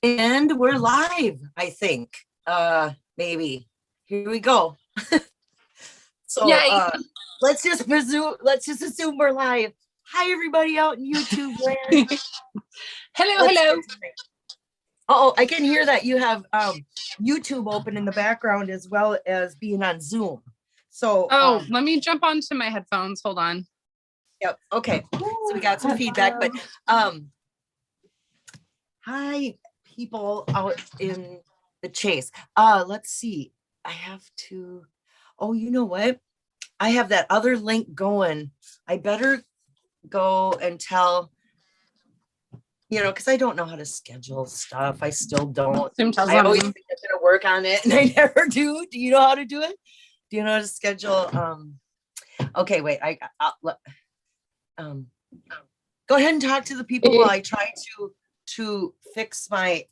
And we're live, I think. Maybe. Here we go. So let's just assume we're live. Hi everybody out in YouTube land. Hello. Oh, I can hear that you have YouTube open in the background as well as being on Zoom. So let me jump onto my headphones. Hold on. Yep. Okay. So we got some feedback, but hi people out in the chase. Let's see. I have to, oh, you know what? I have that other link going. I better go and tell, because I don't know how to schedule stuff. I still don't. I always think I'm gonna work on it and I never do. Do you know how to do it? Do you know how to schedule? Okay, wait, go ahead and talk to the people while I try to fix my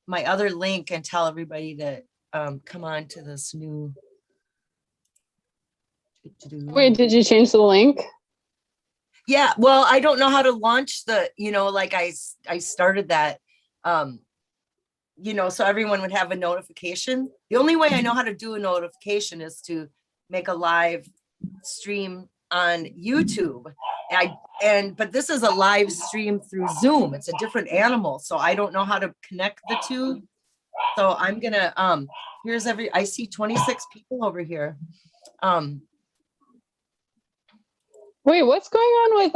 my other link and tell everybody to come on to this new. Wait, did you change the link? Yeah, well, I don't know how to launch the, like I started that, so everyone would have a notification. The only way I know how to do a notification is to make a live stream on YouTube. But this is a live stream through Zoom. It's a different animal, so I don't know how to connect the two. So I'm gonna I see 26 people over here. Wait, what's going on with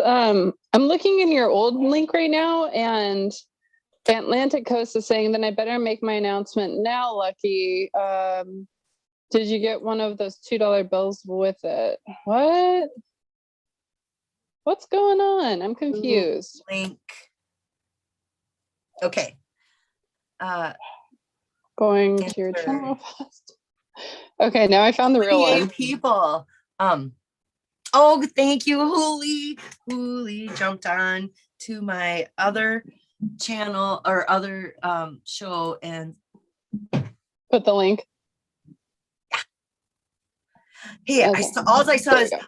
I'm looking in your old link right now, and Atlantic Coast is saying, then I better make my announcement now, Lucky. Did you get one of those $2 bills with it? What? What's going on? I'm confused. Link. Okay. Going to your channel first. Okay, now I found the real one. People. Oh, thank you, Hooli. Hooli jumped on to my other channel or other show and put the link. Hey, okay.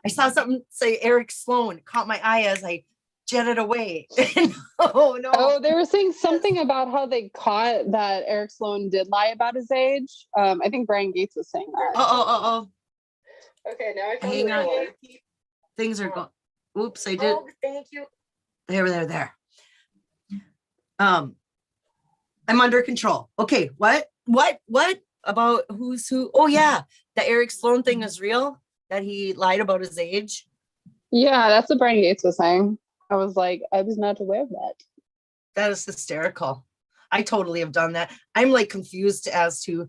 I saw something say Eric Sloan. Caught my eye as I jetted away. No. Oh, they were saying something about how they caught that Eric Sloan did lie about his age. I think Brian Gates was saying that. Oh. Okay, now I found Hang on. one. Things are going. Oops, I did. Oh, thank you. There. I'm under control. Okay, what about who's who? Oh yeah, the Eric Sloan thing is real, that he lied about his age. Yeah, that's what Brian Gates was saying. I was like, I was not aware of that. That is hysterical. I totally have done that. I'm like confused as to,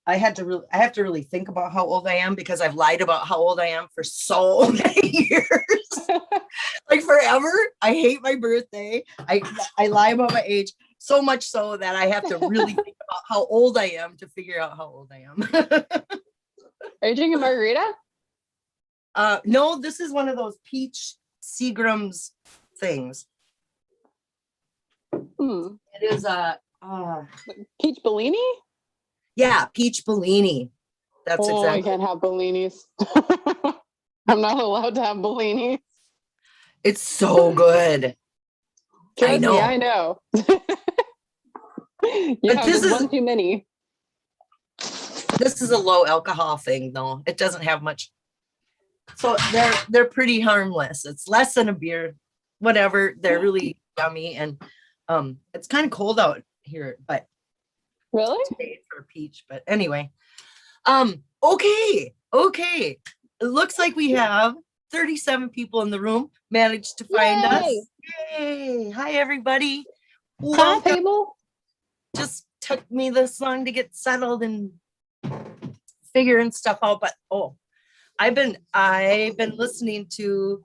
I have to really think about how old I am, because I've lied about how old I am for so many years. Like forever. I hate my birthday. I lie about my age, so much so that I have to really think about how old I am to figure out how old I am. Are you drinking margarita? No, this is one of those peach Seagram's things. It is peach Bellini? Yeah, peach Bellini. That's exactly. I can't have Bellinis. I'm not allowed to have Bellinis. It's so good. Trust me, I know. This is one too many. This is a low alcohol thing, though. It doesn't have much. So they're pretty harmless. It's less than a beer, whatever. They're really yummy, and it's kind of cold out here, but really for peach. But anyway, okay. It looks like we have 37 people in the room managed to find us. Yay! Hi everybody. Hi people. Just took me this long to get settled and figuring stuff out, but I've been listening to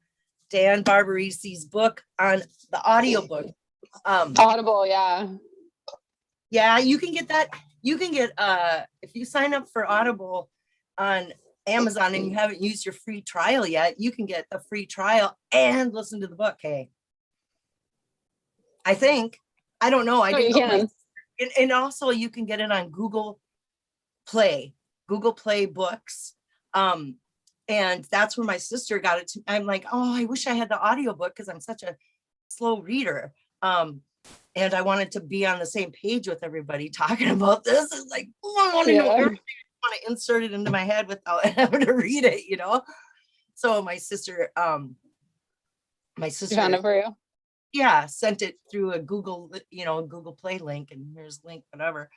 Dan Barbarisi's book on the audiobook. Audible, yeah. Yeah, you can get that. You can get if you sign up for Audible on Amazon and you haven't used your free trial yet, you can get the free trial and listen to the book. Hey, I think, I don't know. I didn't know. And also you can get it on Google Play books. And that's where my sister got it. I'm like, oh, I wish I had the audiobook because I'm such a slow reader. and I wanted to be on the same page with everybody talking about this. It's like, oh, I want to know everything. I want to insert it into my head without having to read it, you know? So my sister found it for you. Yeah, sent it through a Google, Google Play link, and here's link, whatever.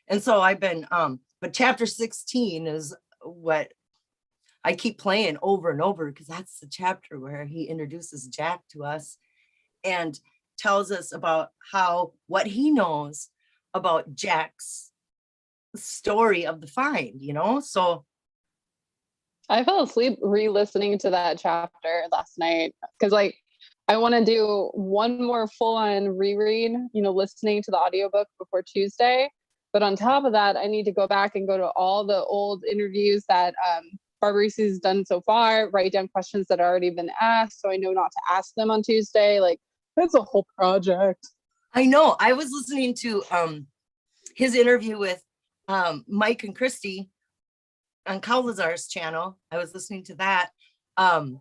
And so I've been, but chapter 16 is what I keep playing over and over, because that's the chapter where he introduces Jack to us and tells us about what he knows about Jack's story of the find, so. I fell asleep re-listening to that chapter last night because I want to do one more full-on reread, listening to the audiobook before Tuesday. But on top of that, I need to go back and go to all the old interviews that Barbari's done so far, write down questions that have already been asked so I know not to ask them on Tuesday. Like, that's a whole project. I know. I was listening to his interview with Mike and Christy on Kaulazar's channel. I was listening to that. I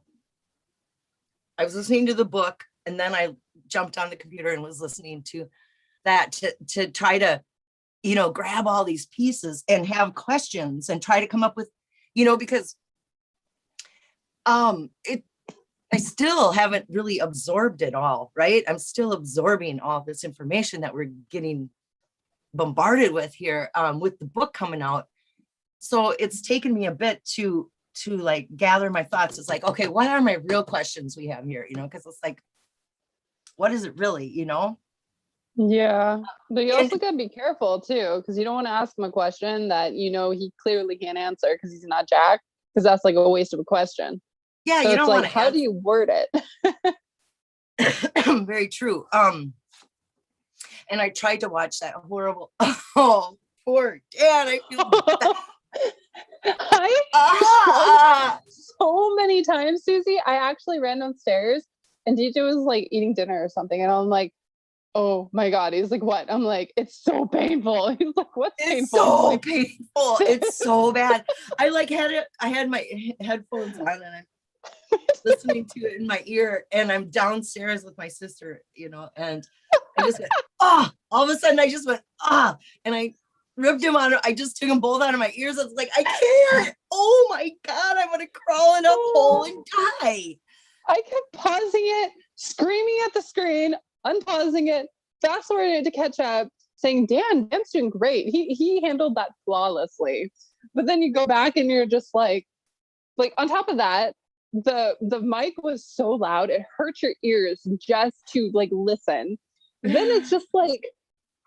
was listening to the book, and then I jumped on the computer and was listening to that to try to, grab all these pieces and have questions and try to come up with, because I still haven't really absorbed it all, right? I'm still absorbing all this information that we're getting bombarded with here with the book coming out. So it's taken me a bit to like gather my thoughts. It's like, okay, what are my real questions we have here? Because it's like, what is it really, Yeah, but you also gotta be careful too, because you don't want to ask him a question that he clearly can't answer because he's not Jack, because that's like a waste of a question. Yeah, so you don't want to. How do you word it? Very true. And I tried to watch that horrible. Oh, poor Dad. I feel. So many times, Susie, I actually ran downstairs and DJ was like eating dinner or something, and I'm like, oh my God. He's like, what? I'm like, it's so painful. He's like, what's painful? It's so painful. It's so bad. I had my headphones on and I'm listening to it in my ear, and I'm downstairs with my sister, and I just went, all of a sudden I just went, and I ripped him on. I just took them both out of my ears. I was like, I can't. Oh my God, I'm gonna crawl in a hole and die. I kept pausing it, screaming at the screen, unpausing it, fast forwarding it to catch up, saying, Dan's doing great. He handled that flawlessly. But then you go back and you're just like on top of that, the mic was so loud, it hurt your ears just to listen. Then it's just like,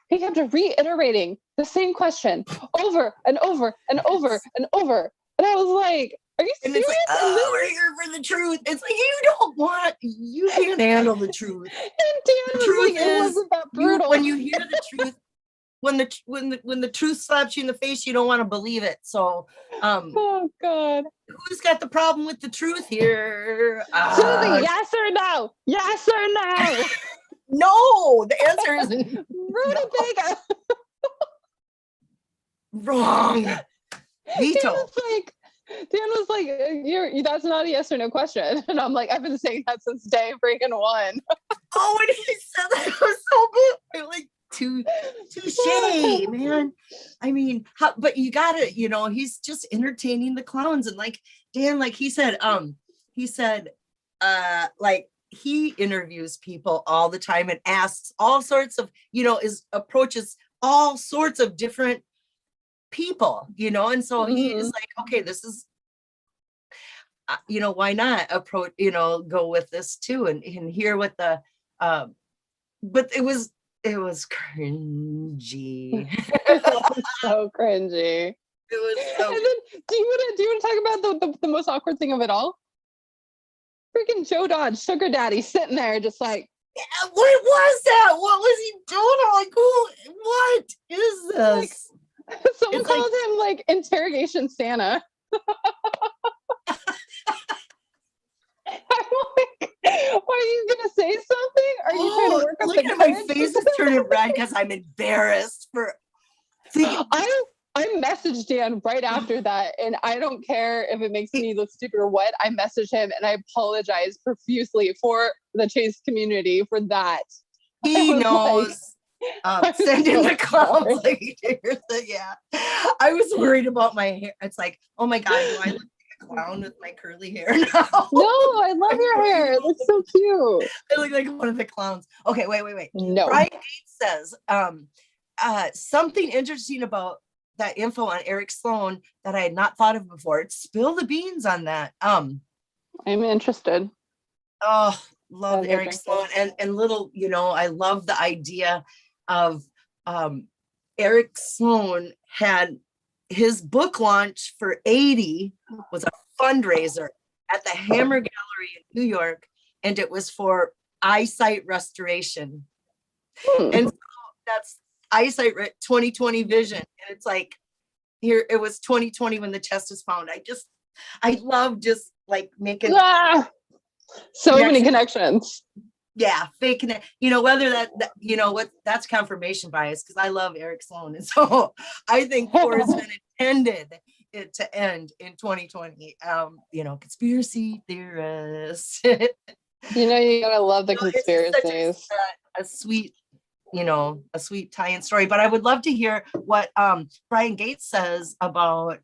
he kept reiterating the same question over and over and over and over. And I was like, are you serious? And it's like, we're here for the truth. It's like, you can't handle the truth. And Dan was like, it wasn't that brutal. When you hear the truth, when the truth slaps you in the face, you don't want to believe it. So, oh God. Who's got the problem with the truth here? Susie, yes or no? Yes or no? No, the answer is Rutabaga. Wrong. Veto. Dan was like, that's not a yes or no question. And I'm like, I've been saying that since day freaking one. Oh, and he said that, it was so good. I'm like, touche, man. I mean, but you gotta, he's just entertaining the clowns. And like Dan, like he said, he interviews people all the time and asks all sorts of, approaches all sorts of different people, and so he is like, okay, this is, why not approach, go with this too, and hear what the, but it was cringy. It was so cringy. It was so. And then, do you want to talk about the most awkward thing of it all? Freaking Joe Dodge, sugar daddy, sitting there just like, yeah, what was that? What was he doing? I'm like, what is this? Someone called him interrogation Santa. I'm like, are you gonna say something? Are you trying to work up the my face is turning red because I'm embarrassed for thinking. I messaged Dan right after that, and I don't care if it makes me look stupid or what. I messaged him and I apologize profusely for the Chase community for that. He was like, knows. Send in so the clowns sorry. later. Yeah. I was worried about my hair. It's like, oh my God, do I look like a clown with my curly hair now? No, I love I'm your worried hair. about That's so cute. I look like one of the clowns. Okay, wait. No. Brian Gates says something interesting about that info on Eric Sloan that I had not thought of before. Spill the beans on that. I'm interested. Oh, love Sounds Eric interesting. Sloan and little, I love the idea of Eric Sloan had his book launch for 80 was a fundraiser at the Hammer Gallery in New York, and it was for eyesight restoration. And so that's eyesight 2020 vision. And it's like here it was 2020 when the chest is found. I love just like making so many connections. Yeah, fake, whether what that's confirmation bias because I love Eric Sloan. And so I think Forrest Fenn intended it to end in 2020. Conspiracy theorists. You gotta love the conspiracies. It's a sweet, a sweet tie-in story. But I would love to hear what Brian Gates says about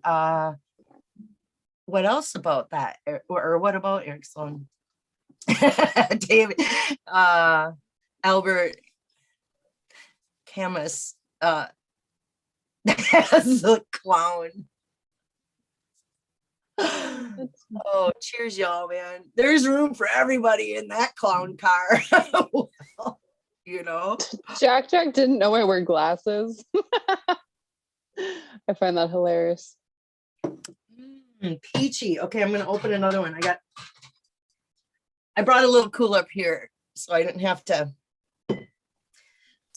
what else about that, or what about Eric Sloan? David, Albert Camus as a clown. Oh, cheers, y'all, man. There's room for everybody in that clown car. Jack didn't know I wear glasses. I find that hilarious. Peachy. Okay, I'm gonna open another one. I brought a little cool up here so I didn't have to, so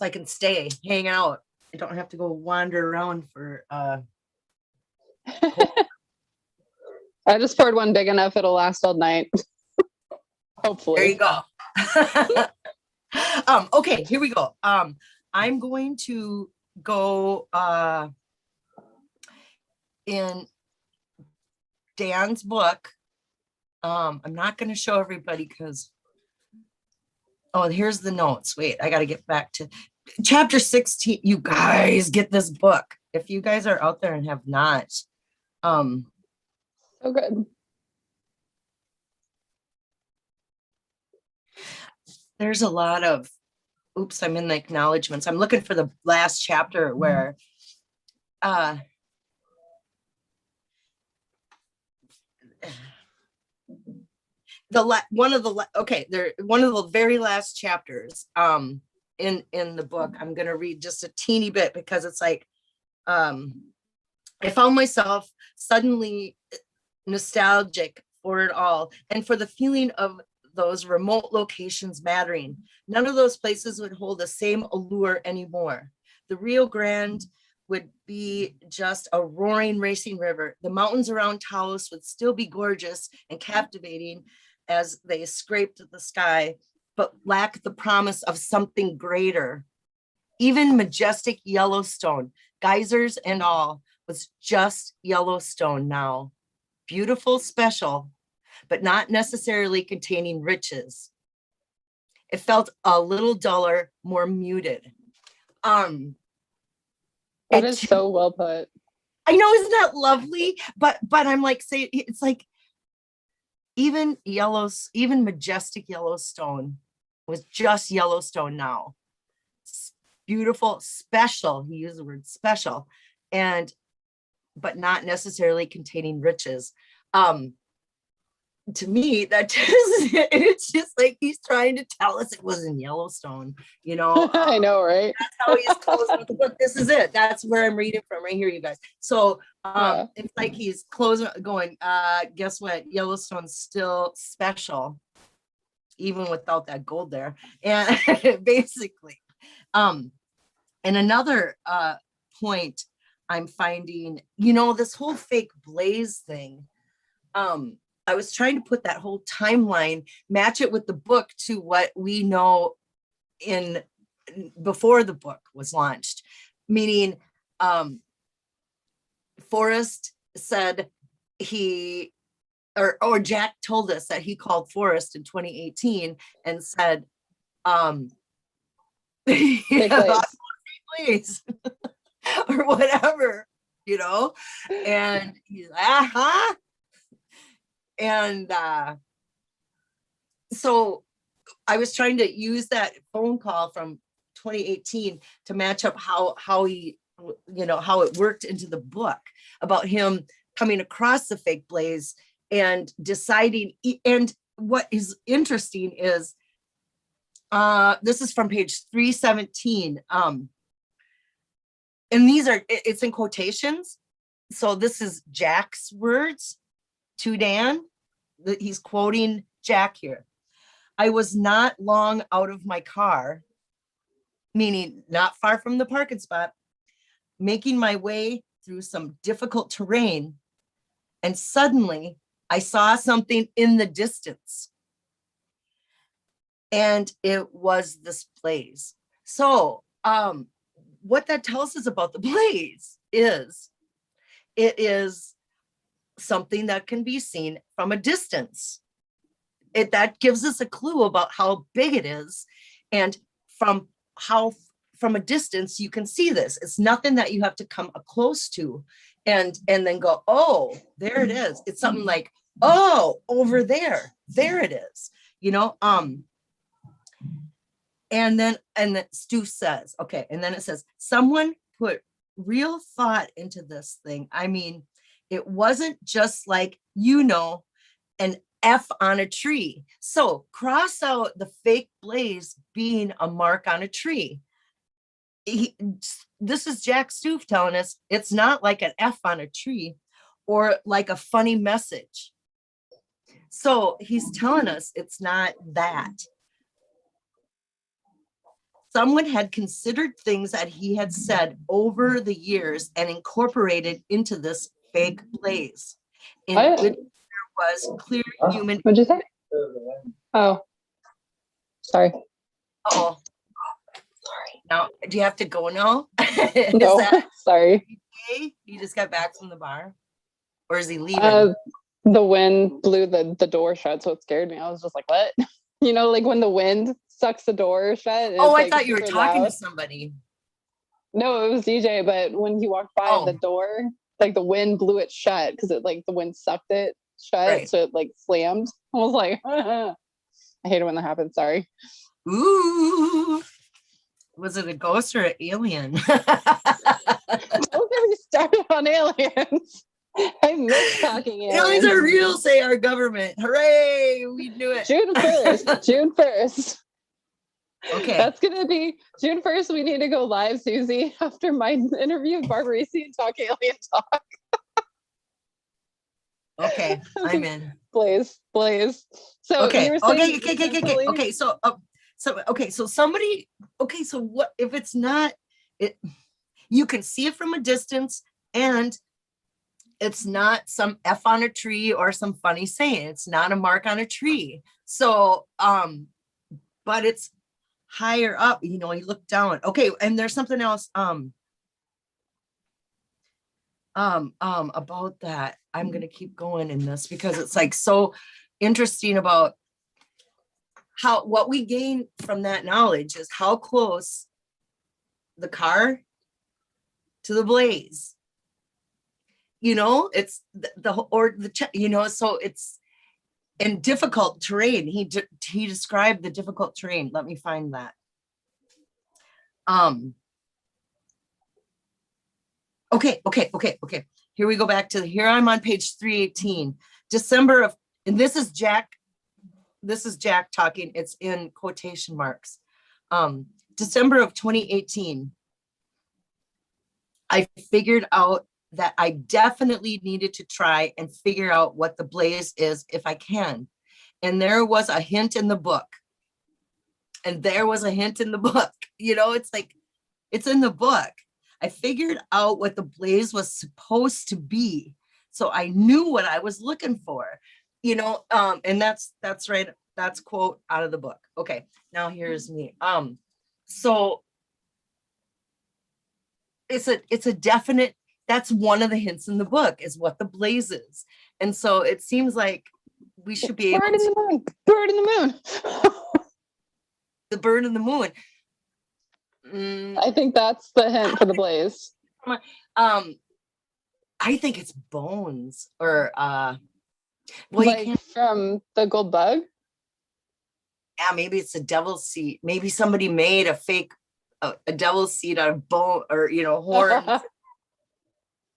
I can hang out. I don't have to go wander around for I just poured one big enough it'll last all night. Hopefully. There you go. Okay, here we go. I'm going to go in Dan's book. I'm not going to show everybody because, here's the notes. Wait, I got to get back to chapter 16. You guys get this book. If you guys are out there and have not. So good. There's a lot of, oops, I'm in the acknowledgements. I'm looking for the last chapter where, one of the very last chapters in the book. I'm going to read just a teeny bit because it's like I found myself suddenly nostalgic for it all and for the feeling of those remote locations mattering. None of those places would hold the same allure anymore. The Rio Grande would be just a roaring racing river. The mountains around Taos would still be gorgeous and captivating as they scraped the sky, but lack the promise of something greater. Even majestic Yellowstone, geysers and all, was just Yellowstone now. Beautiful, special, but not necessarily containing riches. It felt a little duller, more muted. That is so well put. I know, isn't that lovely? But I'm like, say it's like even majestic Yellowstone was just Yellowstone now. Beautiful, special. He used the word special, but not necessarily containing riches. To me, it's just like he's trying to tell us it was in Yellowstone, I know, right? That's how he's closing out the book. This is it. That's where I'm reading from right here, you guys. So It's like he's closing, going, guess what? Yellowstone's still special, even without that gold there. And basically, and another point I'm finding, this whole fake blaze thing. I was trying to put that whole timeline, match it with the book to what we know before the book was launched, meaning Forrest said or Jack told us that he called Forrest in 2018 and said, Big Yeah, Blaze. please, or whatever, and he's like, uh-huh. And so I was trying to use that phone call from 2018 to match up how he, how it worked into the book about him coming across the fake Blaze and deciding. And what is interesting is, this is from page 317. And it's in quotations. So this is Jack's words to Dan. He's quoting Jack here. I was not long out of my car, meaning not far from the parking spot, making my way through some difficult terrain. And suddenly I saw something in the distance. And it was this Blaze. So what that tells us about the Blaze is it is something that can be seen from a distance. That gives us a clue about how big it is. And from a distance, you can see this. It's nothing that you have to come close to and then go, oh, there it is. It's something like, oh, over there it is, and then Stu says, okay, and then it says, someone put real thought into this thing. I mean, it wasn't just like, an F on a tree. So cross out the fake Blaze being a mark on a tree. This is Jack Stoof telling us it's not like an F on a tree or like a funny message. So he's telling us it's not that. Someone had considered things that he had said over the years and incorporated into this fake Blaze, in which there was clear human. What'd you say? Oh, sorry. Oh, sorry. Now, do you have to go now? No, sorry. He just got back from the bar, or is he leaving? The wind blew the door shut, so it scared me. I was just like, what? Like when the wind sucks the door shut. Oh, I thought you were talking to somebody. No, it was DJ, but when he walked by the door, like the wind blew it shut because it the wind sucked it shut, right. So it slammed. I was like, I hate it when that happens. Sorry. Ooh, was it a ghost or an alien? Don't get me started on aliens. I miss talking aliens. Aliens are real, say our government. Hooray, we knew it. June 1st. June 1st. Okay. That's going to be June 1st. We need to go live, Susie, after my interview with Barbarisi and talk alien talk. Okay, I'm in. Blaze. So okay. You were saying Okay. So somebody. Okay, so what if it's not? You can see it from a distance, and it's not some F on a tree or some funny saying. It's not a mark on a tree. So, but it's higher up. You look down. Okay, and there's something else. About that. I'm gonna keep going in this because it's so interesting about what we gain from that knowledge is how close the car to the Blaze. It's so it's in difficult terrain. He described the difficult terrain. Let me find that. Okay. Here we go back to here. I'm on page 318. And this is Jack talking. It's in quotation marks. December of 2018. I figured out that I definitely needed to try and figure out what the Blaze is if I can. And there was a hint in the book. It's in the book. I figured out what the Blaze was supposed to be. So I knew what I was looking for, and that's right. That's quote out of the book. Okay, now here's me. So it's a definite, that's one of the hints in the book is what the Blaze is. And so it seems like we should be able to. Bird in the moon. The bird in the moon. I think that's the hint for the blaze. I think it's bones or well, like you can't. From the gold bug. Yeah, maybe it's a devil's seed. Maybe somebody made a fake a devil's seed out of bone or horns.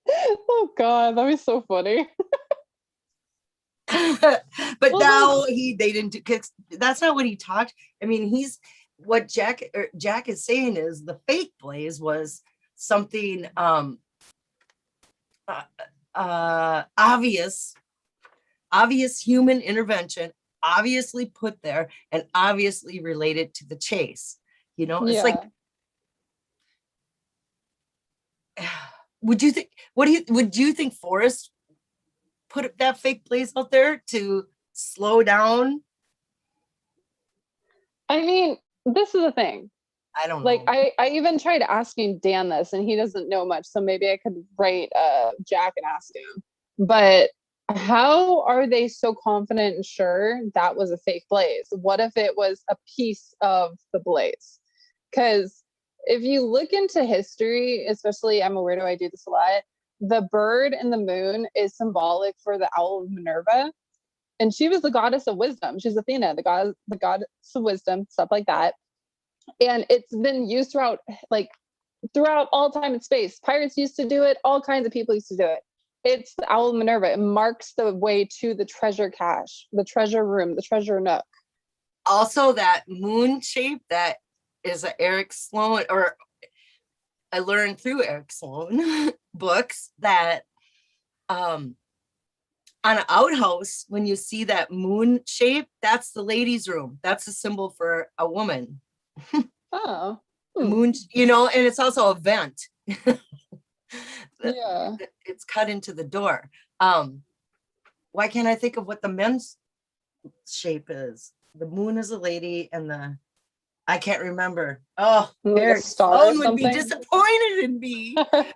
Oh God, that'd be so funny. But now they didn't do, 'cause that's not what he talked. I mean, what Jack is saying is the fake blaze was something obvious human intervention, obviously put there and obviously related to the chase. It's like, would you think Forrest put that fake blaze out there to slow down? I mean, this is the thing. I don't know. Like, I even tried asking Dan this, and he doesn't know much, so maybe I could write Jack and ask him. But how are they so confident and sure that was a fake blaze? What if it was a piece of the blaze? Because if you look into history, especially, I'm aware I do this a lot, the bird in the moon is symbolic for the owl of Minerva. And she was the goddess of wisdom. She's Athena, the goddess of wisdom, stuff like that. And it's been used throughout all time and space. Pirates used to do it. All kinds of people used to do it. It's the owl of Minerva. It marks the way to the treasure cache, the treasure room, the treasure nook. Also, that moon shape that is a Eric Sloan, or I learned through Eric Sloan books that on an outhouse, when you see that moon shape, that's the ladies' room. That's a symbol for a woman. Oh. Moon, and it's also a vent. Yeah. It's cut into the door. Why can't I think of what the men's shape is? The moon is a lady and I can't remember. Oh, like Eric Sloan would be disappointed in me. And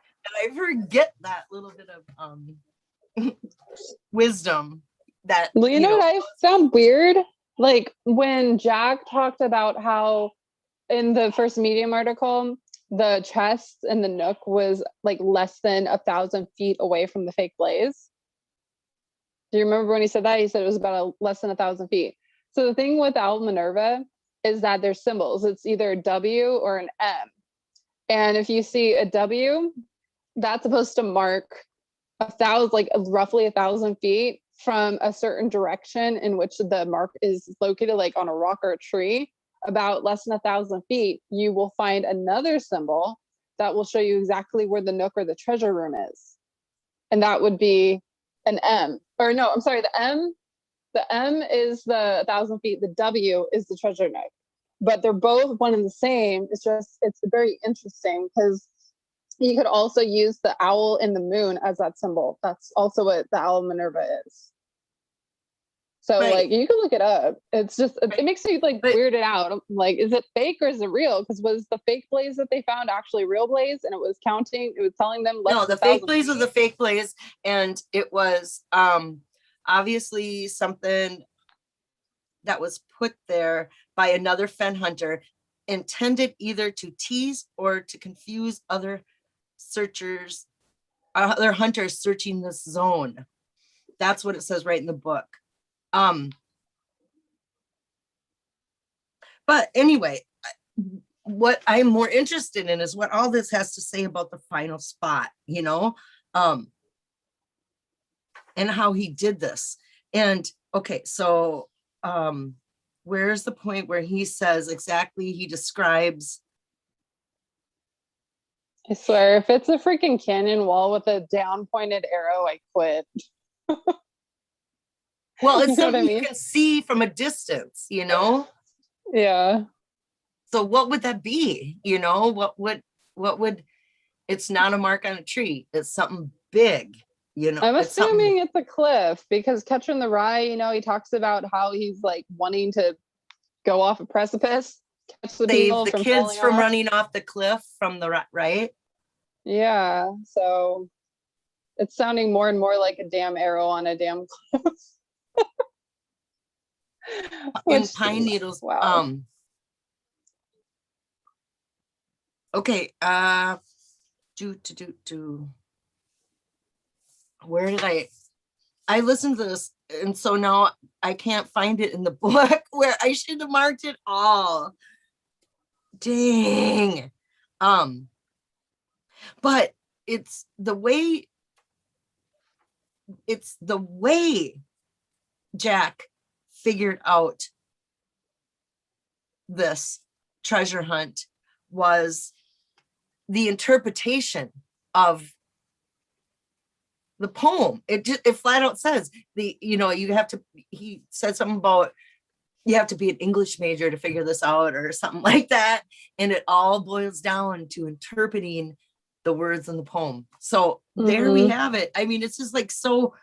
I forget that little bit of wisdom that, well, you know what I found weird? Like when Jack talked about how in the first Medium article, the chest and the nook was like less than 1,000 feet away from the fake blaze. Do you remember when he said that? He said it was about less than 1,000 feet. So the thing with Owl Minerva is that there's symbols. It's either a W or an M. And if you see a W, that's supposed to mark 1,000, like roughly 1,000 feet from a certain direction in which the mark is located, like on a rock or a tree. About less than 1,000 feet, you will find another symbol that will show you exactly where the nook or the treasure room is. And that would be an M. Or no, I'm sorry, the M is the 1,000 feet, the W is the treasure nook. But they're both one and the same. It's very interesting because you could also use the owl in the moon as that symbol. That's also what the owl Minerva is. So like you can look it up. It's just it makes me like weirded out. I'm like, is it fake or is it real? Because was the fake blaze that they found actually real blaze, and it was telling them no, the fake blaze was a fake blaze, and it was obviously something that was put there by another fen hunter, intended either to tease or to confuse other searchers, other hunters searching this zone. That's what it says right in the book. But anyway, what I'm more interested in is what all this has to say about the final spot, and how he did this. And okay, so where's the point where he says exactly, he describes? I swear, if it's a freaking canyon wall with a down pointed arrow, I quit. Well, it's something you can see from a distance, Yeah. So what would that be? What would, it's not a mark on a tree. It's something big, I'm assuming it's a cliff, because Catcher in the Rye, he talks about how he's like wanting to go off a precipice, catch the people the from kids from off. running off the cliff from the right. Yeah. So it's sounding more and more like a damn arrow on a damn cliff. In Pine Needles. Wow. Okay. Where did I listened to this, and so now I can't find it in the book where I should have marked it all. Dang. Um, but it's the way Jack figured out this treasure hunt was the interpretation of the poem. It flat out says you have to, he said something about you have to be an English major to figure this out or something like that. And it all boils down to interpreting the words in the poem. So there we have it. I mean, it's just like, so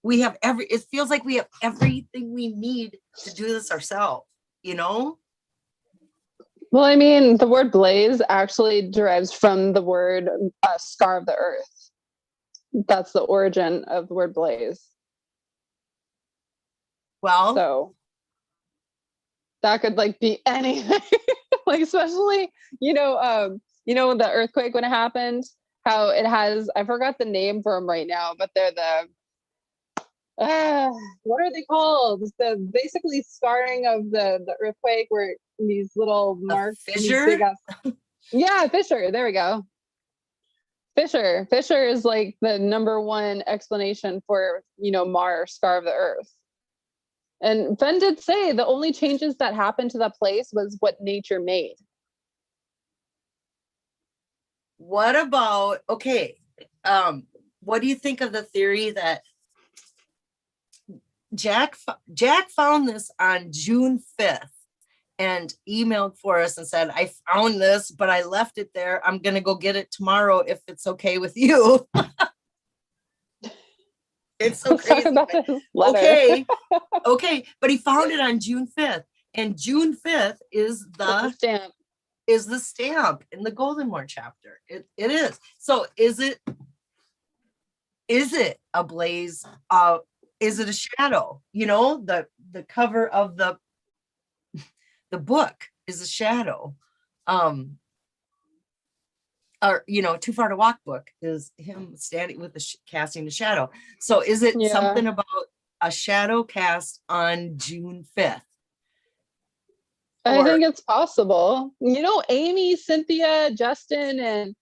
we have it feels like we have everything we need to do this ourselves, you know? Well, I mean, the word blaze actually derives from the word scar of the earth. That's the origin of the word blaze. Well, so that could like be anything. Like, especially, the earthquake when it happened, how it has, I forgot the name for them right now, but they're what are they called? The basically scarring of the earthquake, where these little marks, fissure? big ass, yeah, fissure. There we go. Fissure is like the number one explanation for, Mar, scar of the earth. And Fenn did say the only changes that happened to that place was what nature made. What about, okay, what do you think of the theory that Jack found this on June 5th and emailed for us and said, I found this, but I left it there. I'm going to go get it tomorrow if it's okay with you. It's so crazy. Okay. Okay. But he found it on June 5th. And June 5th is the stamp. Is the stamp in the Goldenmore chapter. It is. So is it a blaze? Is it a shadow? The cover of the book is a shadow. Or Too Far to Walk book is him standing with casting a shadow. So is it something about a shadow cast on June 5th? I think it's possible. Amy, Cynthia, Justin,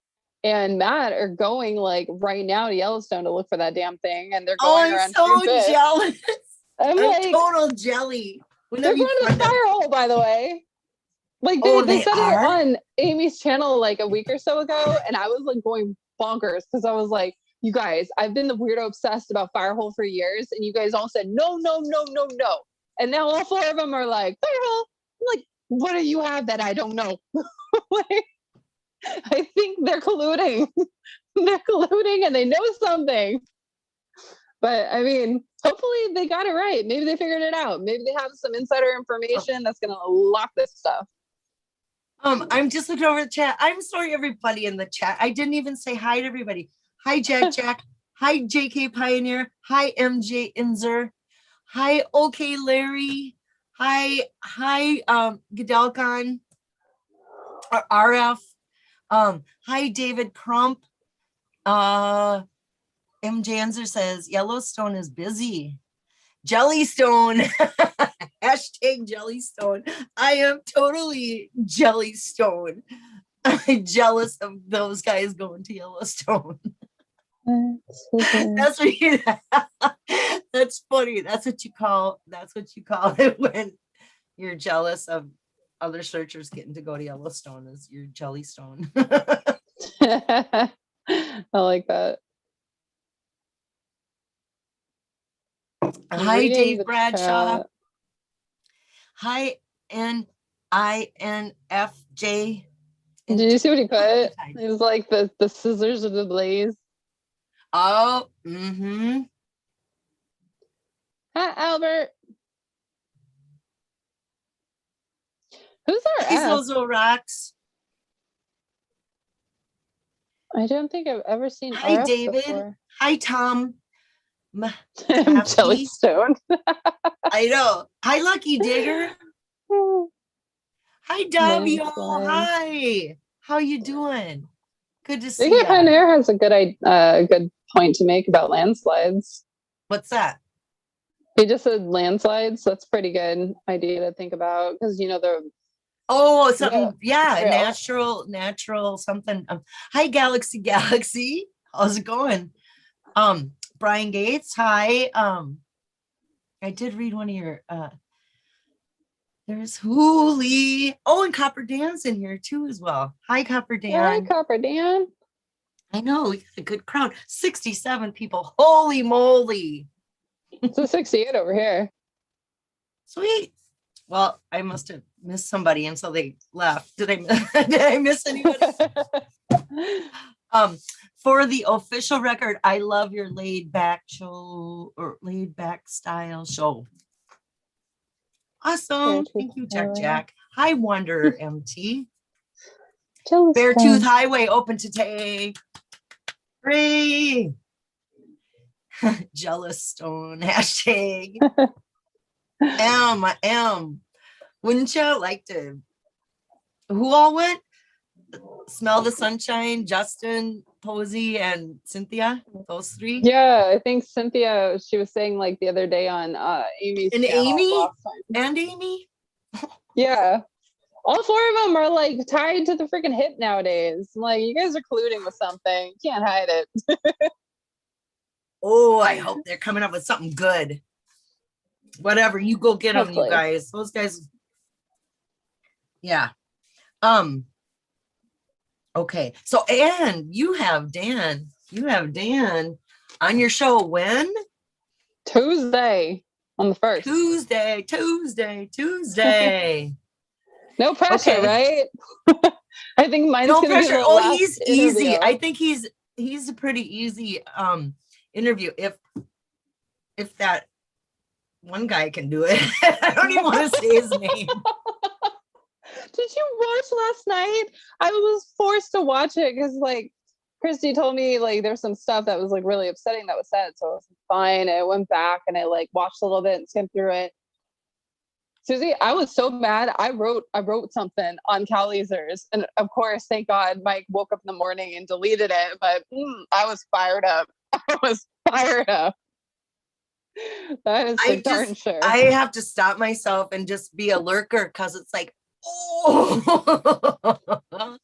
and Matt are going like right now to Yellowstone to look for that damn thing, and they're going around. I'm so jealous. I'm like, total jelly. They're going to the fire hole, by the way. Like they said it on Amy's channel like a week or so ago, and I was like going bonkers because I was like, you guys, I've been the weirdo obsessed about Firehole for years, and you guys all said no, no, no, no, no. And now all four of them are like, Firehole. I'm like, what do you have that I don't know? Like, I think they're colluding. They're colluding and they know something. But I mean, hopefully they got it right. Maybe they figured it out. Maybe they have some insider information that's going to lock this stuff. I'm just looking over the chat. I'm sorry, everybody in the chat. I didn't even say hi to everybody. Hi, Jack. Hi, JK Pioneer. Hi, MJ Inzer. Hi, OK Larry. Hi, Gadalcon. RF. Hi, David Crump. MJ Inzer says Yellowstone is busy. Jellystone. Hashtag Jellystone. I am totally Jellystone. I'm jealous of those guys going to Yellowstone. That's funny. That's what you call it when you're jealous of other searchers getting to go to Yellowstone, is your Jellystone. I like that. Hi, Dave Bradshaw. Hi, NINFJ. Did you see what he put? It was like the scissors of the blaze. Oh, mm-hmm. Hi, Albert. Who's our Hi, Zozo Rocks. I don't think I've ever seen Hi, RF David. before. Hi, Tom. Jellystone. I know. Hi, Lucky Digger. Hi, Davio. Hi. How you doing? Good to I see think ya. Air has a good point to make about landslides. What's that? He just said landslides. That's a pretty good idea to think about because the Oh, yeah, something, yeah, trail. natural something. Hi, Galaxy. How's it going? Brian Gates, hi. I did read one of your there's Hooli. Oh, and Copper Dan's in here too as well. Hi, Copper Hi, Dan. Copper Dan. I know, we got a good crowd. 67 people. Holy moly. It's a 68 over here. Sweet. Well, I must have missed somebody, and so they left. Did I miss anybody? For the official record, I love your laid back show or laid back style show. Awesome. Thank you, Jack. Hi, Wonder MT. Beartooth Highway open today. Hooray. Jealous Stone hashtag. M. Wouldn't you like to? Who all went? Smell the Sunshine, Justin, Posey, and Cynthia. Those three. Yeah, I think Cynthia. She was saying like the other day on Amy's and channel Amy and Amy. Yeah, all four of them are like tied to the freaking hip nowadays. Like you guys are colluding with something. You can't hide it. Oh, I hope they're coming up with something good. Whatever, you go get them, you guys. Those guys. Yeah. Okay. So, and you have Dan on your show when? Tuesday on the 1st. Tuesday. No pressure, right? I think mine's no gonna pressure. be the Oh, last he's interview. easy. I think he's a pretty easy interview. If that one guy can do it. I don't even want to say his name. Did you watch last night? I was forced to watch it because like Christy told me like there's some stuff that was like really upsetting that was said. So I was fine. I went back and I like watched a little bit and skimmed through it. Susie, I was so mad. I wrote something on Calizers, and of course, thank God, Mike woke up in the morning and deleted it. But I was fired up. That is for darn sure. I have to stop myself and just be a lurker because it's like, oh,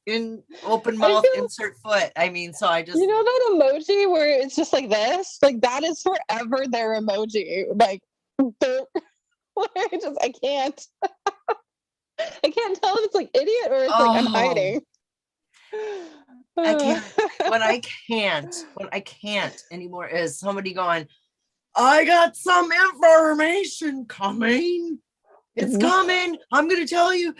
in open mouth, insert foot. I mean, so I just, that emoji where it's just like this, like that is forever their emoji. Like, I can't. I can't tell if it's like idiot or it's like I'm hiding. What I can't anymore is somebody going, I got some information coming. It's coming. I'm going to tell you.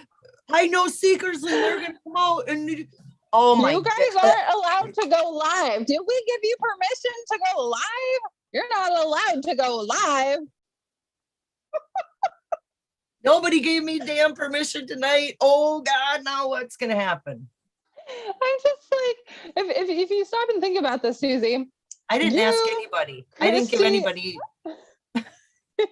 I know Seekers and they're going to come out and oh my. You guys aren't allowed to go live. Did we give you permission to go live? You're not allowed to go live. Nobody gave me damn permission tonight. Oh God, now what's going to happen? I'm just like, if you stop and think about this, Susie. I didn't ask anybody. I didn't give anybody.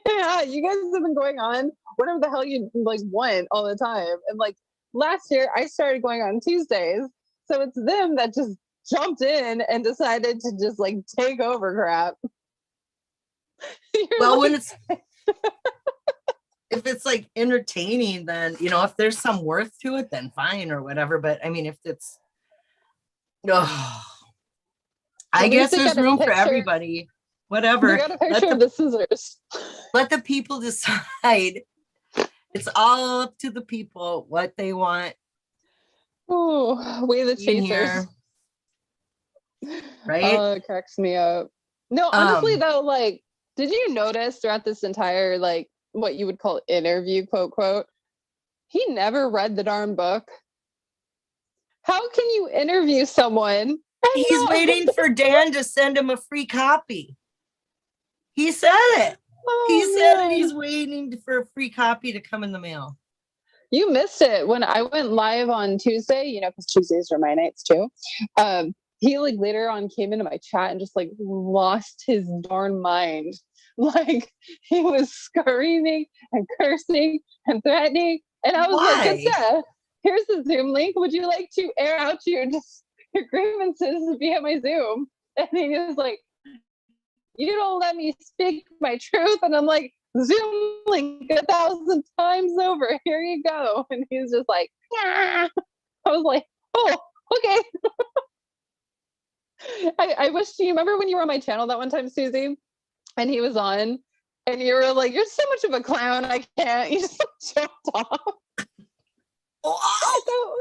Yeah, you guys have been going on whatever the hell you like want all the time. And like last year, I started going on Tuesdays. So it's them that just jumped in and decided to just like take over crap. Well, when it's if it's like entertaining, then if there's some worth to it, then fine or whatever. But I mean, if it's I guess there's room for everybody. Whatever. You got a picture of the scissors. Let the people decide. It's all up to the people what they want. Oh, we the chasers. Right? Oh, it cracks me up. No, honestly though, like, did you notice throughout this entire like what you would call interview, quote, he never read the darn book? How can you interview someone? He's waiting for Dan to send him a free copy. He said it. Said he's waiting for a free copy to come in the mail. You missed it when I went live on Tuesday, because Tuesdays are my nights too. He like later on came into my chat and just like lost his darn mind. Like he was screaming and cursing and threatening. And I was like, yeah, here's the Zoom link. Would you like to air out your grievances via my Zoom? And he was like, you don't let me speak my truth. And I'm like, Zoom link 1,000 times over. Here you go. And he's just like, yeah. I was like, oh, okay. I wish, do you remember when you were on my channel that one time, Susie? And he was on, and you were like, you're so much of a clown, I can't. You just jumped off. Oh,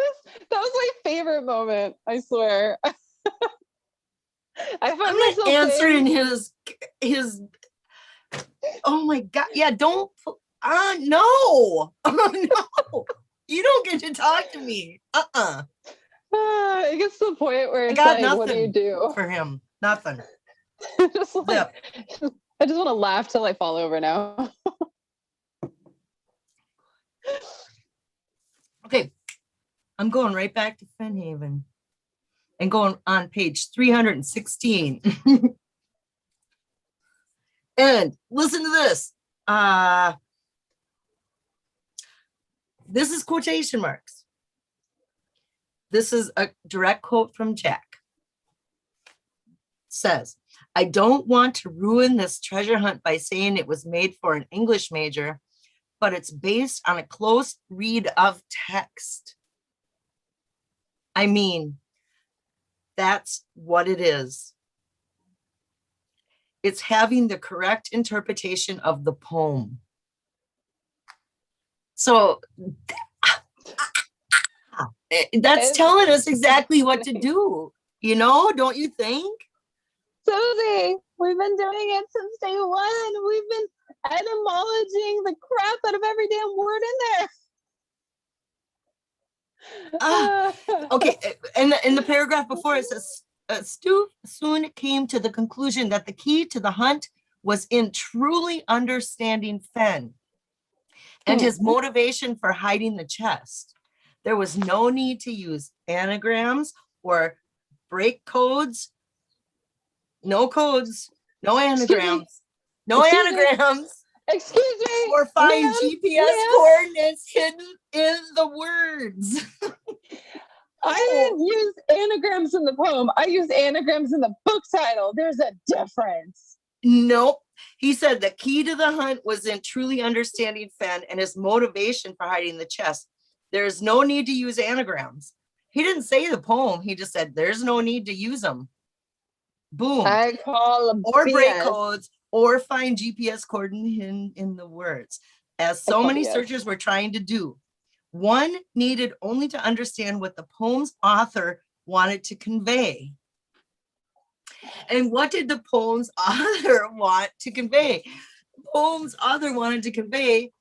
That was my favorite moment, I swear. I found I'm myself not answering saying, his. Oh my God! Yeah, don't. No. No. You don't get to talk to me. it gets to the point where I it's got like, what do you nothing do? for him. Nothing. Just like, I just want to laugh till I fall over now. Okay, I'm going right back to Fennhaven and going on page 316. And listen to this. This is quotation marks. This is a direct quote from Jack. Says, I don't want to ruin this treasure hunt by saying it was made for an English major, but it's based on a close read of text. I mean, that's what it is. It's having the correct interpretation of the poem. So that's telling us exactly what to do. You know, don't you think? Susie, we've been doing it since day one. We've been etymologing the crap out of every damn word in there. Okay, and in the paragraph before it says, Stu soon came to the conclusion that the key to the hunt was in truly understanding Fenn and his motivation for hiding the chest. There was no need to use anagrams or break codes. No codes, no anagrams, no anagrams. Excuse me. Or find GPS coordinates hidden in the words. I didn't use anagrams in the poem. I used anagrams in the book title. There's a difference. Nope. He said the key to the hunt was in truly understanding Fenn and his motivation for hiding the chest. There's no need to use anagrams. He didn't say the poem. He just said there's no need to use them. Boom. I call them or BS. break codes or find GPS coordinates in the words. As so many searchers were trying to do, one needed only to understand what the poem's author wanted to convey. And what did the poem's author want to convey? The poem's author wanted to convey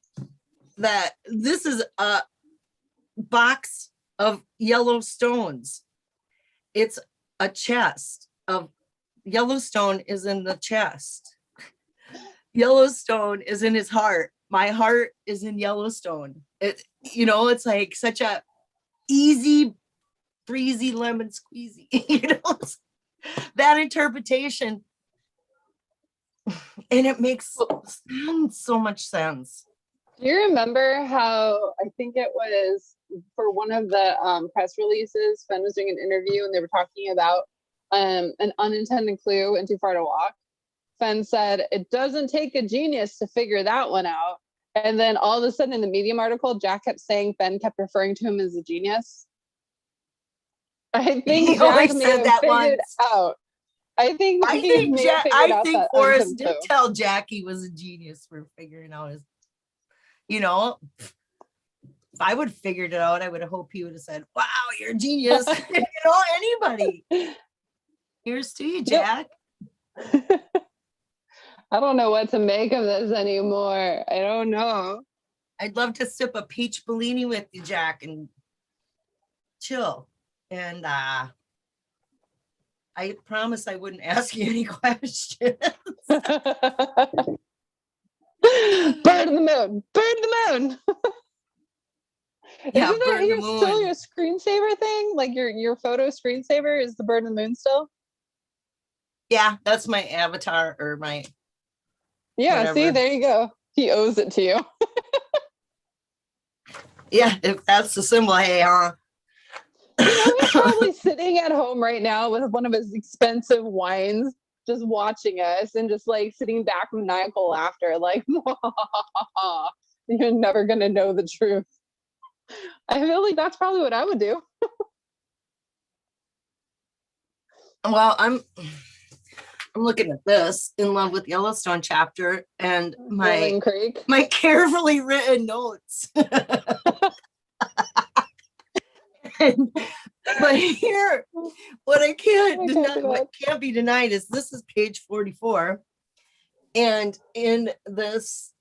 that this is a box of yellow stones. It's a chest of Yellowstone is in the chest. Yellowstone is in his heart. My heart is in Yellowstone. It's like such a easy, breezy lemon squeezy. That interpretation, and it makes so much sense. Do you remember how I think it was for one of the press releases, Fenn was doing an interview and they were talking about an unintended clue and Too Far to Walk. Fenn said, it doesn't take a genius to figure that one out. And then all of a sudden in the Medium article, Jack kept saying Fenn kept referring to him as a genius. I think Jack may have figured out. I think Forrest did tell Jack he was a genius for figuring out his, if I would have figured it out, I would have hoped he would have said, wow, you're a genius. Anybody. Here's to you, Jack. I don't know what to make of this anymore. I don't know. I'd love to sip a peach Bellini with you, Jack, and chill. And I promise I wouldn't ask you any questions. Bird of the moon. Bird of the moon. Yeah, Isn't that still your screensaver thing? Like your photo screensaver is the bird of the moon still? Yeah, that's my avatar or my. Yeah, whatever. See, there you go. He owes it to you. Yeah, if that's the symbol, hey, He's probably sitting at home right now with one of his expensive wines, just watching us and just like sitting back with maniacal laughter, like, you're never going to know the truth. I feel like that's probably what I would do. Well, I'm looking at this In Love with Yellowstone chapter and my Creek. my carefully written notes. But here, what can't be denied is this is page 44. And in this,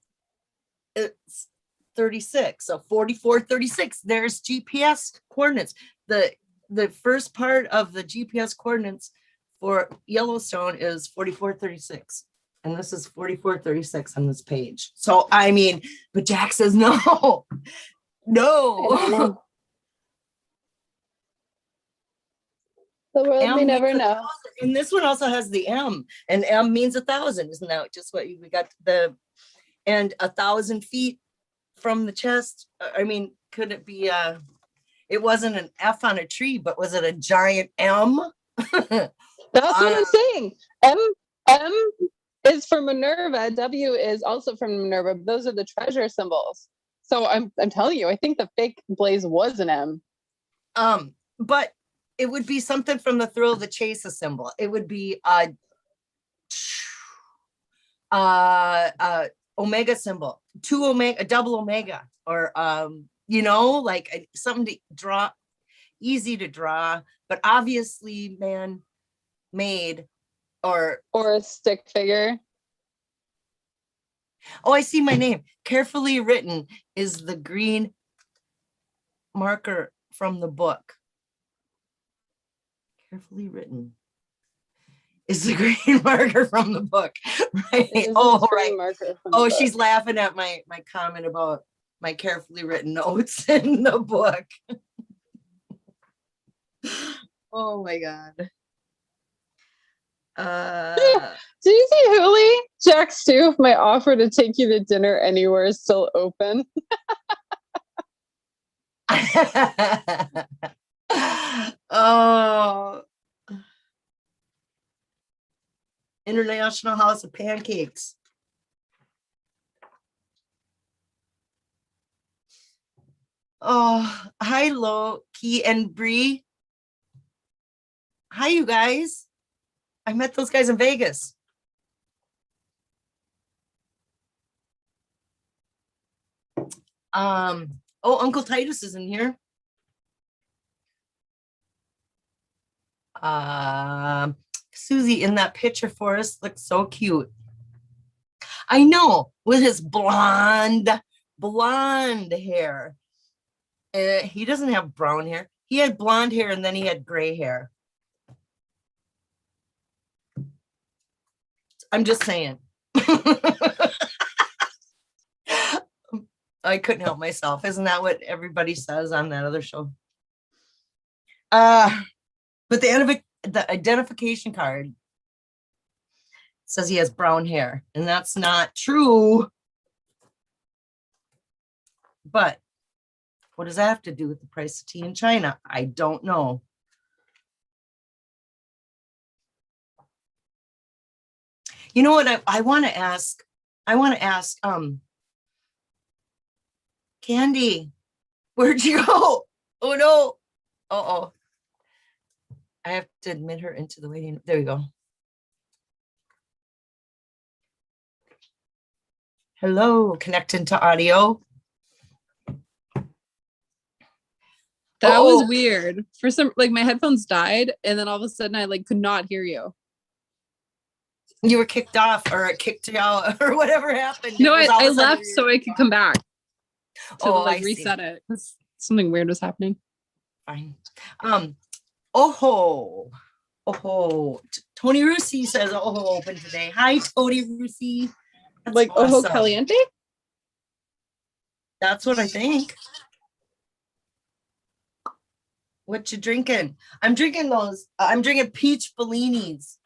it's 36. So 44, 36, there's GPS coordinates. The first part of the GPS coordinates for Yellowstone is 44, 36. And this is 44, 36 on this page. So, I mean, but Jack says no. No. The world may never know. And this one also has the M, and M means 1,000. Isn't that just what we got? And 1,000 feet from the chest. I mean, could it be it wasn't an F on a tree, but was it a giant M? That's what I'm saying. M is for Minerva. W is also from Minerva. Those are the treasure symbols. So I'm telling you, I think the fake blaze was an M. But it would be something from the Thrill of the Chase, a symbol. It would be omega symbol, a double omega, or like something to draw, easy to draw, but obviously man made, or a stick figure. Oh, I see my name. Carefully written is the green marker from the book. Carefully written is the green marker from the book. Right. Oh, right. Oh, she's laughing at my comment about my carefully written notes in the book. Oh my God. Do you see Huli? Jack Stoof, my offer to take you to dinner anywhere is still open. Oh. International House of Pancakes. Oh, hi, Loki and Bree. Hi, you guys. I met those guys in Vegas. Oh, Uncle Titus is in here. Susie in that picture for us looks so cute. I know, with his blonde hair. He doesn't have brown hair. He had blonde hair and then he had gray hair. I'm just saying. I couldn't help myself. Isn't that what everybody says on that other show? But the identification card says he has brown hair, and that's not true. But what does that have to do with the price of tea in China? I don't know. You know what I want to ask? I want to ask Candy, where'd you go? Oh no. Uh-oh. I have to admit her into the waiting. There you go. Hello, connecting to audio. That was weird. For some, like my headphones died, and then all of a sudden I like could not hear you. You were kicked off, or kicked out, or whatever happened. No, I left so I could come back to reset it because something weird was happening. Fine. Oh, Tony Russi says open today. Hi, Tony Russi. That's like awesome. Ojo caliente? That's what I think. What you drinking? I'm drinking those. I'm drinking peach Bellinis.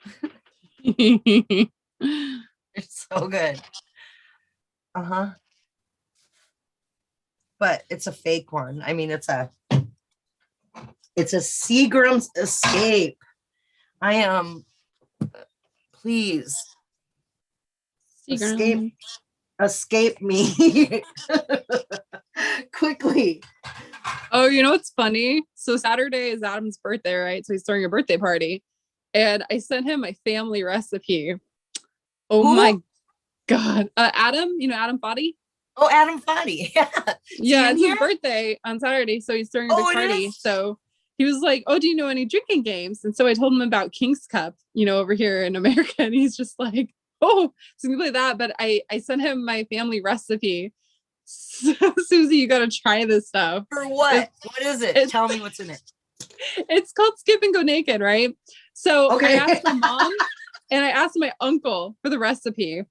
It's so good. Uh-huh. but it's a fake one. I mean, it's a Seagram's Escape. I am, please Seagram. escape me quickly. Oh, you know what's funny? So Saturday is Adam's birthday, right? So he's throwing a birthday party. And I sent him my family recipe. Oh Who? my God. Adam, you know Adam Foddy? Oh, Adam Foddy. Yeah, it's here? his birthday on Saturday. So he's throwing a big Oh, it party. is? So he was like, oh, do you know any drinking games? And so I told him about King's Cup, you know, over here in America. And he's just like, oh, so we play that. But I sent him my family recipe. So, Susie, you got to try this stuff. For what? What is it? Tell me what's in it. It's called Skip and Go Naked, right? So Okay. I asked my mom and I asked my uncle for the recipe.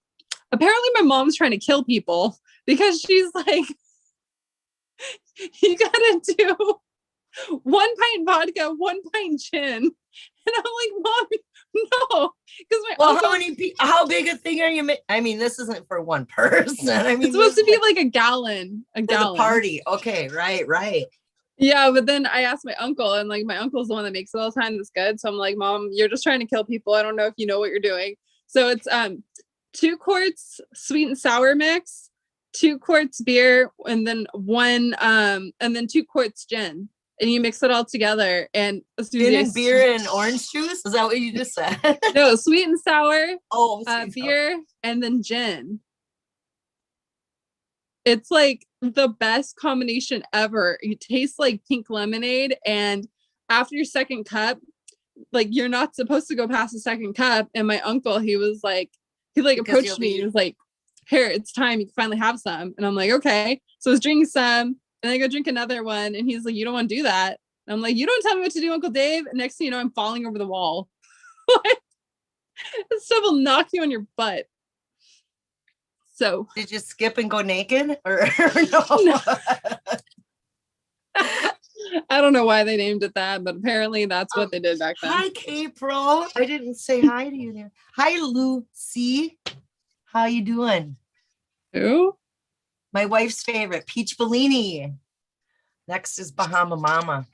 Apparently my mom's trying to kill people because she's like, you gotta do 1 pint vodka, 1 pint gin. And I'm like, Mom, no. Because my Well, uncle, how big a thing are you making? I mean, this isn't for one person. I mean, it's supposed to be like a gallon. for the party. Okay, right. Yeah, but then I asked my uncle, and like my uncle's the one that makes it all the time that's good. So I'm like, Mom, you're just trying to kill people. I don't know if you know what you're doing. So it's 2 quarts sweet and sour mix, 2 quarts beer, and then 2 quarts gin. And you mix it all together. And Gin and beer and orange juice? Is that what you just said? No, sweet and sour, Oh, beer, and then gin. It's like the best combination ever. It tastes like pink lemonade. And after your second cup, like you're not supposed to go past the second cup. And my uncle, he approached me. He was like, here, it's time. You can finally have some. And I'm like, okay. So I was drinking some and I go drink another one. And he's like, you don't want to do that. And I'm like, you don't tell me what to do, Uncle Dave. And next thing you know, I'm falling over the wall. Like, this stuff will knock you on your butt. So did you skip and go naked or no? No. I don't know why they named it that, but apparently that's what they did back then. Hi, K-Pro. I didn't say hi to you there. Hi, Lucy. How you doing? Who? My wife's favorite, Peach Bellini. Next is Bahama Mama.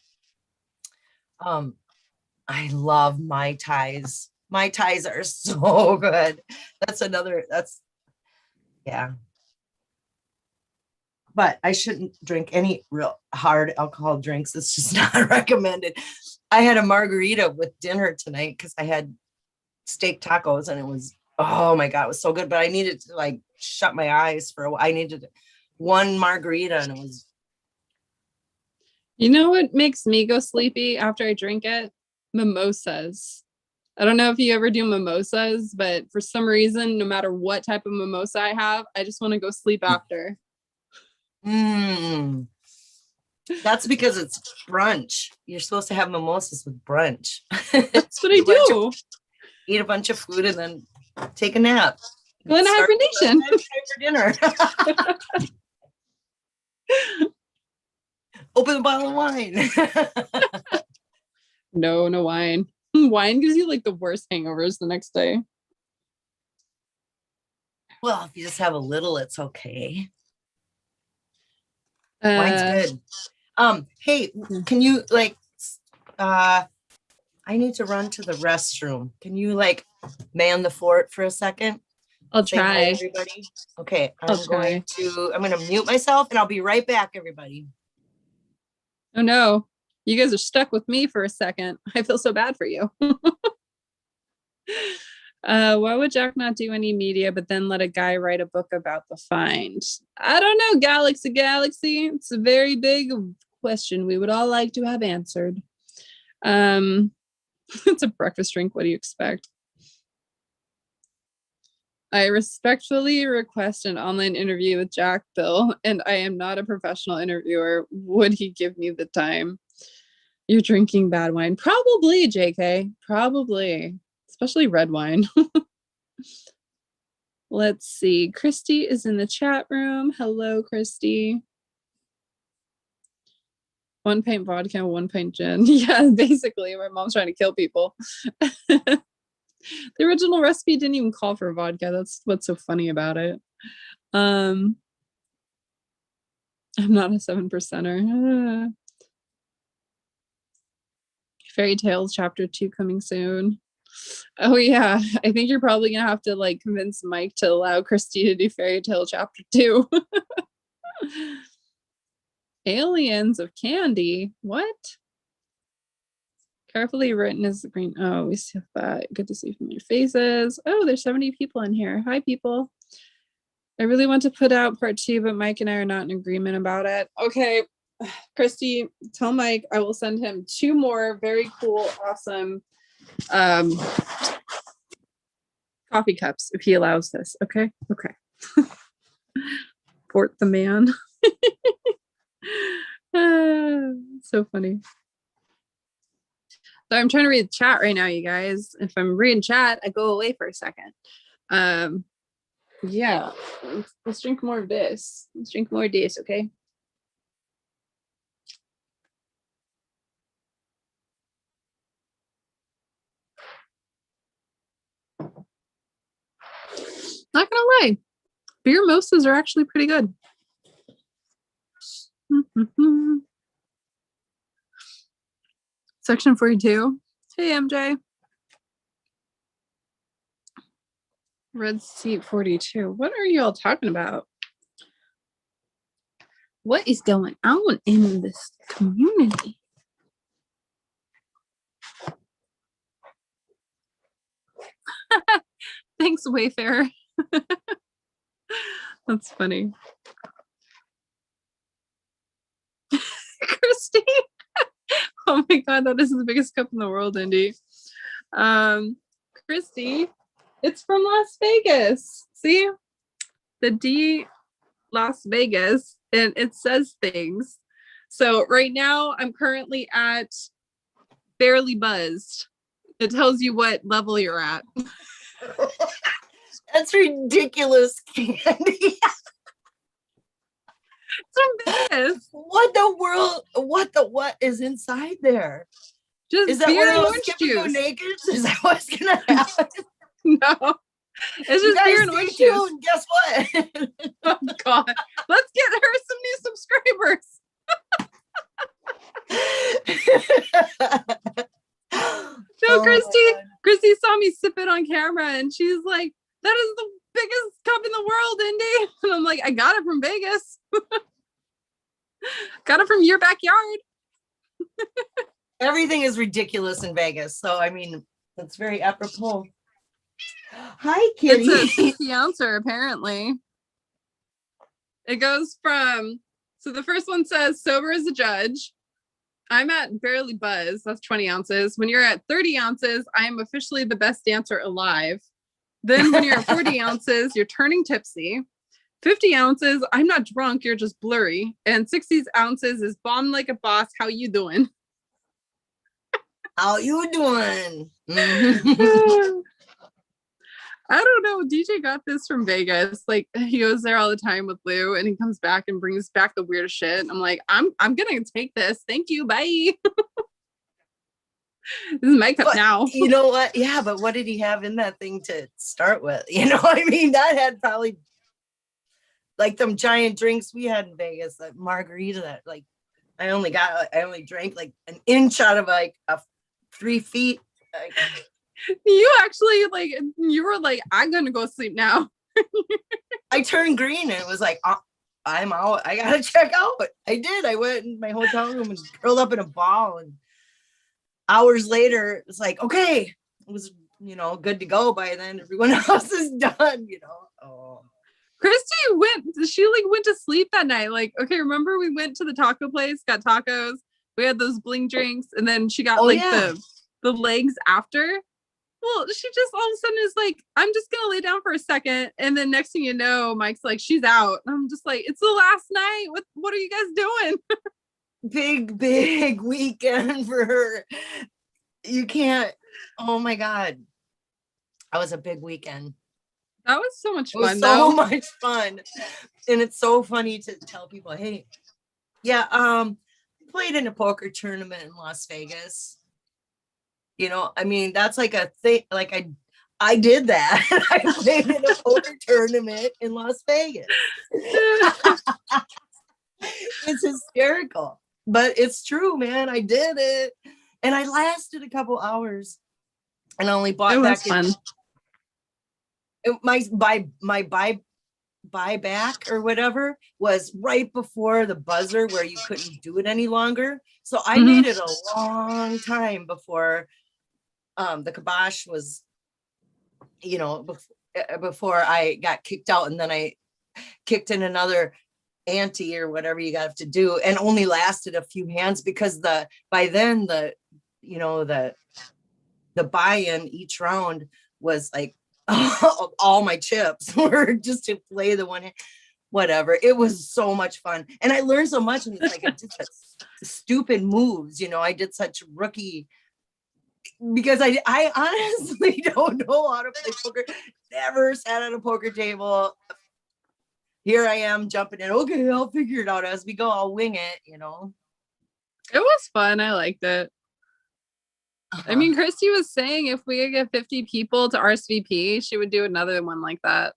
I love Mai Tais. Mai Tais are so good. Yeah. But I shouldn't drink any real hard alcohol drinks. It's just not recommended. I had a margarita with dinner tonight because I had steak tacos and it was, oh my God, it was so good. But I needed to like shut my eyes for a while. I needed one margarita and it was. You know what makes me go sleepy after I drink it? Mimosas. I don't know if you ever do mimosas, but for some reason, no matter what type of mimosa I have, I just want to go sleep after. That's because it's brunch. You're supposed to have mimosas with brunch. That's what I do. Eat a bunch of food and then take a nap. Go into hibernation. For dinner. Open a bottle of wine. No wine. Wine gives you like the worst hangovers the next day. Well, if you just have a little, it's okay. Wine's good. Hey, can you like I need to run to the restroom. Can you like man the fort for a second? I'll try. Everybody. Okay, I'm going to mute myself and I'll be right back, everybody. Oh no, you guys are stuck with me for a second. I feel so bad for you. Why would Jack not do any media, but then let a guy write a book about the find? I don't know, Galaxy. It's a very big question we would all like to have answered. It's a breakfast drink. What do you expect? I respectfully request an online interview with Jack Bill, and I am not a professional interviewer. Would he give me the time? You're drinking bad wine. Probably, JK. Probably. Especially red wine. Let's see. Christy is in the chat room. Hello, Christy. 1 pint vodka, 1 pint gin. Yeah, basically, my mom's trying to kill people. The original recipe didn't even call for vodka. That's what's so funny about it. I I'm not a 7%er. Fairy Tales Chapter 2 coming soon. Oh yeah, I think you're probably gonna have to like convince Mike to allow Christy to do Fairy Tale Chapter 2. Aliens of Candy. What? Carefully written is the green. Oh, we see that. Good to see familiar faces. Oh, there's 70 people in here. Hi, people. I really want to put out part 2, but Mike and I are not in agreement about it. Okay, Christy, tell Mike I will send him 2 more very cool, awesome coffee cups if he allows this. Okay. Port the man. So funny. So I'm trying to read chat right now, you guys. If I'm reading chat, I go away for a second. Yeah, let's drink more of this. Let's drink more of this, okay? Not gonna lie, beer mimosas are actually pretty good. Section 42. Hey, MJ. Red seat 42. What are you all talking about? What is going on in this community? Thanks, Wayfarer. That's funny. Christy. Oh my god, that is the biggest cup in the world, Indy. Christy, it's from Las Vegas. See? The D Las Vegas, and it says things. So right now I'm currently at barely buzzed. It tells you what level you're at. That's ridiculous, Candy. It's from Vegas. What the world? What is inside there? Just Is that beer one and of those orange skip and go juice. nakeds? Is that what's gonna happen? No. It's You just beer guys and stay orange juice. tuned. Guess what? Oh god. Let's get her some new subscribers. No, Oh my Christy. God. Christy saw me sip it on camera and she's like, that is the biggest cup in the world, Indy. And I'm like, I got it from Vegas. Got it from your backyard. Everything is ridiculous in Vegas. So I mean, that's very apropos. Hi, Kitty. It's a 60 ouncer, apparently. It goes from, so the first one says sober as a judge. I'm at barely buzz. That's 20 ounces. When you're at 30 ounces, I am officially the best dancer alive. Then when you're at 40 ounces, you're turning tipsy. 50 ounces, I'm not drunk, you're just blurry. And 60 ounces is bomb like a boss. How you doing? How you doing? I don't know. DJ got this from Vegas. Like he goes there all the time with Lou, and he comes back and brings back the weirdest shit. I'm like, I'm gonna take this. Thank you. Bye. This is my cup now. You know what? Yeah, but what did he have in that thing to start with? You know, I mean, that had probably like them giant drinks we had in Vegas, that margarita. That like, I only drank like an inch out of like a 3 feet. Like, You actually like, you were like, I'm gonna go sleep now. I turned green and it was like, I'm out. I gotta check out. I did. I went in my hotel room and curled up in a ball. And hours later, it was like, okay, it was, you know, good to go by then. Everyone else is done, you know. Oh. Christy went to sleep that night. Like, okay, remember we went to the taco place, got tacos, we had those bling drinks, and then she got the legs after. Well, she just all of a sudden is like, I'm just gonna lay down for a second, and then next thing you know, Mike's like, she's out. And I'm just like, it's the last night. What are you guys doing? Big weekend for her. You can't. Oh my God, that was a big weekend. That was so much fun. It was so much fun, and it's so funny to tell people, hey, yeah, played in a poker tournament in Las Vegas. You know, I mean, that's like a thing. Like I did that. I played in a poker tournament in Las Vegas. It's hysterical, but it's true, man. I did it, and I lasted a couple hours, and I only bought It was back fun. my buyback or whatever was right before the buzzer where you couldn't do it any longer. So I made it a long time before the kibosh was, before I got kicked out, and then I kicked in another ante or whatever you have to do, and only lasted a few hands because by then the buy-in each round was like all my chips were just to play the one hand, whatever. It was so much fun, and I learned so much. And it's like I did such stupid moves, I did such rookie, because I honestly don't know how to play poker. Never sat at a poker table. Here I am jumping in. Okay, I'll figure it out as we go. I'll wing it, It was fun. I liked it. I mean, Christy was saying if we could get 50 people to RSVP, she would do another one like that.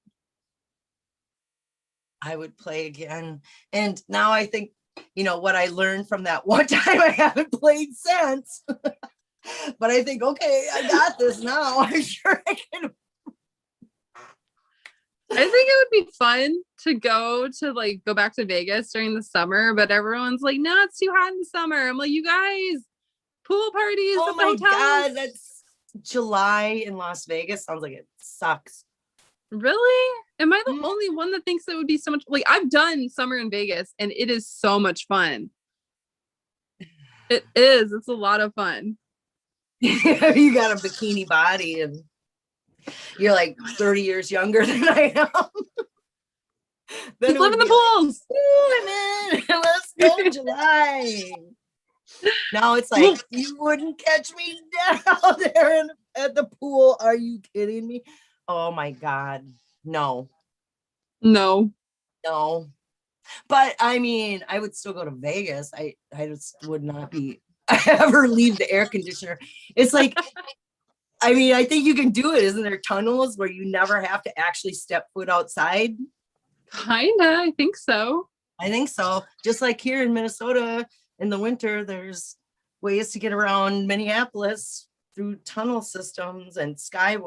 I would play again. And now I think, what I learned from that one time, I haven't played since. But I think, okay, I got this now. I'm sure I can. I think it would be fun to go back to Vegas during the summer, but everyone's like, no, it's too hot in the summer. I'm like, you guys, pool parties. Oh my God, that's July in Las Vegas. Sounds like it sucks. Really? Am I the only one that thinks it would be so much? Like, I've done summer in Vegas and it is so much fun. It is. It's a lot of fun. You got a bikini body and you're like 30 years younger than I am. Just live in the pools. Let's go in July. Now it's like, you wouldn't catch me down there at the pool. Are you kidding me? Oh my God. No. But I mean, I would still go to Vegas. I just would not ever leave the air conditioner. It's like, I mean, I think you can do it. Isn't there tunnels where you never have to actually step foot outside? Kinda, I think so. I think so. Just like here in Minnesota in the winter, there's ways to get around Minneapolis through tunnel systems and sky.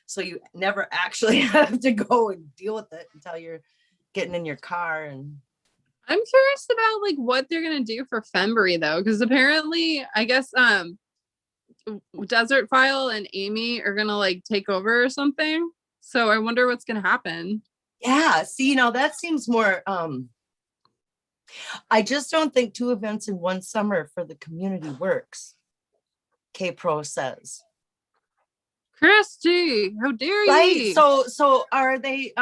So you never actually have to go and deal with it until you're getting in your car. And I'm curious about like what they're gonna do for February though, because apparently, I guess Desert File and Amy are gonna like take over or something. So I wonder what's gonna happen. Yeah, see, that seems more. I just don't think 2 events in one summer for the community works. K-Pro says. Christy, how dare you? Right. So are they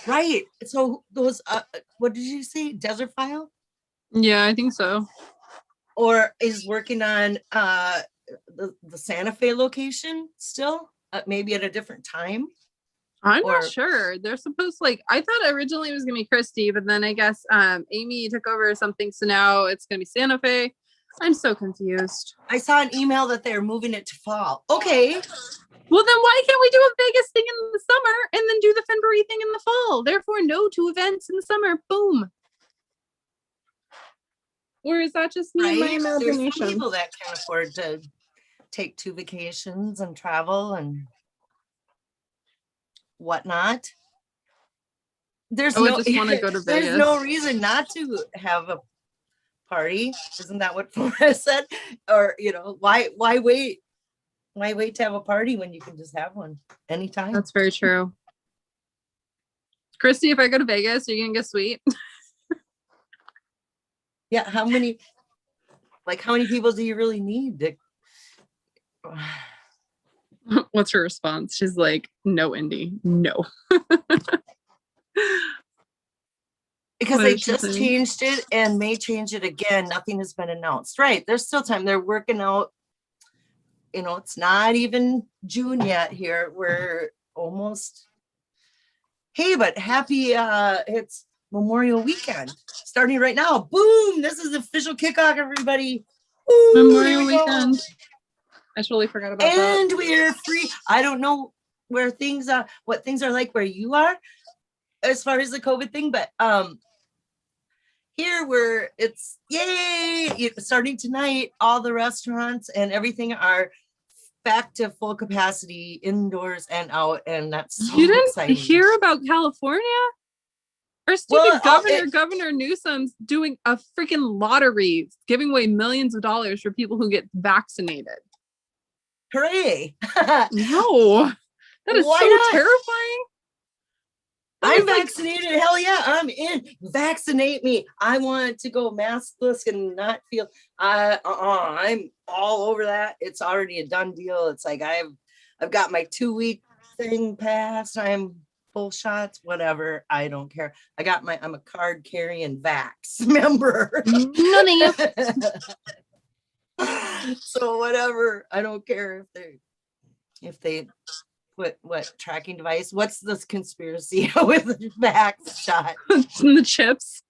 right. So those what did you say? Desert File? Yeah, I think so. Or is working on the Santa Fe location still? Maybe at a different time? I'm not sure. They're supposed I thought originally it was gonna be Christy, but then I guess Amy took over or something. So now it's gonna be Santa Fe. I'm so confused. I saw an email that they're moving it to fall. Okay. Well, then why can't we do a Vegas thing in the summer and then do the February thing in the fall? Therefore, no 2 events in the summer. Boom. Or is that just me and my imagination? There's some people that can't afford to take 2 vacations and travel and whatnot. I just want to go to Vegas. There's no reason not to have a party. Isn't that what Flora said? Or why wait? Why wait to have a party when you can just have one anytime? That's very true. Christy, if I go to Vegas, are you gonna get sweet? Yeah. How many people do you really need? What's her response? She's like, no, Indy, no. Because they just changed it and may change it again. Nothing has been announced. Right. There's still time. They're working out. It's not even June yet here. We're almost. Hey, but happy it's Memorial Weekend starting right now. Boom. This is the official kickoff, everybody. Woo, Memorial Weekend. I totally forgot about that. And we're free. I don't know where what things are like where you are as far as the COVID thing, but here where it's yay, starting tonight, all the restaurants and everything are back to full capacity indoors and out, and that's so You didn't exciting. hear about California? Our stupid Governor Newsom's doing a freaking lottery, giving away millions of dollars for people who get vaccinated. Hooray. No, that is Why so not? terrifying. I'm vaccinated. Hell yeah, I'm in. Vaccinate me. I want to go maskless and not feel. I'm all over that. It's already a done deal. It's like I've got my 2-week thing passed. I'm full shots, whatever. I don't care. I'm a card carrying vax member. So whatever. I don't care if they put what tracking device. What's this conspiracy with the vax shot? The chips.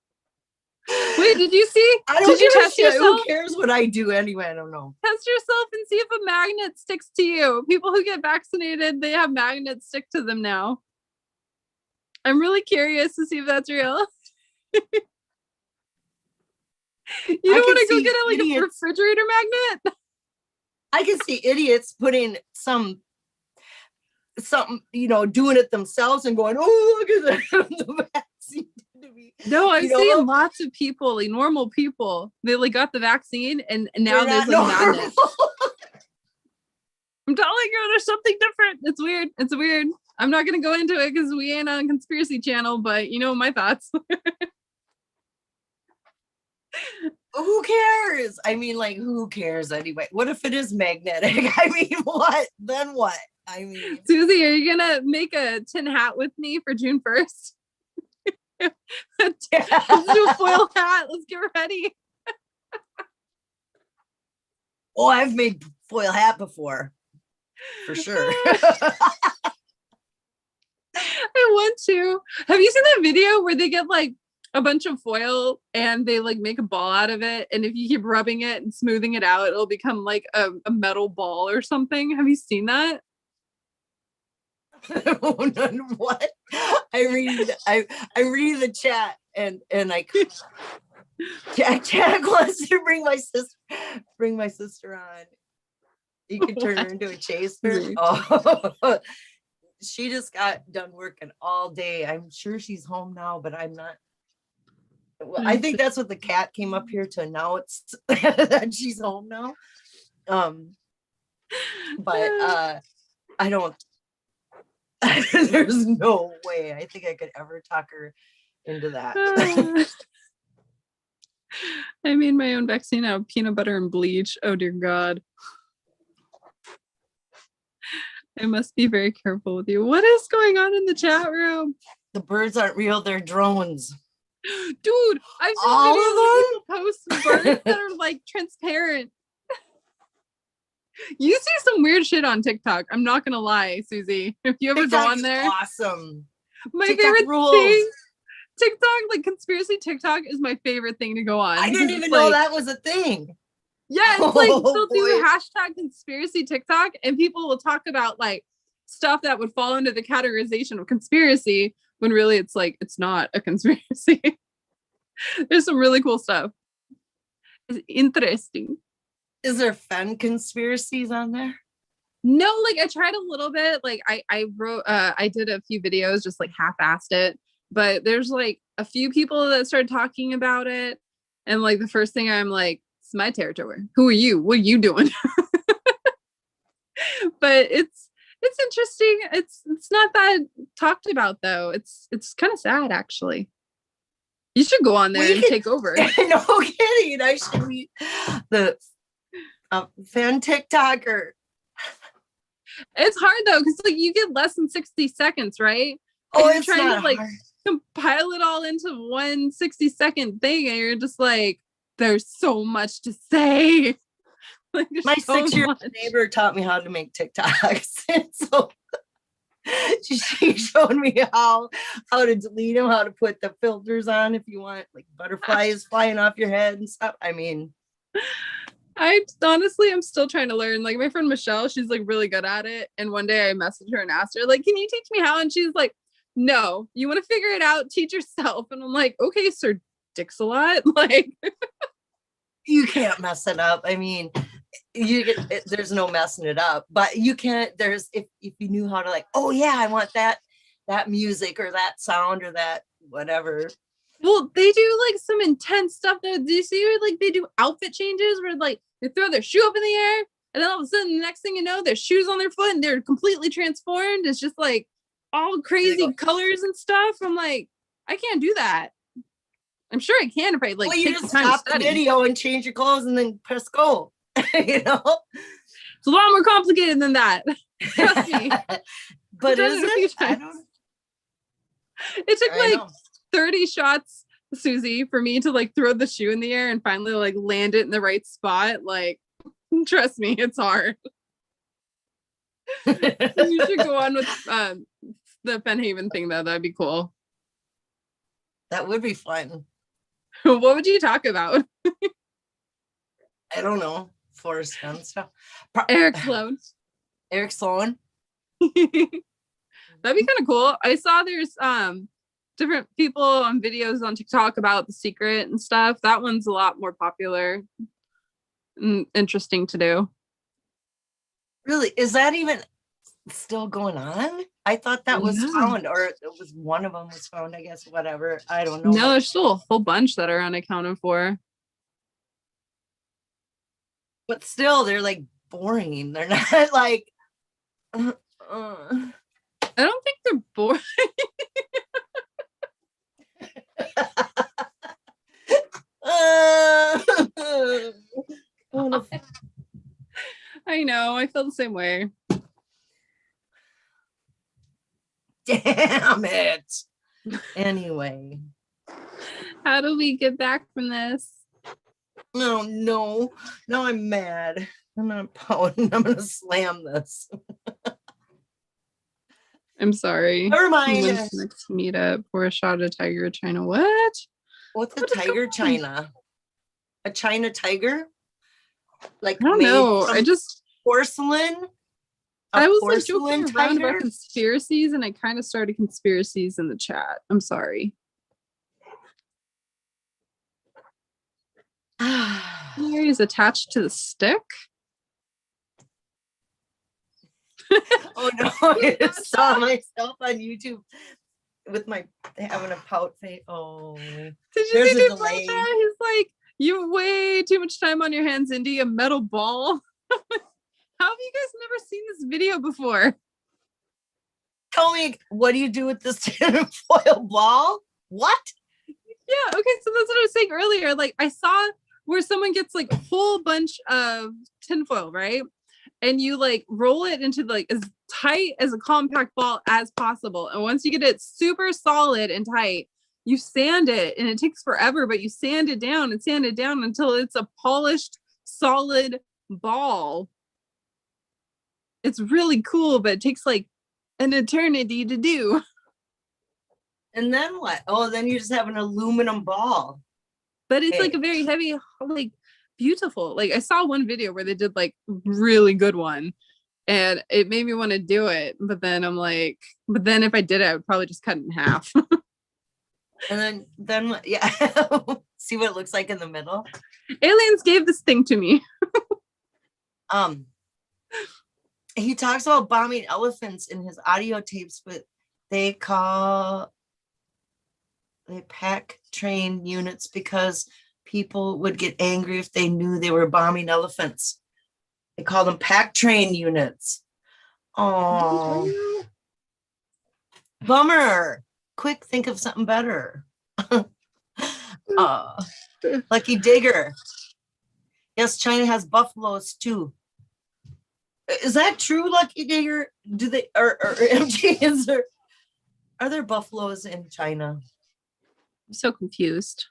Wait, did you see? Did you test yourself? Who cares what I do anyway? I don't know. Test yourself and see if a magnet sticks to you. People who get vaccinated, they have magnets stick to them now. I'm really curious to see if that's real. You don't want to go get a refrigerator magnet? I can see idiots putting something, doing it themselves and going, oh, look at the vaccine. No, I've seen lots of people, like normal people, they like got the vaccine and now there's like magnets. I'm telling you, there's something different. It's weird. It's weird. I'm not going to go into it because we ain't on a conspiracy channel, but you know my thoughts. Who cares? I mean, like, who cares anyway? What if it is magnetic? I mean, what? Then what? I mean, Susie, are you gonna make a tin hat with me for June 1st? Let's do a foil hat. Let's get ready. Oh, I've made foil hat before, for sure. I want to. Have you seen that video where they get like a bunch of foil and they like make a ball out of it, and if you keep rubbing it and smoothing it out, it'll become like a metal ball or something? Have you seen that? What? I read the chat and Jack wants to bring my sister on. You can turn her into a chaser. Oh, she just got done working all day. I'm sure she's home now, but I'm not. Well, I think that's what the cat came up here to announce that she's home now. But I don't. There's no way. I think I could ever talk her into that. I made my own vaccine out of peanut butter and bleach. Oh dear God. I must be very careful with you. What is going on in the chat room? The birds aren't real, they're drones. Dude, I've seen all videos of where people post birds that are like transparent. You see some weird shit on TikTok. I'm not gonna lie, Susie. If you ever TikTok go on there, awesome. My TikTok favorite rules. thing. TikTok, like conspiracy TikTok, is my favorite thing to go on. I didn't even know that was a thing. Yeah, it's like they'll do hashtag conspiracy TikTok, and people will talk about like stuff that would fall into the categorization of conspiracy when really it's like it's not a conspiracy. There's some really cool stuff. It's interesting. Is there Fen conspiracies on there? No, like I tried a little bit. Like I wrote, I did a few videos, just like half-assed it. But there's like a few people that started talking about it, and like the first thing I'm like, it's my territory. Who are you? What are you doing? But it's interesting. It's not that talked about though. It's kind of sad actually. You should go on there and take over. No kidding. I should be the fan TikToker. It's hard though, because like you get less than 60 seconds, right? Oh, and it's you're trying not to like hard. compile it all into one 60-second thing, and you're just like, there's so much to say. Like, My so 6-year-old much. neighbor taught me how to make TikToks. And so she showed me how to delete them, how to put the filters on if you want like butterflies flying off your head and stuff. I mean, I honestly, I'm still trying to learn. Like my friend Michelle, she's like really good at it. And one day I messaged her and asked her, like, can you teach me how? And she's like, no, you want to figure it out, teach yourself. And I'm like, okay, sir, dicks a lot. Like, You can't mess it up. I mean, there's no messing it up, but you can't, if you knew how to like, oh yeah, I want that music or that sound or that whatever. well, they do like some intense stuff though. Do you see where like they do outfit changes where like they throw their shoe up in the air and then all of a sudden the next thing you know, their shoes on their foot and they're completely transformed. It's just like all crazy colors and stuff. I'm like, I can't do that. I'm sure I can if I like Well, you take the just time to stop the study. video and change your clothes and then press go. You know, It's a lot more complicated than that. Trust me. But I've is done it a few it? I times. don't. It took I like know. 30 shots, Susie, for me to like throw the shoe in the air and finally like land it in the right spot. Like, trust me, it's hard. You should go on with the Fennhaven thing though. That'd be cool. That would be fun. What would you talk about? I don't know. Forrest Gump stuff. Eric Sloan. Eric Sloan. That'd be kind of cool. I saw there's different people on videos on TikTok about The Secret and stuff. That one's a lot more popular and interesting to do. Really? Is that even still going on? I thought that was Yeah. found, or it was one of them was found, I guess, whatever. I don't know. No, there's still a whole bunch that are unaccounted for. But still, they're like boring. They're not like. I don't think they're boring. I know. I feel the same way. Damn it. Anyway. How do we get back from this? Oh no. Now I'm mad. I'm not pouting. I'm gonna slam this. I'm sorry. Never mind. When's the next meetup for a shot of tiger China? What? What's a What is tiger going on? China? A China tiger? Like I don't made know. from I just porcelain? I was like porcelain joking around about tiger? conspiracies and I kind of started conspiracies in the chat. I'm sorry. Here is attached to the stick. Oh no, I saw myself on YouTube with my having a pout face. Oh, Did you There's see a the delay. chat? He's like, you have way too much time on your hands, Indy. A metal ball. How have you guys never seen this video before? tell me, what do you do with this tinfoil ball? What? Yeah, okay, so that's what I was saying earlier. Like, I saw where someone gets like a whole bunch of tinfoil, right? And you like roll it into like as tight as a compact ball as possible. And once you get it super solid and tight, you sand it, and it takes forever, but you sand it down and sand it down until it's a polished, solid ball. It's really cool, but it takes like an eternity to do. And then what? Oh, then you just have an aluminum ball. But it's like Okay. a very heavy, like beautiful. Like I saw one video where they did like really good one, and it made me want to do it. But then I'm like, but then if I did it, I would probably just cut it in half. And then what? Yeah. See what it looks like in the middle. Aliens gave this thing to me. He talks about bombing elephants in his audio tapes, but they pack train units because people would get angry if they knew they were bombing elephants. They call them pack train units. Oh, bummer. Quick, think of something better. Lucky Digger. Yes, China has buffaloes too. Is that true, Lucky Digger? Do they or MG, are there buffaloes in China? I'm so confused.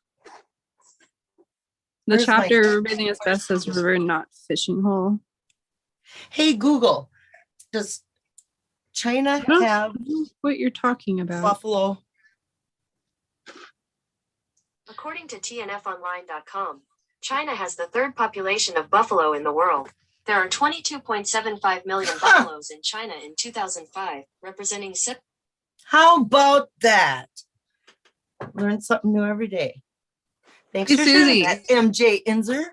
The Where's my- chapter Breathing as best says river, not fishing hole. Hey Google, does China I don't have know what you're talking about. buffalo? According to TNFonline.com, China has the third population of buffalo in the world. There are 22.75 million buffaloes in China in 2005, representing How about that? Learn something new every day. Thanks Hey, for sharing Susie. that, MJ Inzer.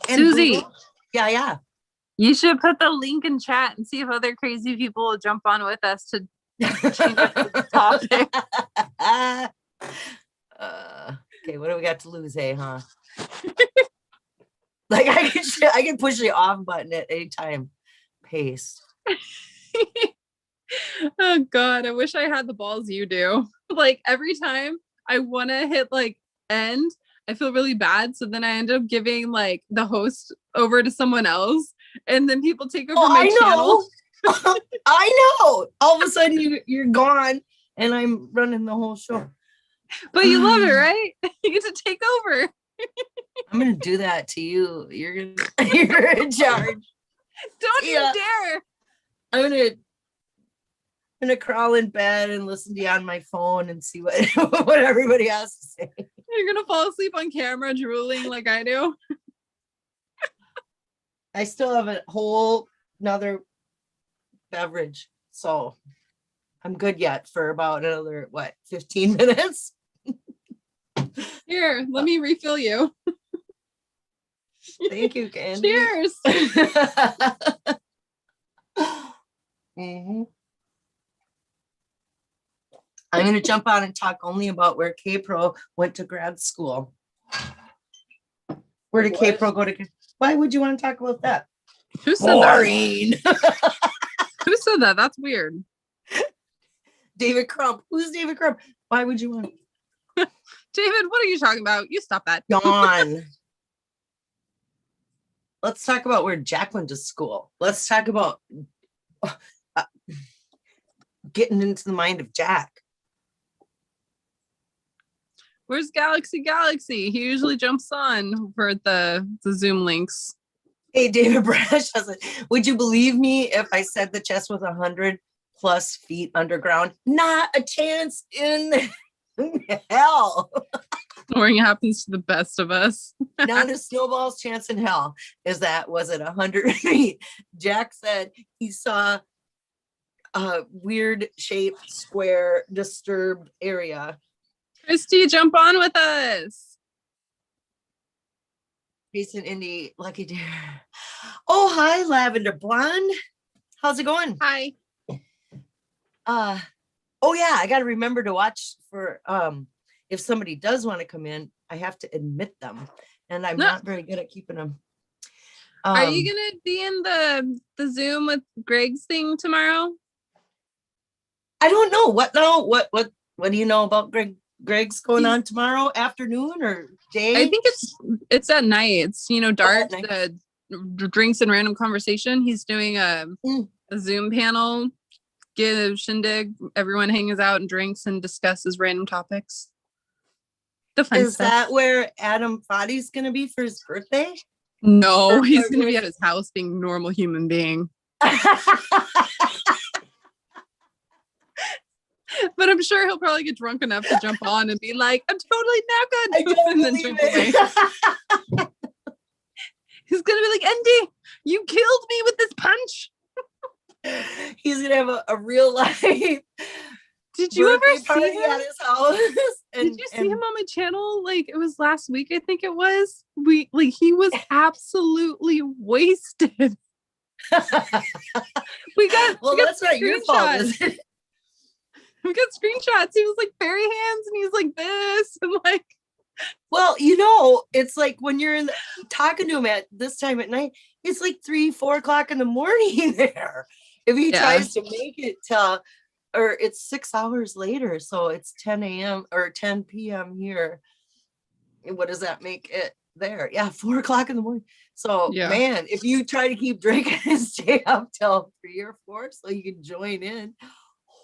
And Susie. Bruno. Yeah. You should put the link in chat and see if other crazy people will jump on with us to change up the topic. Okay, what do we got to lose, huh? Like I can push the off button at any time. Paste. Oh God, I wish I had the balls you do. Like every time I want to hit like end, I feel really bad. So then I end up giving like the host over to someone else, and then people take over my channel. I know. All of a sudden you're gone, and I'm running the whole show. But you love it, right? You get to take over. I'm gonna do that to you. You're in charge. Don't you dare. I'm gonna crawl in bed and listen to you on my phone and see what what everybody has to say. You're gonna fall asleep on camera drooling like I do. I still have a whole another beverage, so I'm good yet for about another 15 minutes. Here, let me refill you. Thank you, Candy. Cheers. Mhm. I'm going to jump on and talk only about where K-Pro went to grad school. Where did K-Pro go to? Why would you want to talk about that? Who said Boring. that? Who said that? That's weird. David Crump. Who's David Crump? Why would you want? David, what are you talking about? You stop that. Yawn. Let's talk about where Jack went to school. Let's talk about getting into the mind of Jack. Where's Galaxy? He usually jumps on for the Zoom links. Hey, David Brash has it. Would you believe me if I said the chest was 100+ feet underground? Not a chance in hell. Snoring happens to the best of us. Not a snowball's chance in hell. Was it 100 feet? Jack said he saw a weird shaped square disturbed area. Christy, jump on with us. Jason, Indy, Lucky Deer. Oh, hi, Lavender Blonde. How's it going? Hi. Oh yeah, I got to remember to watch for if somebody does want to come in, I have to admit them, and I'm not very good at keeping them. Are you gonna be in the Zoom with Greg's thing tomorrow? I don't know. What do you know about Greg's going on tomorrow afternoon or day? I think it's at night. It's dark. Night. The drinks and random conversation. He's doing a Zoom panel. Get a shindig. Everyone hangs out and drinks and discusses random topics. The fun Is stuff. that where Adam Fadi's going to be for his birthday? No, he's going to be at his house being a normal human being. But I'm sure he'll probably get drunk enough to jump on and be like, I'm totally knackered. I don't and then believe jump away. He's going to be like, Indy, you killed me with this punch. He's going to have a real life. Did you ever see him at his house? Did you see him on my channel? Like it was last week, I think it was. He was absolutely wasted. That's not your fault, is it? We got screenshots. He was like fairy hands and he's like this and like. Well, it's like when you're talking to him at this time at night, it's like 3-4 o'clock in the morning there. If he tries to make it or it's 6 hours later, so it's 10 a.m. or 10 p.m. here. What does that make it there? Yeah, 4 o'clock in the morning. So man, if you try to keep drinking and stay up till 3 or 4 so you can join in.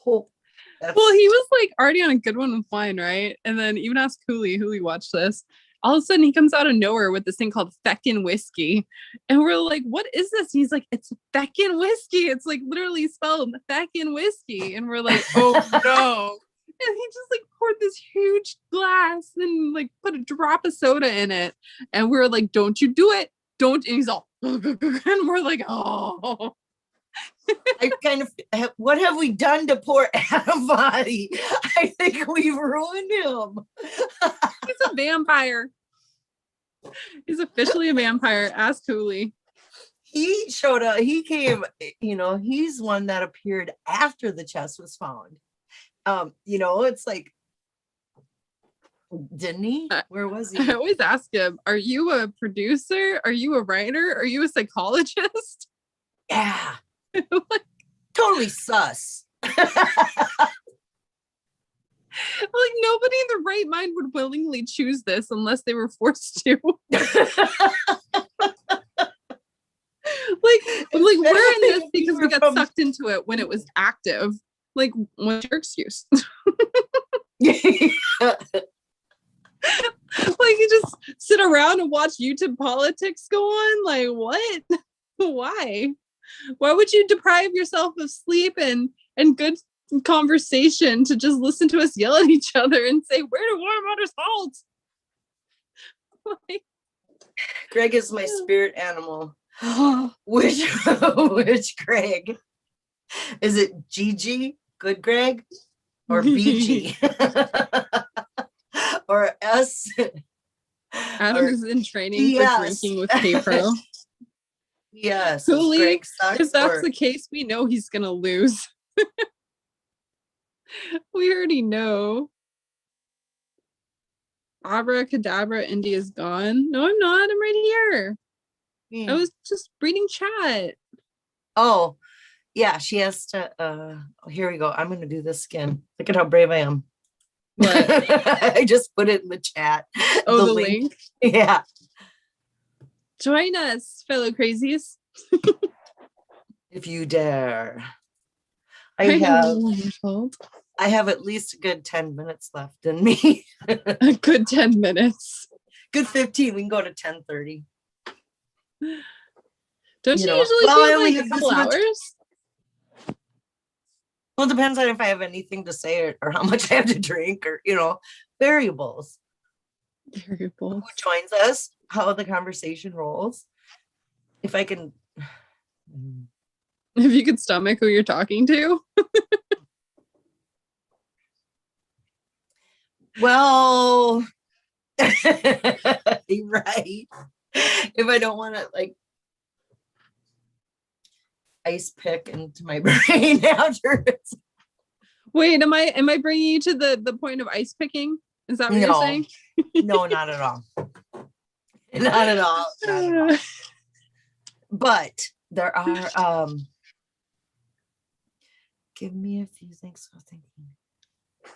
Well, he was like already on a good one with wine, right? And then even ask Hooli watched this. All of a sudden he comes out of nowhere with this thing called feckin' whiskey. And we're like, what is this? And he's like, it's feckin' whiskey. It's like literally spelled feckin' whiskey. And we're like, oh no. And he just like poured this huge glass and like put a drop of soda in it. And we're like, don't you do it. Don't. And he's all, and we're like, oh. I kind of, what have we done to poor Adam Body? I think we've ruined him. He's a vampire. He's officially a vampire. Ask Cooley. He showed up, he came, he's one that appeared after the chest was found. It's like, didn't he? Where was I he? always ask him, are you a producer? Are you a writer? Are you a psychologist? Yeah, Like, totally sus. nobody in their right mind would willingly choose this unless they were forced to. We're in this because we got sucked into it when it was active. Like, what's your excuse? You just sit around and watch YouTube politics go on? Like, what? Why would you deprive yourself of sleep and good conversation to just listen to us yell at each other and say, where do warm water salt? Greg is my spirit animal. which Greg? Is it Gigi, good Greg, or BG? Or S? Adam is in training for drinking with K-Pro. Yes. Cooley, Greg sucks, if that's the case, we know he's gonna lose. We already know. Abracadabra, Indy is gone. No, I'm not. I'm right here. I was just reading chat. Oh, yeah. She has to. Here we go. I'm gonna do this again. Look at how brave I am. What? I just put it in the chat. Oh, the link. Yeah. Join us, fellow crazies. If you dare. I have at least a good 10 minutes left in me. A good 10 minutes. Good 15. We can go to 10:30. Don't you usually do like a couple hours? Well, it depends on if I have anything to say or how much I have to drink or, variables. Variables. Who joins us, how the conversation rolls. If I can. If you could stomach who you're talking to. Well, right. If I don't want to ice pick into my brain afterwards. Wait, am I bringing you to the point of ice picking? Is that what you're saying? No, not at all. Not at all. Not at all. But there are give me a few things for thinking.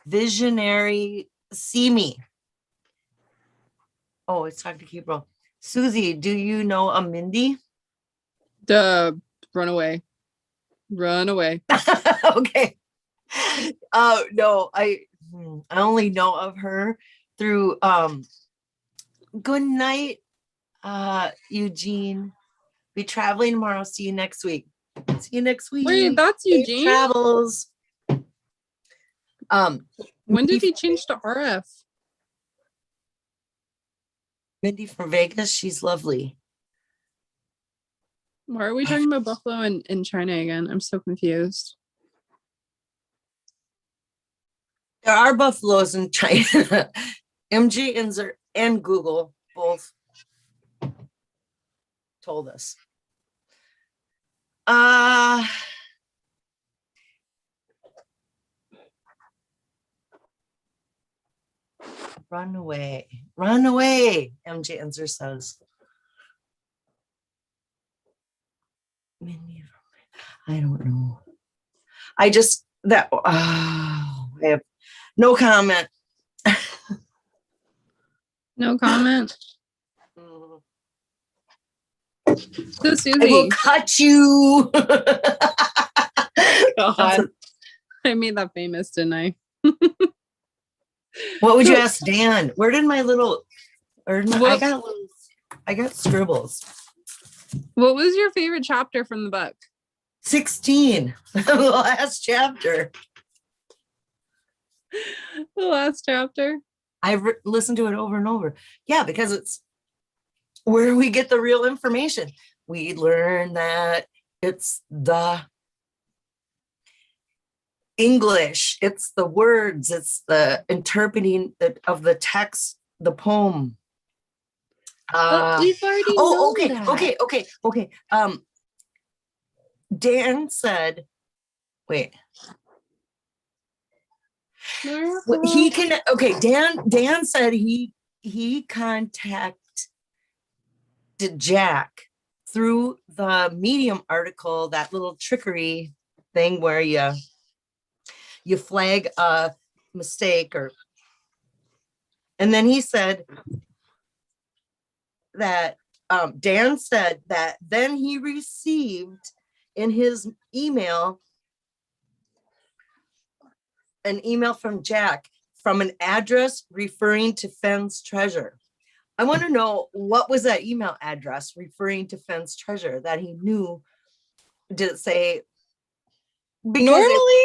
Visionary see me. Oh, it's time to keep rolling. Susie, do you know a Mindy? Run away. Okay. No, I only know of her through good night, Eugene. Be traveling tomorrow. See you next week. Wait, that's Safe Eugene? travels. When did he change to RF? Mindy from Vegas. She's lovely. Why are we talking about Buffalo in China again? I'm so confused. There are buffaloes in China. MG and Google both told us. Run away. MJ answer says. I don't know. I have no comment. No comment. So Susie, I will cut you. God. I made that famous, didn't I? What would you ask Dan? Where did my little? I got scribbles. What was your favorite chapter from the book? 16, the last chapter. The last chapter. I've listened to it over and over. Yeah, because it's where we get the real information. We learn that it's the English, it's the words, it's the interpreting of the text, the poem. Uh, we've already oh, known okay, that. okay. Dan said, wait, he can, okay, Dan said he contacted Jack through the Medium article, that little trickery thing where you flag a mistake, or, and then he said that Dan said that then he received in his email an email from Jack from an address referring to Fenn's treasure. I want to know, what was that email address referring to Fenn's treasure that he knew? Did it say? Because Normally,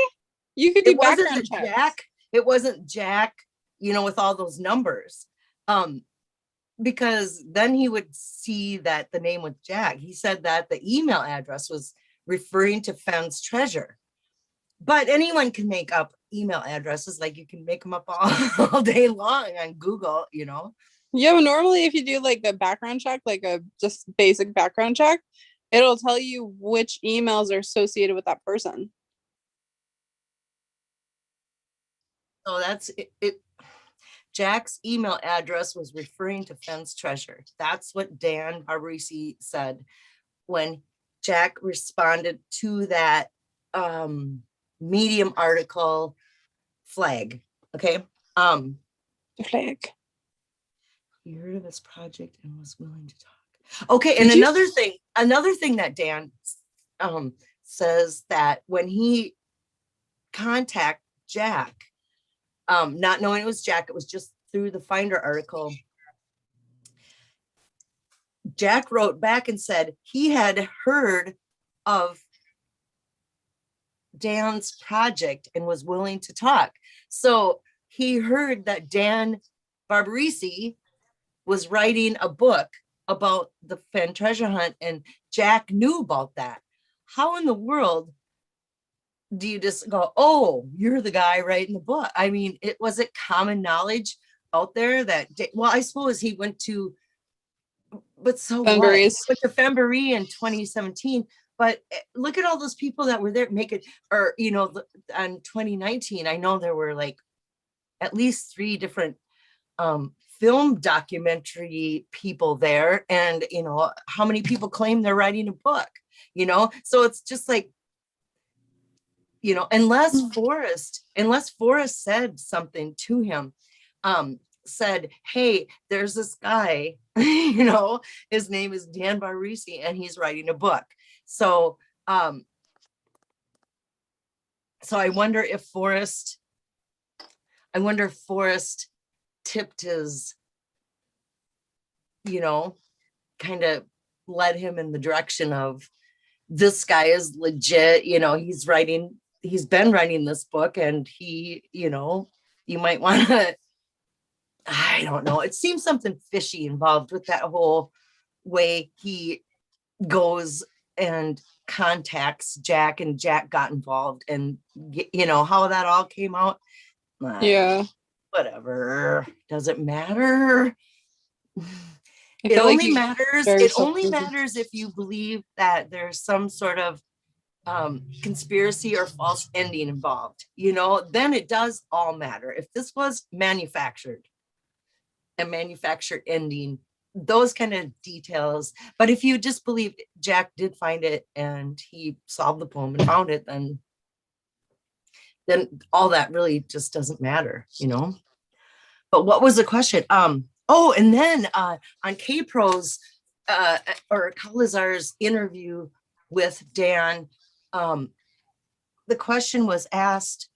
you could do it wasn't background checks. Jack. It wasn't Jack, with all those numbers. Because then he would see that the name was Jack. He said that the email address was referring to Fenn's treasure. But anyone can make up email addresses, like you can make them up all day long on Google, Yeah, but normally if you do like a background check, like a just basic background check, it'll tell you which emails are associated with that person. So that's it. Jack's email address was referring to Fenn's treasure. That's what Dan Barbarisi said when Jack responded to that Medium article flag. Okay. The flag. He heard of this project and was willing to talk. Okay, and Did you- another thing that Dan says, that when he contacted Jack, not knowing it was Jack, it was just through the Finder article. Jack wrote back and said he had heard of Dan's project and was willing to talk. So he heard that Dan Barbarisi was writing a book about the Fenn treasure hunt, and Jack knew about that. How in the world do you just go, oh, you're the guy writing the book? I mean, was it common knowledge out there that, well, I suppose he went to, but so what? He went to Fembury in 2017. But look at all those people that were there, on 2019, I know there were like at least 3 different film documentary people there. And, how many people claim they're writing a book, So it's just like, unless Forrest said something to him, said, hey, there's this guy, his name is Dan Barbarisi and he's writing a book. So, I wonder if Forrest tipped his, kind of led him in the direction of, this guy is legit, he's been writing this book, and he, you might want to, I don't know. It seems something fishy involved with that whole way he goes and contacts Jack, and Jack got involved, and how that all came out. Yeah. Whatever. Does it matter? It only matters if you believe that there's some sort of conspiracy or false ending involved, then it does all matter. If this was a manufactured ending, those kind of details. But if you just believe Jack did find it and he solved the poem and found it, then all that really just doesn't matter, But what was the question? And then on K-Pro's or Kalazar's interview with Dan, the question was asked,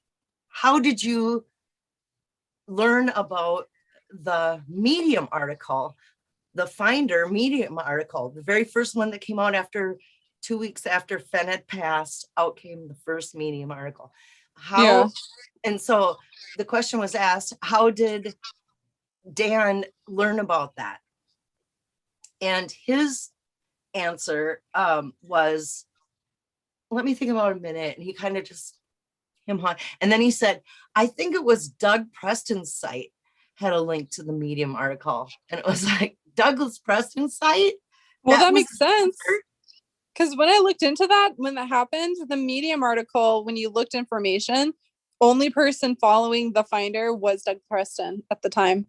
how did you learn about the Medium article, the Finder Medium article, the very first one that came out after 2 weeks after Fenn had passed? Out came the first Medium article. And so the question was asked, how did Dan learn about that? And his answer was, let me think about it a minute. And he kind of just and then he said, I think it was Doug Preston's site had a link to the Medium article. And it was like, Douglas Preston site. Well, that was makes sense. Because when I looked into that, when that happened, the Medium article, when you looked information, only person following the finder was Doug Preston at the time.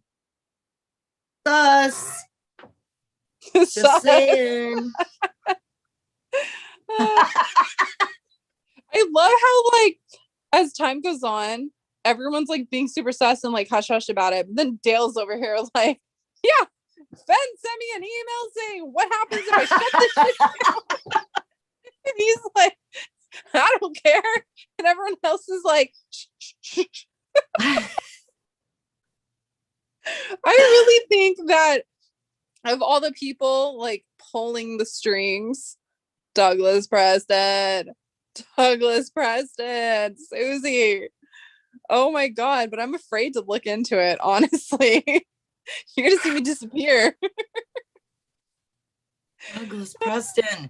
Thus, just So, saying. I love how, like, as time goes on, everyone's like being super sus and like hush hush about it. But then Dale's over here like, yeah, Ben sent me an email saying, what happens if I shut this shit down? And he's like, I don't care. And everyone else is like, shh, shh, shh. I really think that of all the people like pulling the strings, Douglas Preston, Susie. Oh my God, but I'm afraid to look into it, honestly. You're gonna see me disappear. Douglas Preston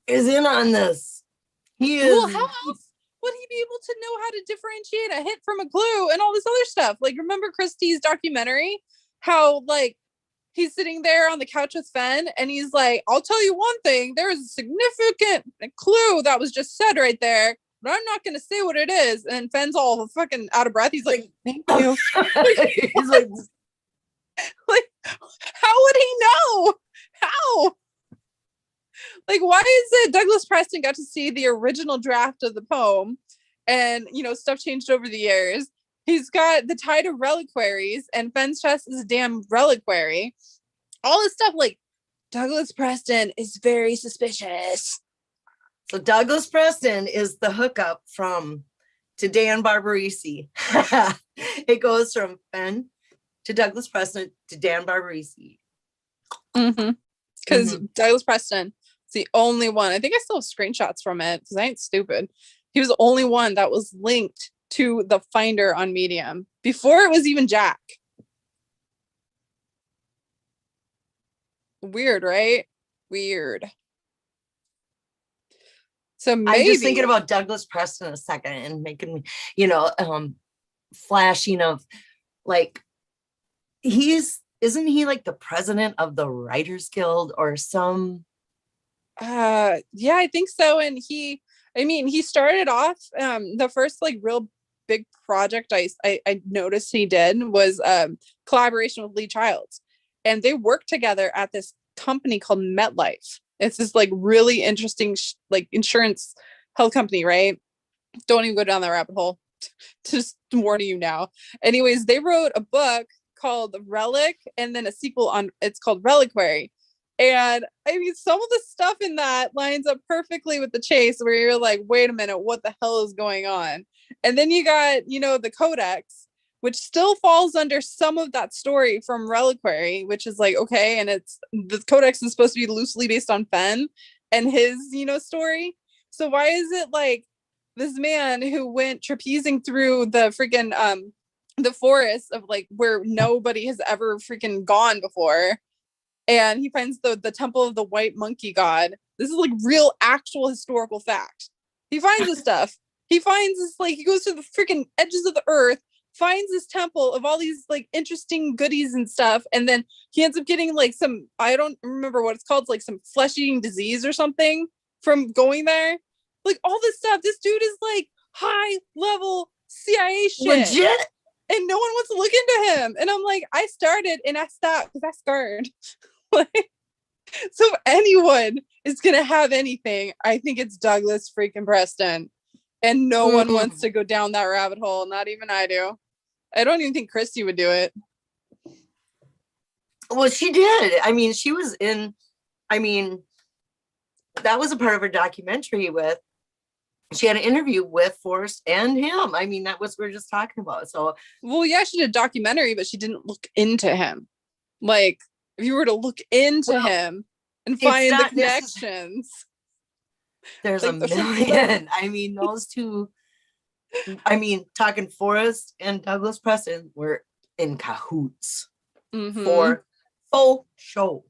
is in on this. He is. Well, how else would he be able to know how to differentiate a hit from a clue and all this other stuff? Like, remember Christie's documentary? How, like, he's sitting there on the couch with Fenn and he's like, I'll tell you one thing, there is a significant clue that was just said right there, but I'm not going to say what it is. And Fenn's all fucking out of breath. He's like, thank you. He's like, Like, how would he know? How? Like, why is it Douglas Preston got to see the original draft of the poem and, you know, stuff changed over the years? He's got the tide of reliquaries and Fenn's chest is a damn reliquary. All this stuff, like, Douglas Preston is very suspicious. so Douglas Preston is the hookup to Dan Barbarisi. It goes from Fenn to Douglas Preston to Dan Barbarisi. Because Douglas Preston is the only one. I think I still have screenshots from it because I ain't stupid. He was the only one that was linked to the finder on Medium before it was even Jack. Weird, right? Weird. So maybe I'm just thinking about Douglas Preston a second and making me, you know, flashing of like isn't he like the president of the Writers Guild or some? yeah, I think so. And he started off the first like real big project I noticed he did was collaboration with Lee Childs, and they worked together at this company called MetLife. It's this like really interesting like insurance health company, right? Don't even go down that rabbit hole. Just warning you now. Anyways, they wrote a book called Relic and then a sequel on it's called Reliquary. And I mean, some of the stuff in that lines up perfectly with the chase where you're like, wait a minute, what the hell is going on? And then you got, you know, the Codex, which still falls under some of that story from Reliquary, which is like, okay. And it's the Codex is supposed to be loosely based on Fenn and his, you know, story. So why is it like this man who went trapezing through the freaking, the forest of like where nobody has ever freaking gone before, and he finds the temple of the white monkey god. This is like real actual historical fact. He finds this stuff. He finds this, like, he goes to the freaking edges of the earth, finds this temple of all these like interesting goodies and stuff, and then he ends up getting like some, I don't remember what it's called, like some flesh-eating disease or something from going there. Like all this stuff. This dude is like high level CIA shit. Legit. And no one wants to look into him. And I'm like, I started and I stopped because I scared. Like, so if anyone is going to have anything, I think it's Douglas freaking Preston. And no one wants to go down that rabbit hole. Not even I do. I don't even think Christy would do it. Well, she did. I mean, she was in, I mean, that was a part of her documentary with, she had an interview with Forrest and him. I mean, that was, we were just talking about. So, well, yeah, she did a documentary, but she didn't look into him. Like, if you were to look into him and find the connections. There's like, a million. I mean, those two, I mean, talking Forrest and Douglas Preston were in cahoots for full show.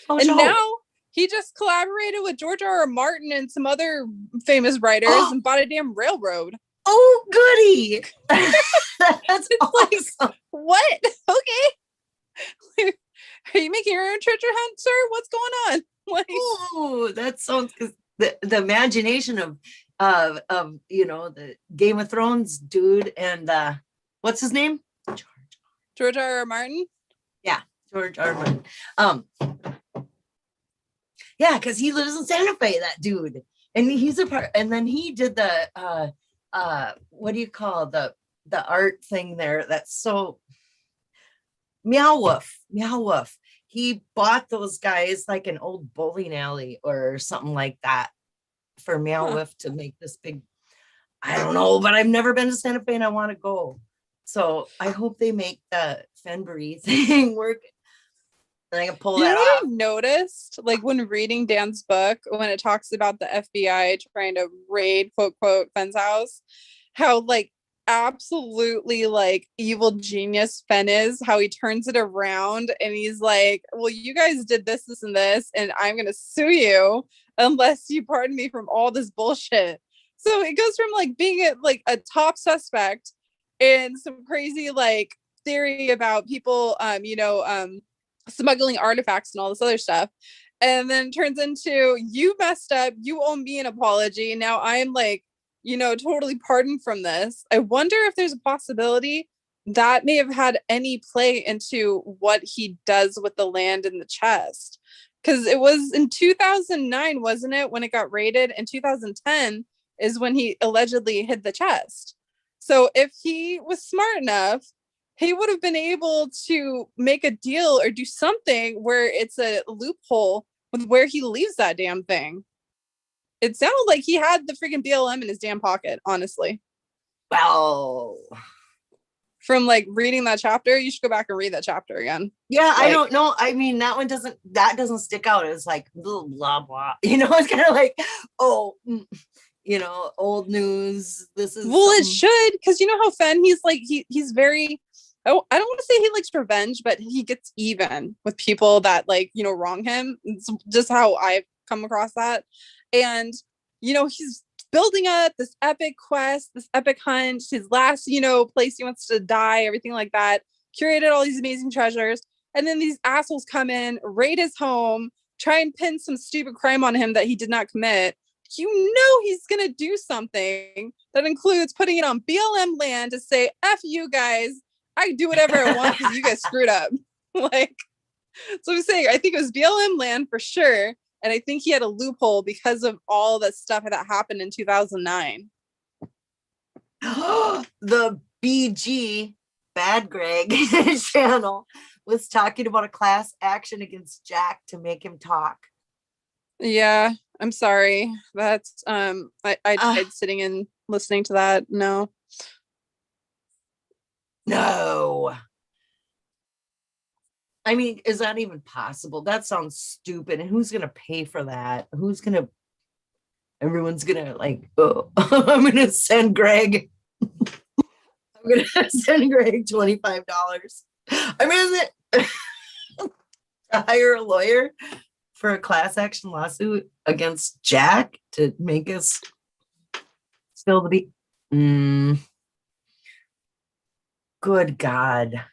And now he just collaborated with George R.R. Martin and some other famous writers and bought a damn railroad. Oh, goody. That's awesome. Like, what? Okay. Are you making your own treasure hunt, sir? What's going on? Like, Oh, that sounds, because the imagination of the Game of Thrones dude and what's his name? George R.R. Martin. George R. Martin. Yeah, because he lives in Santa Fe, that dude. And he's a part, and then he did the what do you call the art thing there? That's so Meow Wolf. He bought those guys like an old bowling alley or something like that for Meow Huh. Wolf to make this big. I don't know, but I've never been to Santa Fe and I want to go. So I hope they make the Fenbury thing work. And I can pull You know that what off. I've noticed, like when reading Dan's book, when it talks about the FBI trying to raid quote quote Fenn's house, how like absolutely like evil genius Fenn is, how he turns it around and he's like, well, you guys did this, this, and this, and I'm gonna sue you unless you pardon me from all this bullshit. So it goes from like being a top suspect in some crazy like theory about people smuggling artifacts and all this other stuff, and then turns into, you messed up, you owe me an apology, now I'm like, totally pardoned from this. I wonder if there's a possibility that may have had any play into what he does with the land in the chest, because it was in 2009, wasn't it, when it got raided, and 2010 is when he allegedly hid the chest. So if he was smart enough, he would have been able to make a deal or do something where it's a loophole with where he leaves that damn thing. It sounded like he had the freaking BLM in his damn pocket, honestly. Well, From like reading that chapter, you should go back and read that chapter again. yeah, I Like, don't know. I mean, that doesn't stick out. It's like blah blah blah. It's kind of like, oh, old news. This is well, it something. should, because you know how Fenn, he's like, he's very, oh, I don't want to say he likes revenge, but he gets even with people that like, wrong him. It's just how I've come across that. And, he's building up this epic quest, this epic hunt, his last, place he wants to die, everything like that, curated all these amazing treasures. And then these assholes come in, raid his home, try and pin some stupid crime on him that he did not commit. He's going to do something that includes putting it on BLM land to say, F you guys, I do whatever I want because you guys screwed up. Like, so I'm saying, I think it was BLM land for sure. And I think he had a loophole because of all the stuff that happened in 2009. The BG Bad Greg channel was talking about a class action against Jack to make him talk. Yeah, I'm sorry. That's I tried sitting and listening to that. No. I mean, is that even possible? That sounds stupid. And who's gonna pay for that? Everyone's gonna like, oh, I'm gonna send Greg. I'm gonna send Greg $25. I mean, is it to hire a lawyer for a class action lawsuit against Jack to make us still to be good God.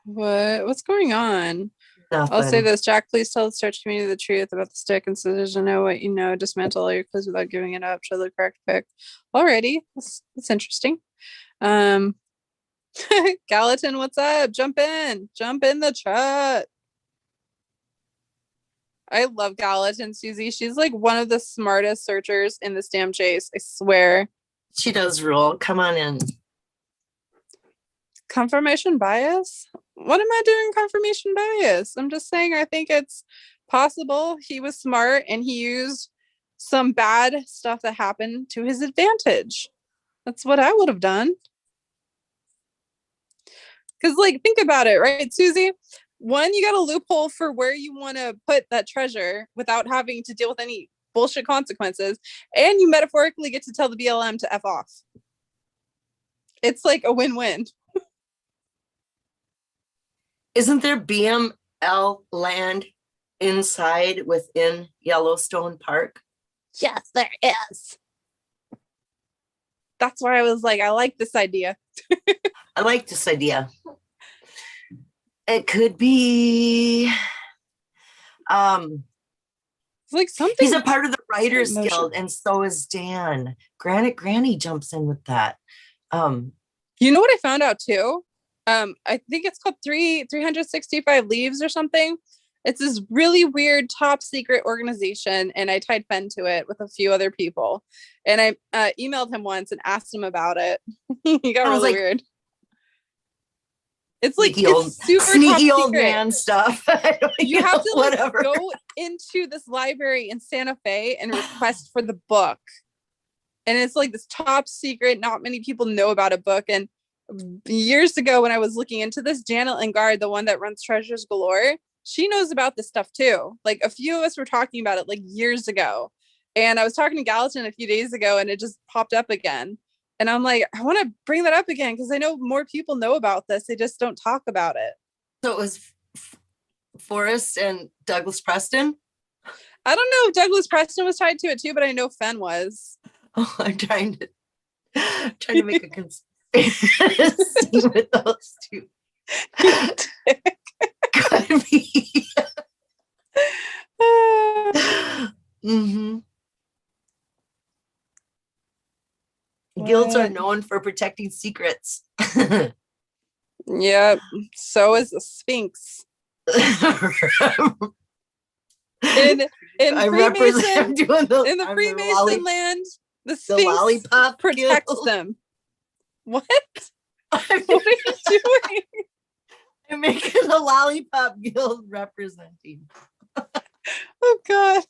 What's going on? Nothing. I'll say this, Jack, please tell the search community the truth about the stick and so there's know what you know. Dismantle all your clues without giving it up. Show the correct pick. Alrighty, that's interesting. Gallatin, what's up? Jump in the chat. I love Gallatin, Susie. She's like one of the smartest searchers in this damn chase. I swear. She does rule. Come on in. Confirmation bias? What am I doing confirmation bias? I'm just saying I think it's possible he was smart and he used some bad stuff that happened to his advantage. That's what I would have done. Because like, think about it, right, Susie? One, you got a loophole for where you want to put that treasure without having to deal with any bullshit consequences. And you metaphorically get to tell the BLM to F off. It's like a win-win. Isn't there BML land inside within Yellowstone Park? Yes, there is. That's why I was like, I like this idea. I like this idea. It could be. It's like something. He's a part of the Writers motion. Guild, and so is Dan. Granny jumps in with that. You know what I found out too? I think it's called 365 Leaves or something. It's this really weird top secret organization, and I tied Fenn to it with a few other people. And I emailed him once and asked him about it. He got really weird. It's like it's super sneaky top old secret. man stuff. You have to like whatever. go into this library in Santa Fe and request for the book. And it's like this top secret, not many people know about a book. And years ago when I was looking into this, Janet Lingard, the one that runs Treasures Galore, she knows about this stuff too. Like a few of us were talking about it like years ago. And I was talking to Gallatin a few days ago and it just popped up again. And I'm like, I want to bring that up again because I know more people know about this. They just don't talk about it. So it was Forrest and Douglas Preston? I don't know if Douglas Preston was tied to it too, but I know Fenn was. Oh, I'm trying to make a conspiracy with those two. Could be. Mm-hmm. Guilds are known for protecting secrets. Yeah, so is the Sphinx. In Freemason, in the Freemason land, the Sphinx lollipop protects guild. them. What? What are you doing? I'm making the lollipop guild representing. Oh God.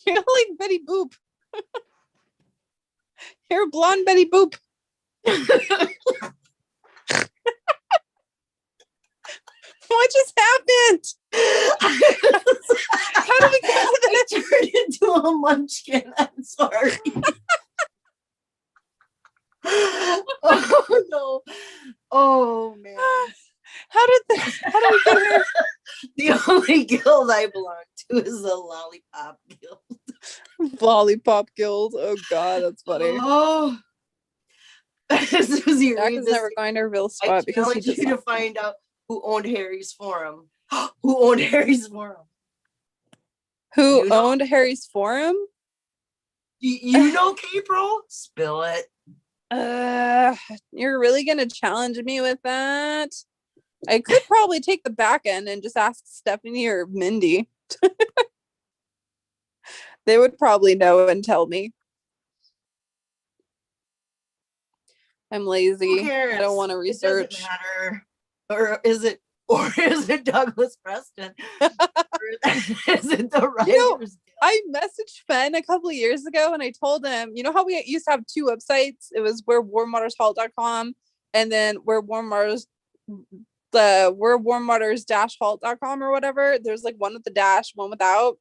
You're like Betty Boop. You're blonde Betty Boop. What just happened? How did we get to I that? turned into a munchkin. I'm sorry. Oh no. Oh man. How did we get here? The only guild I belong to is the lollipop guild. Lollipop Guild. Oh God, that's funny. Oh. Susie, Jack is never going to reveal spot I because he challenge does you to not. find out who owned Harry's Forum. Who owned Harry's Forum? Who You know? owned Harry's Forum? You know, K-Pro? Spill it. You're really gonna challenge me with that? I could probably take the back end and just ask Stephanie or Mindy. They would probably know and tell me. I'm lazy. Who cares? I don't want to research. It doesn't matter. Or is it Douglas Preston? Or is it the writers? I messaged Fenn a couple of years ago and I told him, you know how we used to have two websites? It was wherewarmwatershalt.com and then wherewarmwaters-halt.com or whatever. There's like one with the dash, one without.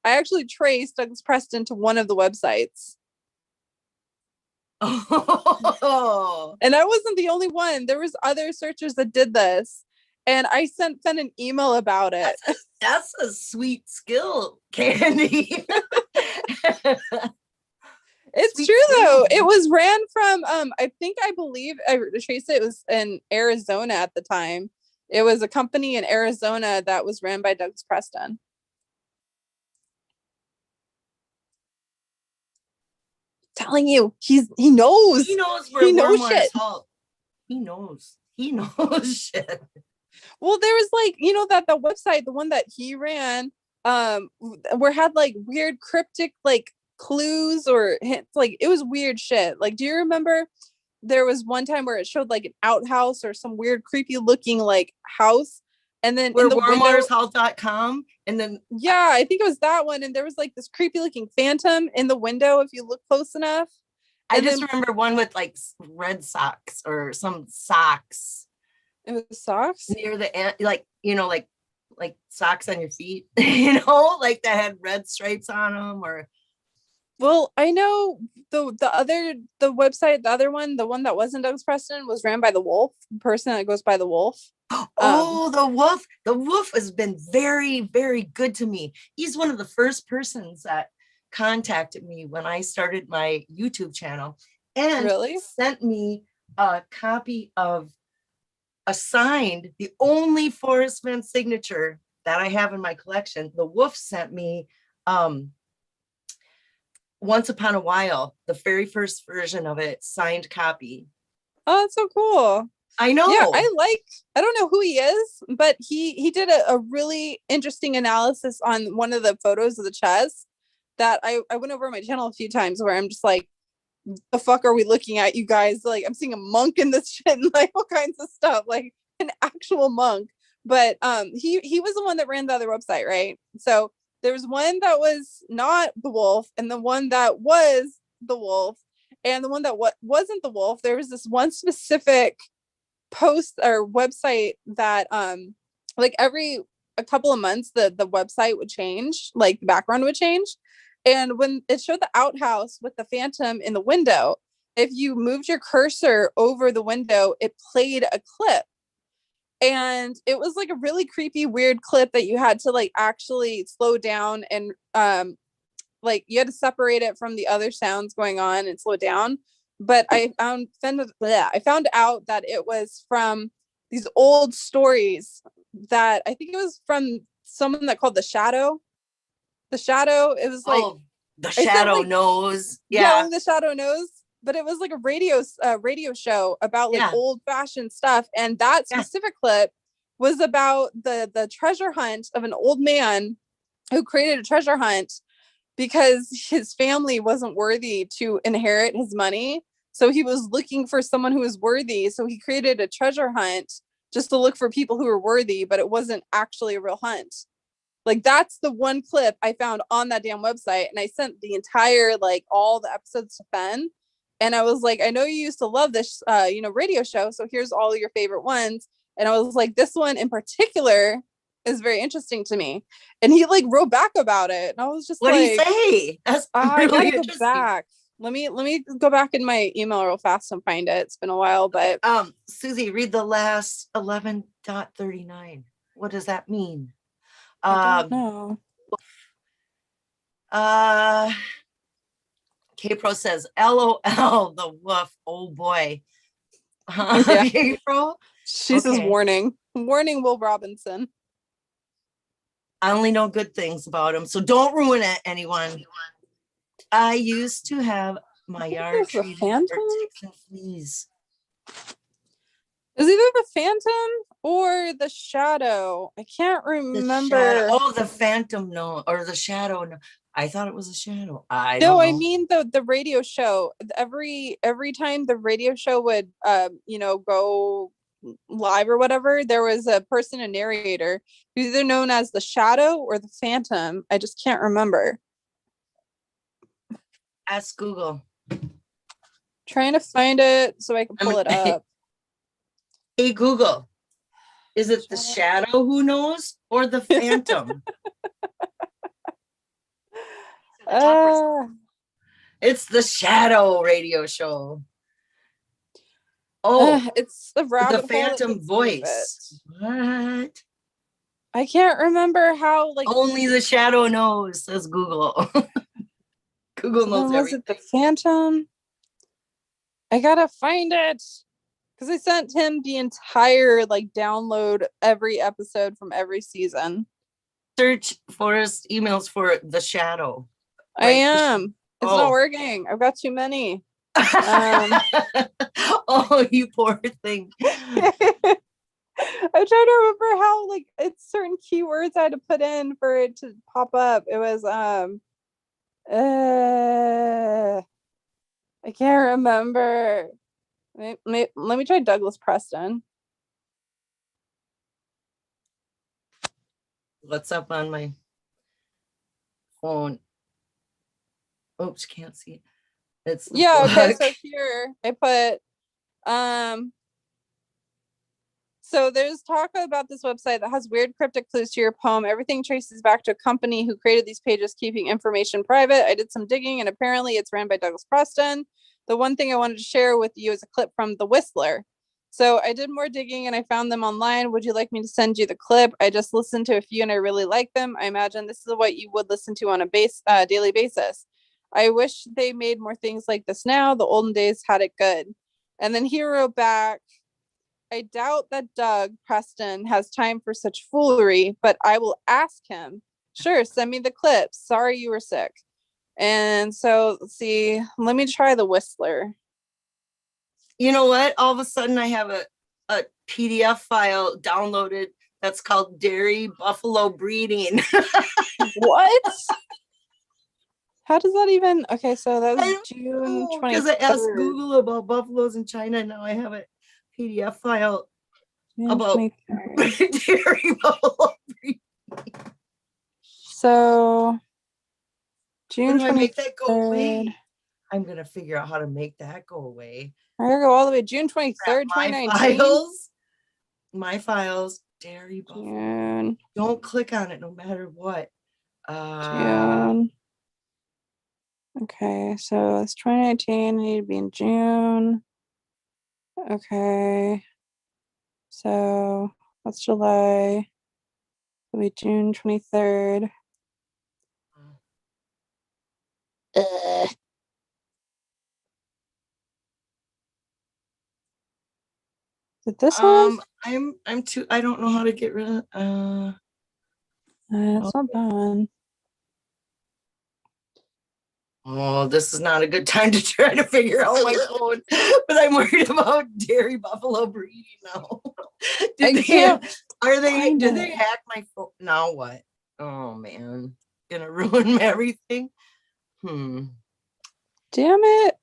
I actually traced Douglas Preston to one of the websites. Oh. And I wasn't the only one. There was other searchers that did this. And I sent Fenn an email about it. That's a sweet skill, Candy. It's Sweet true though. skill. It was ran from I believe I traced it. It was in Arizona at the time. It was a company in Arizona that was ran by Douglas Preston. Telling you, he knows. He knows where He knows Warm shit. Halt. He knows shit. Well, there was like, you know, that the website, the one that he ran, where had like weird cryptic like clues or hints, like it was weird shit. Like, do you remember there was one time where it showed like an outhouse or some weird creepy looking like house, and then Where in the window, warmwatershalt.com, and then yeah, I think it was that one, and there was like this creepy looking phantom in the window if you look close enough. I And just then remember one with like red socks or some socks it was socks. near the end, like, you know, like socks on your feet, you know, like that had red stripes on them. Or Well, I know the website, the other one, the one that wasn't Douglas Preston, was ran by the Wolf, the person that goes by the Wolf. oh, the wolf has been very, very good to me. He's one of the first persons that contacted me when I started my YouTube channel and Really? sent me a copy of assigned the only Forrest Fenn signature that I have in my collection. The Wolf sent me Once Upon a While, the very first version of it, signed copy. Oh, that's so cool. I know. Yeah, I don't know who he is, but he did a really interesting analysis on one of the photos of the chest that I went over my channel a few times where I'm just like, the fuck are we looking at, you guys? Like, I'm seeing a monk in this shit and like all kinds of stuff, like an actual monk. But he was the one that ran the other website, right? So there was one that was not the wolf and the one that was the wolf, and the one that wasn't the wolf. There was this one specific post or website that like every a couple of months the website would change, like the background would change. And when it showed the outhouse with the phantom in the window, if you moved your cursor over the window, it played a clip. And it was like a really creepy, weird clip that you had to like actually slow down and like you had to separate it from the other sounds going on and slow down. But I found out that it was from these old stories that I think it was from someone that called The Shadow. The Shadow, it was like The Shadow like, knows. Yeah, The Shadow knows. But it was like a radio show about like old fashioned stuff. And that specific clip was about the treasure hunt of an old man who created a treasure hunt because his family wasn't worthy to inherit his money. So he was looking for someone who was worthy. So he created a treasure hunt just to look for people who were worthy, but it wasn't actually a real hunt. Like, that's the one clip I found on that damn website. And I sent the entire, like, all the episodes to Fenn. And I was like, I know you used to love this, radio show. So here's all your favorite ones. And I was like, this one in particular is very interesting to me. And he like wrote back about it. And I was just what like, do you say? That's I really gotta go back. Let me go back in my email real fast and find it. It's been a while, but Susie, read the last 11.39. What does that mean? I don't know. K-Pro says, LOL, the wolf. Oh boy. Yeah. K-Pro? She says, warning, Will Robinson. I only know good things about him, so don't ruin it, anyone. I used to have my yard treated for ticks and fleas. Is either the Phantom or the Shadow. I can't remember. The Phantom, no, or the Shadow. No. I thought it was a Shadow. I mean the radio show. Every time the radio show would go live or whatever, there was a person, a narrator, who's either known as the Shadow or the Phantom. I just can't remember. Ask Google. Trying to find it so I can pull it up. Hey Google, is it the Shadow who knows or the Phantom? It's the Shadow radio show. It's the Phantom voice. What? I can't remember how. Like, only the Shadow knows, says Google. Google knows everything. Was it the Phantom? I gotta find it because I sent him the entire download every episode from every season. Search Forrest emails for the Shadow. I am. It's not working. I've got too many. Oh, you poor thing. I'm trying to remember how it's certain keywords I had to put in for it to pop up. It was I can't remember. Let me try Douglas Preston. What's up on my phone? Oops, can't see it. It's okay, so here I put so there's talk about this website that has weird cryptic clues to your poem. Everything traces back to a company who created these pages, keeping information private. I did some digging and apparently it's ran by Douglas Preston. The one thing I wanted to share with you is a clip from The Whistler. So I did more digging and I found them online. Would you like me to send you the clip? I just listened to a few and I really like them. I imagine this is what you would listen to on a daily basis. I wish they made more things like this now. The olden days had it good. And then he wrote back, I doubt that Doug Preston has time for such foolery, but I will ask him. Sure, send me the clips. Sorry you were sick. And so let's see. Let me try the Whistler. You know what? All of a sudden I have a PDF file downloaded that's called Dairy Buffalo Breeding. What? How does that even? Okay, so that was June 23rd. Because I asked Google about buffaloes in China, and now I have a PDF file June about 23rd. dairy buffalo breeding. So June How do I make that go 23rd. away? I'm gonna figure out how to make that go away. I'm gonna go all the way June 23rd, 2019. My files, dairy buffalo. June. Don't click on it no matter what. June. Okay, so it's 2019. I need to be in June. Okay. So that's July. It'll be June 23rd. Did this one? I'm too. I don't know how to get rid of. It's not done. Oh, this is not a good time to try to figure out my phone. But I'm worried about dairy buffalo breeding now. Did they hack my phone? Now what? Oh man, gonna ruin everything. Damn it.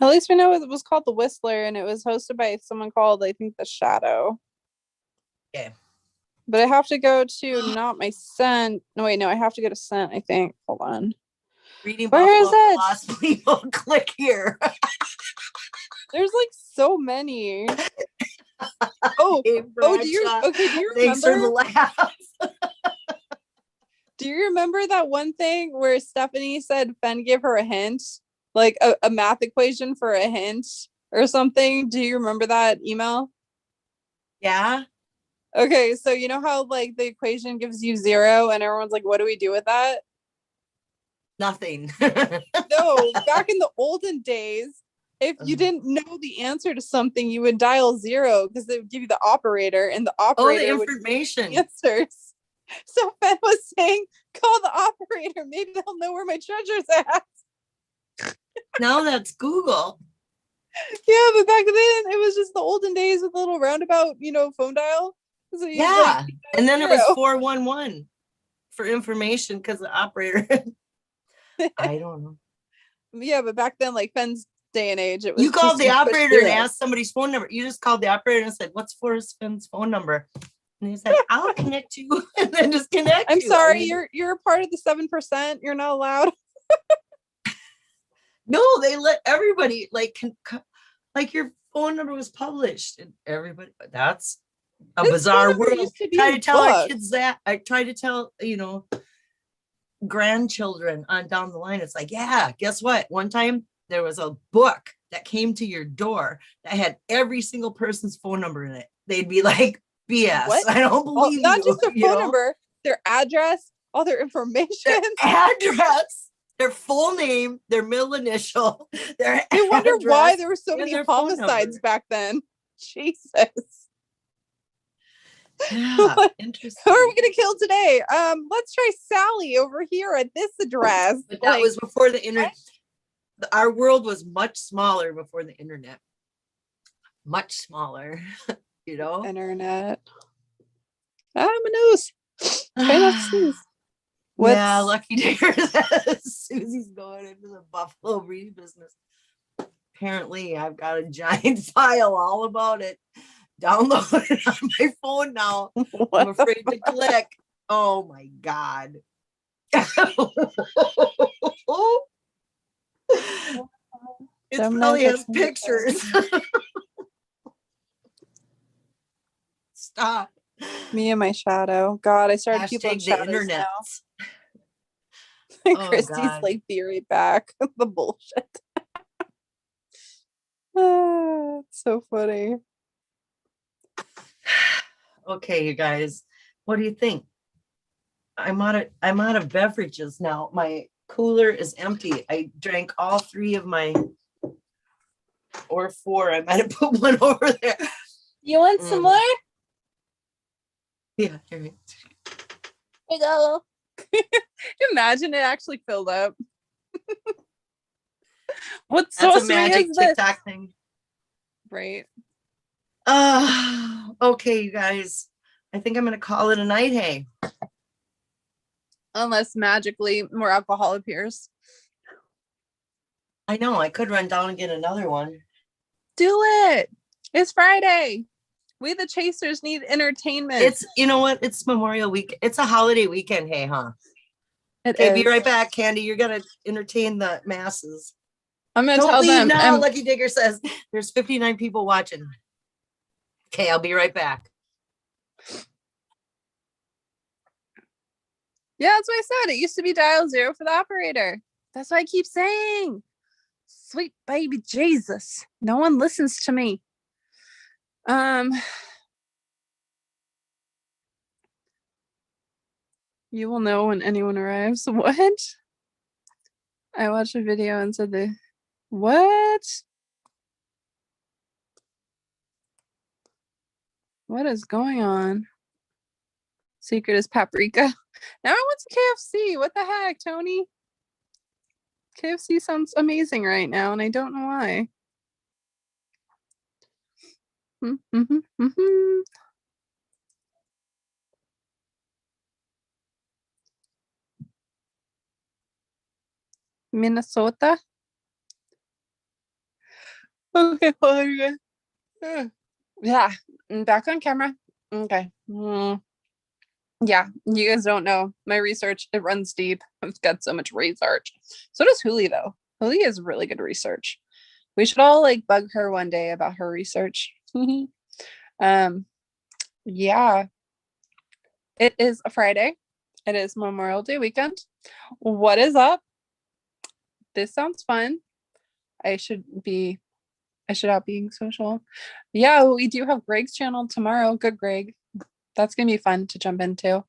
At least we know it was called The Whistler, and it was hosted by someone called, I think, The Shadow. Okay. But I have to go to not my sent. No, wait, no, I have to go to sent, I think. Hold on. Reading Where is Buffalo it? Philosophy. Click here. There's like so many. Oh, do you Thanks for remember? the laugh. Do you remember that one thing where Stephanie said Fenn gave her a hint? Like a math equation for a hint or something? Do you remember that email? Yeah. Okay, so you know how like the equation gives you 0 and everyone's like, what do we do with that? Nothing. No, back in the olden days, if you didn't know the answer to something, you would dial 0 because they would give you the operator, and the operator the information. would give you the answers. So Fenn was saying, call the operator. Maybe they'll know where my treasure's at. Now that's Google. Yeah, but back then it was just the olden days with a little roundabout, phone dial. So Yeah. And then it was 0. 411 for information because the operator. I don't know. Yeah, but back then, like Fenn's day and age, it was. You called the operator and it. asked somebody's phone number. You just called the operator and said, "What's Forrest Finn's phone number?" And he's like, "I'll connect you," and then just connect. I'm sorry, you're a part of the 7%. You're not allowed. No, they let everybody like your phone number was published and everybody. That's a bizarre world. Try to tell our kids that. I try to tell grandchildren on down the line. It's like, yeah, guess what? One time there was a book that came to your door that had every single person's phone number in it. They'd be like, BS. What? I don't believe not you. Not just their phone number, their address, all their information. Their address, their full name, their middle initial, their I wonder why there were so many homicides back then. Jesus. Yeah, interesting. Who are we gonna kill today? Let's try Sally over here at this address. But that was before the internet. Our world was much smaller before the internet. Much smaller, Internet. I'm a nose. Try not to sneeze. Yeah, lucky to hear that Susie's going into the buffalo breeding business. Apparently, I've got a giant file all about it. Download it on my phone now. I'm afraid to click. Oh my God. It probably has pictures. Stop. Me and my shadow. God, I started keeping the internet. Christy's like theory back. The bullshit. It's so funny. Okay, you guys, what do you think? I'm out of beverages now. My cooler is empty. I drank all 3 of my, or 4. I might have put one over there. You want some Mm. more? Yeah. Here we- Here you go. Imagine it actually filled up. What's so That's a sweet magic is this? TikTok thing. Right. Okay, you guys. I think I'm gonna call it a night. Hey. Unless magically more alcohol appears. I know I could run down and get another one. Do it. It's Friday. We the chasers need entertainment. It's you know what? It's Memorial Week. It's a holiday weekend. Hey, huh? It Okay, be is. right back, Candy. You're gonna entertain the masses. I'm gonna Don't tell leave them. now. Lucky Digger says there's 59 people watching. Okay, I'll be right back. Yeah, that's what I said. It used to be dial 0 for the operator. That's what I keep saying. Sweet baby Jesus. No one listens to me. You will know when anyone arrives. What? I watched a video and said the what? What is going on? Secret is paprika. Now I want some KFC. What the heck, Tony? KFC sounds amazing right now, and I don't know why. Minnesota. Okay, hold on again. Yeah, back on camera. Okay. Yeah, you guys don't know my research. It runs deep. I've got so much research. So does Huli, though. Huli has really good research. We should all like bug her one day about her research. Yeah, it is a Friday. It is Memorial Day weekend. What is up? This sounds fun. I should out being social. Yeah, we do have Greg's channel tomorrow. Good, Greg. That's gonna be fun to jump into.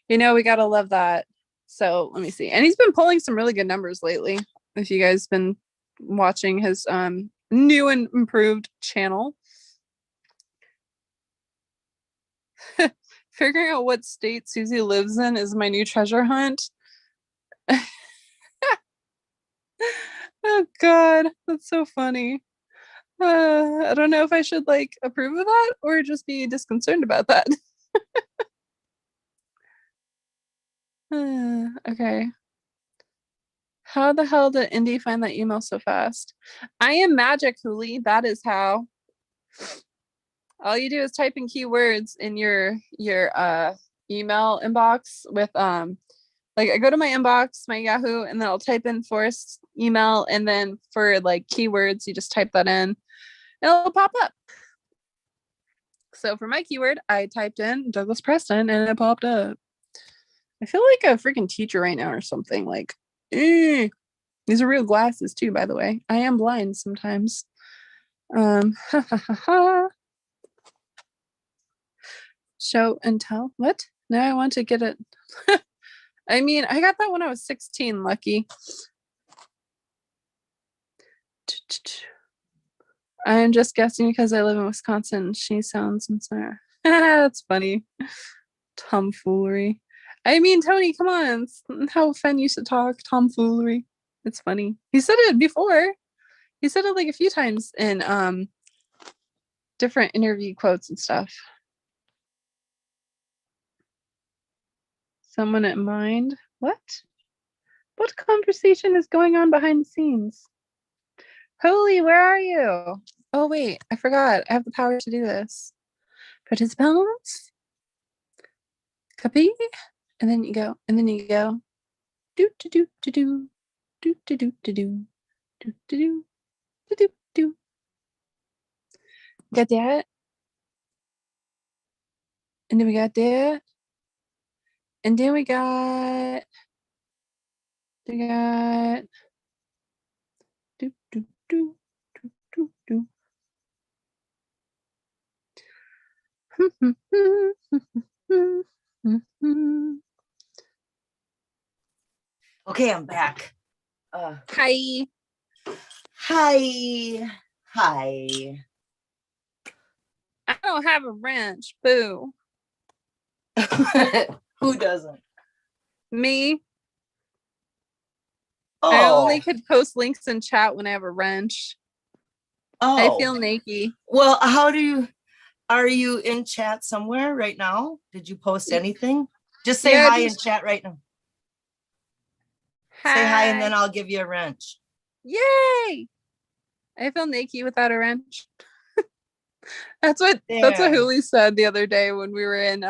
You know, we gotta love that. So let me see. And he's been pulling some really good numbers lately. If you guys been watching his new and improved channel. Figuring out what state Susie lives in is my new treasure hunt. Oh god, that's so funny. I don't know if I should like approve of that or just be disconcerted about that. Okay. How the hell did Indy find that email so fast? I am magic, Huli. That is how. All you do is type in keywords in your email inbox with like I go to my inbox, my Yahoo, and then I'll type in Forrest's email, and then for like keywords, you just type that in and it'll pop up. So for my keyword, I typed in Douglas Preston and it popped up. I feel like a freaking teacher right now or something. Like, these are real glasses too, by the way. I am blind sometimes. Show and tell. What? Now I want to get it. I mean, I got that when I was 16, Lucky. I'm just guessing because I live in Wisconsin. She sounds inspired. That's funny. Tomfoolery. I mean, Tony, come on. It's how Fenn used to talk. Tomfoolery. It's funny. He said it before. He said it like a few times in different interview quotes and stuff. Someone in mind? What? What conversation is going on behind the scenes? Holy, where are you? Oh, wait, I forgot. I have the power to do this. Participants? Copy? And then you go. And then you go. Do do do do do. Do do do do do. Do do do. Do do do. Got that? And then we got that. And then we got do do do do do do. Okay, I'm back. Hi. Hi. Hi. I'm don't have a wrench. Boo. Who doesn't? Me. Oh, I only could post links in chat when I have a wrench. I oh. feel naked. Well, are you in chat somewhere right now? Did you post anything? Just say Yeah, hi in chat right now. Say hi and then I'll give you a wrench. Yay! I feel naked without a wrench. That's what There. Huli said the other day when we were in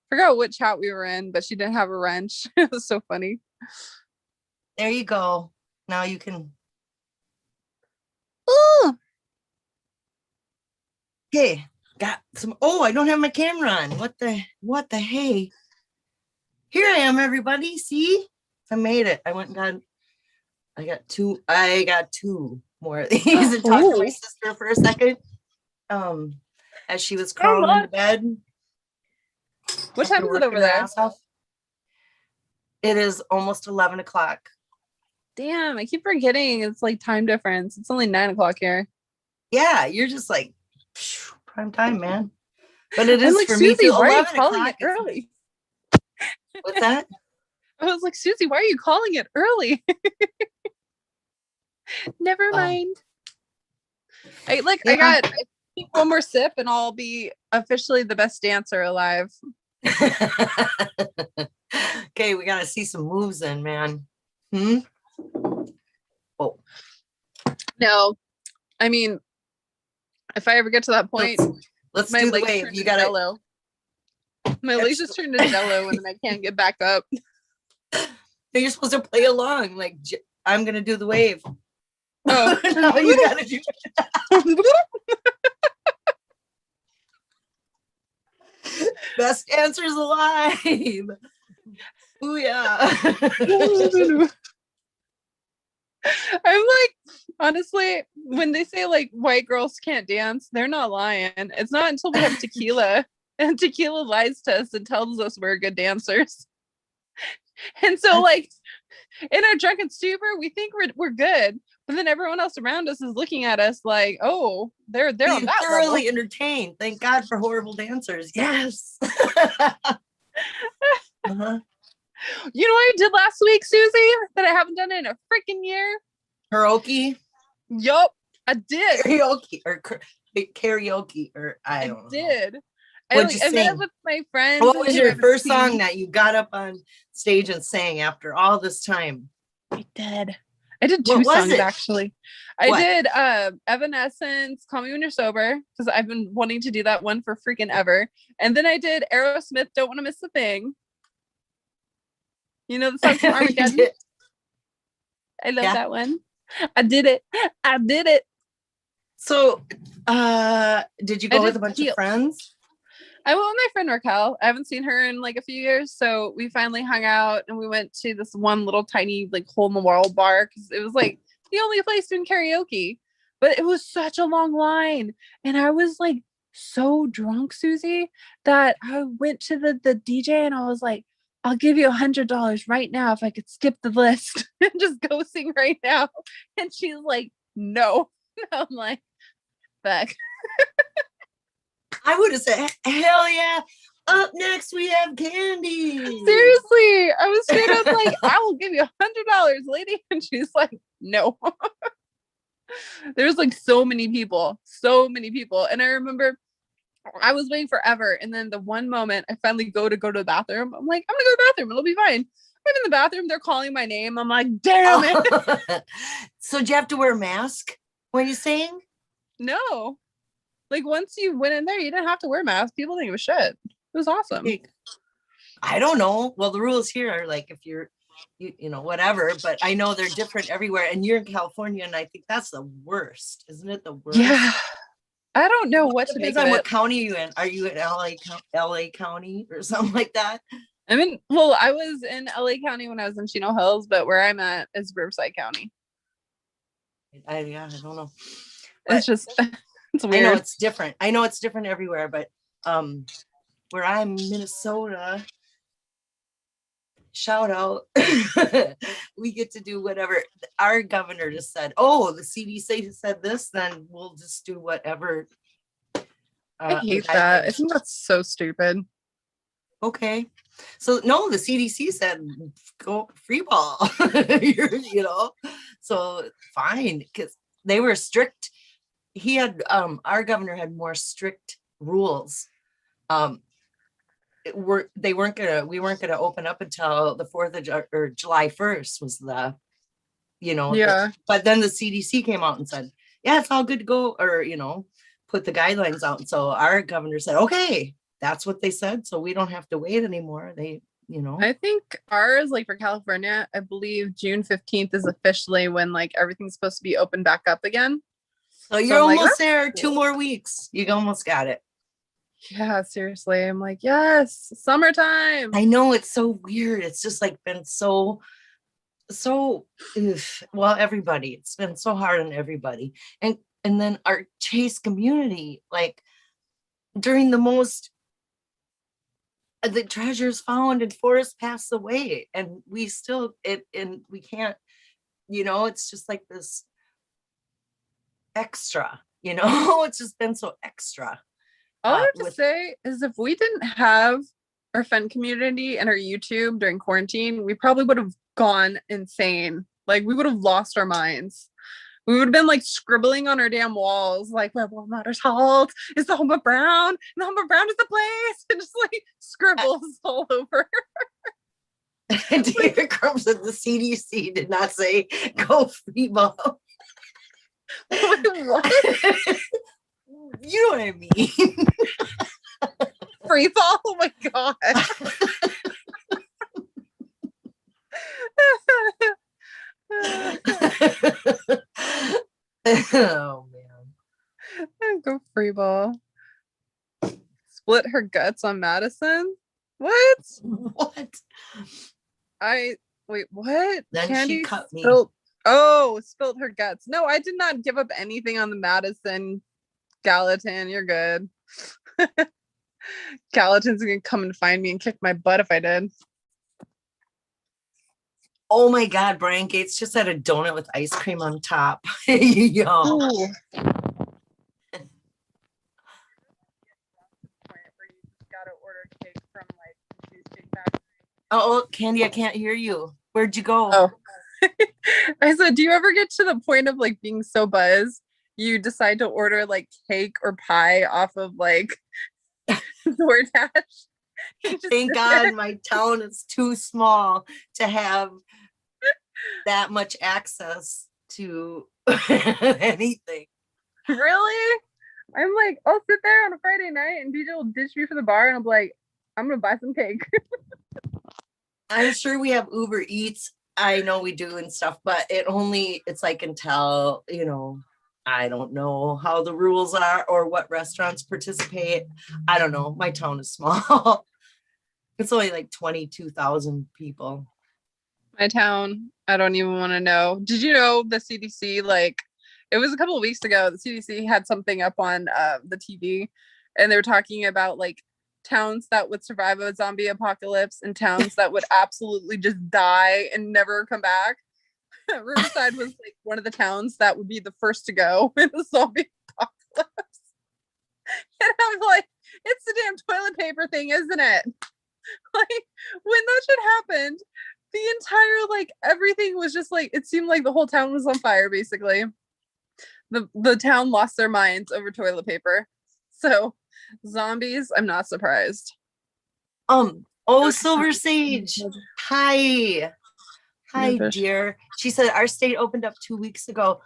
forgot what chat we were in, but she didn't have a wrench. It was so funny. There you go. Now you can. Ooh. Okay, got some. Oh, I don't have my camera on. What the hey? Here I am, everybody. See, I made it. I went and got. I got two more of these and talked to my sister for a second. As she was crawling into bed. What time is it over there? It is almost 11 o'clock. Damn, I keep forgetting it's like time difference. It's only 9 o'clock here. Yeah, you're just like prime time, man. But it I'm is like, for me Susie, too. why are you 11 calling o'clock. it early? What's that? I was like, Susie, why are you calling it early? Never mind. I got one more sip and I'll be officially the best dancer alive. Okay, we gotta see some moves in, man. Oh. No, I mean, if I ever get to that point, let's my do the legs wave. turn You to gotta. jello. My legs just turn to jello and then I can't get back up. You're supposed to play along. Like I'm gonna do the wave. Oh, no, you gotta do best dancers alive. Ooh yeah. I'm like, honestly, when they say like white girls can't dance, they're not lying. It's not until we have tequila and tequila lies to us and tells us we're good dancers. And so like in our drunken stupor, we think we're good, but then everyone else around us is looking at us like, oh, they're on that thoroughly level. entertained. Thank God for horrible dancers. Yes. Uh-huh. You know what I did last week, Susie, that I haven't done in a freaking year? Karaoke. Yup, I did. Karaoke or I don't know. Did. What'd you I met up sing? with my friends. What was your first song that you got up on stage and sang after all this time? I did two songs actually. I did Evanescence, Call Me When You're Sober, because I've been wanting to do that one for freaking ever. And then I did Aerosmith, Don't Want to Miss a Thing. You know the song from Armageddon? I love that one. I did it. So did you go with a bunch of friends? I went with my friend Raquel. I haven't seen her in like a few years. So we finally hung out and we went to this one little tiny like hole in the wall bar because it was like the only place doing karaoke. But it was such a long line. And I was like so drunk, Susie, that I went to the DJ and I was like, I'll give you $100 right now if I could skip the list and just go sing right now. And she's like, no. I'm like, fuck. I would have said, hell yeah. Up next, we have candy. Seriously, I was straight up like, I will give you $100, lady. And she's like, no. There's like so many people. And I remember I was waiting forever. And then the one moment I finally go to the bathroom, I'm like, I'm gonna go to the bathroom. It'll be fine. I'm in the bathroom. They're calling my name. I'm like, damn it. So do you have to wear a mask when you sing? No. Like once you went in there, you didn't have to wear a mask. People didn't give a shit. It was awesome. I don't know. Well, the rules here are like if you're, you know, whatever, but I know they're different everywhere. And you're in California, and I think that's the worst, isn't it? The worst. Yeah. I don't know what to make of it. What county are you in? Are you in LA County or something like that? I was in LA County when I was in Chino Hills, but where I'm at is Riverside County. I don't know. It's just, it's weird. I know it's different everywhere, but where I'm Minnesota, shout out, we get to do whatever. Our governor just said, oh, the CDC said this, then we'll just do whatever I the hate that. I guidelines. think that's so stupid. Okay. So no, the CDC said go free ball. You know, so fine, because they were strict. He had our governor had more strict rules. We weren't gonna open up until the 4th or July 1st was Yeah. but then the CDC came out and said, yeah, it's all good to go, or put the guidelines out. And so our governor said, okay, that's what they said. So we don't have to wait anymore. I think ours, like for California, I believe June 15th is officially when like everything's supposed to be opened back up again. So you're I'm like, almost "That's there. cool." 2 more weeks. You almost got it. Yeah, seriously. I'm like, yes, summertime. I know, it's so weird. It's just like been so well, everybody. It's been so hard on everybody. And then our Chase community, like during the treasures found and Forrest passed away, and we still and we can't, it's just like this extra, it's just been so extra. All I have to with say is if we didn't have our Fen community and our YouTube during quarantine, we probably would have gone insane. Like we would have lost our minds. We would have been like scribbling on our damn walls, like Level Matters Halt is the home of Brown, and the home of Brown is the place, and just like scribbles all over. David Crumb said the CDC did not say go free ball. What? You know what I mean? Free fall? Oh my god. Oh man. Go free ball. Split her guts on Madison? What? What? Wait, what? Then Candy she cut me. Spilled her guts. No, I did not give up anything on the Madison Gallatin. You're good. Gallatin's gonna come and find me and kick my butt if I did. Oh my god, Brian Gates just had a donut with ice cream on top. Yo. Ooh. Oh, Candy, I can't hear you. Where'd you go? Oh. I said, do you ever get to the point of like being so buzzed you decide to order like cake or pie off of like DoorDash? Thank God my town is too small to have that much access to anything. Really? I'm like, I'll sit there on a Friday night and DJ will ditch me for the bar and I'm like, I'm gonna buy some cake. I'm sure we have Uber Eats. I know we do and stuff, but it's like until, I don't know how the rules are or what restaurants participate. I don't know. My town is small. It's only like 22,000 people. My town, I don't even want to know. Did you know the CDC, like, it was a couple of weeks ago, the CDC had something up on the TV and they were talking about like towns that would survive a zombie apocalypse and towns that would absolutely just die and never come back. Riverside was like one of the towns that would be the first to go in the zombie apocalypse. And I'm like, it's the damn toilet paper thing, isn't it? Like when that shit happened, the entire like everything was just like, it seemed like the whole town was on fire basically. The town lost their minds over toilet paper. So zombies, I'm not surprised. Silver Sage. Hi, dear. She said our state opened up 2 weeks ago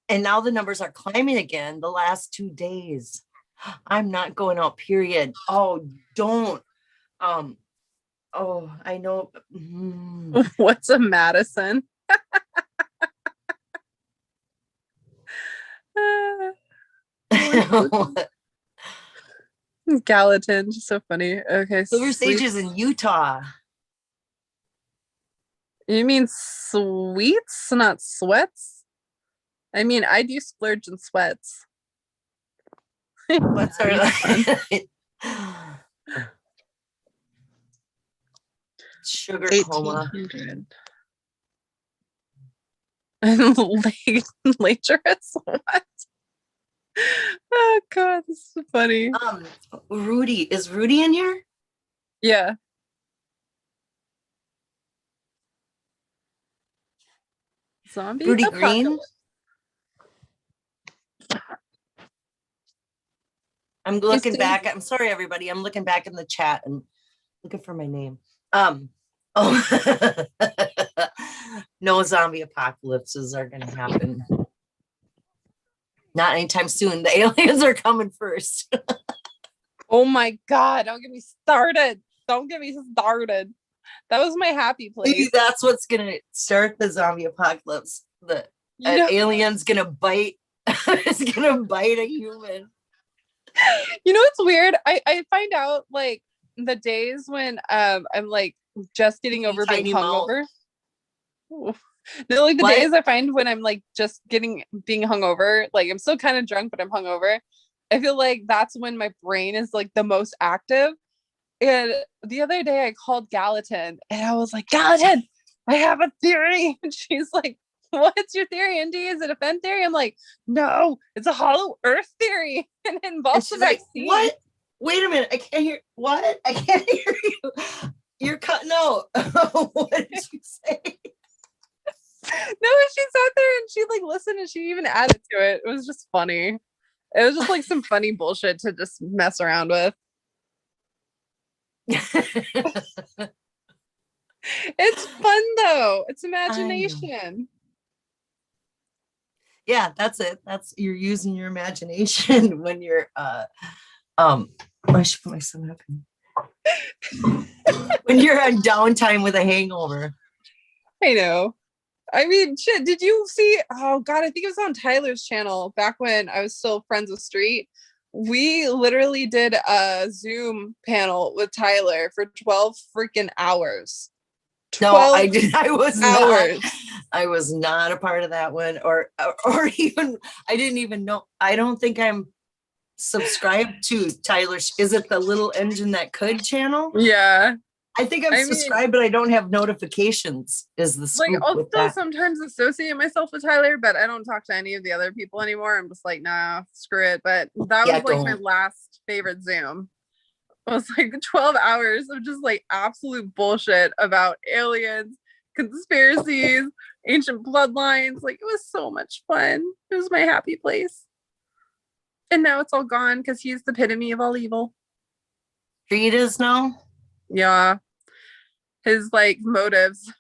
and now the numbers are climbing again the last 2 days. I'm not going out, period. Oh, don't. I know. What's a Madison? Gallatin, just so funny. Okay, Silver Sage is in Utah. You mean sweets, not sweats? I mean, I do splurge in sweats. What's our sugar coma? 1800. And Latris? What? Oh God, this is funny. Rudy, is Rudy in here? Yeah. Zombie Rudy apocalypse. Green? I'm looking back. I'm sorry, everybody. I'm looking back in the chat and looking for my name. Oh, no zombie apocalypses are going to happen. Not anytime soon. The aliens are coming first. Oh my God, don't get me started. Don't get me started. That was my happy place. Maybe that's what's going to start the zombie apocalypse. The alien's going to bite. It's going to bite a human. You know what's weird? I find out like the days when I'm like just getting over being hungover. No, like the days I find when I'm like just being hungover, like I'm still kind of drunk, but I'm hungover. I feel like that's when my brain is like the most active. And the other day I called Gallatin and I was like, Gallatin, I have a theory. And she's like, what's your theory, Indy? Is it a Fen theory? I'm like, no, it's a hollow earth theory. And it involves the vaccine. What? Wait a minute. I can't hear. What? I can't hear you. You're cutting out. What did you say? No, she sat there and she like listened and she even added to it. It was just funny. It was just like some funny bullshit to just mess around with. It's fun though. It's imagination. Yeah, that's it. You're using your imagination when you're I should put my son up when you're on downtime with a hangover. I know. I mean, shit, did you see? Oh God, I think it was on Tyler's channel back when I was still friends with Street. We literally did a Zoom panel with Tyler for 12 freaking hours. 12 no, I did. I was hours. I was not a part of that one, or even I didn't even know. I don't think I'm subscribed to Tyler's. Is it the Little Engine That Could channel? Yeah. I think I'm subscribed, but I don't have notifications. Is the scoop like I'll with still that. Sometimes associate myself with Tyler, but I don't talk to any of the other people anymore. I'm just like, nah, screw it. But that was like my last favorite Zoom. It was like 12 hours of just like absolute bullshit about aliens, conspiracies, ancient bloodlines. Like it was so much fun. It was my happy place. And now it's all gone because he's the epitome of all evil. Street is now? Yeah. His like motives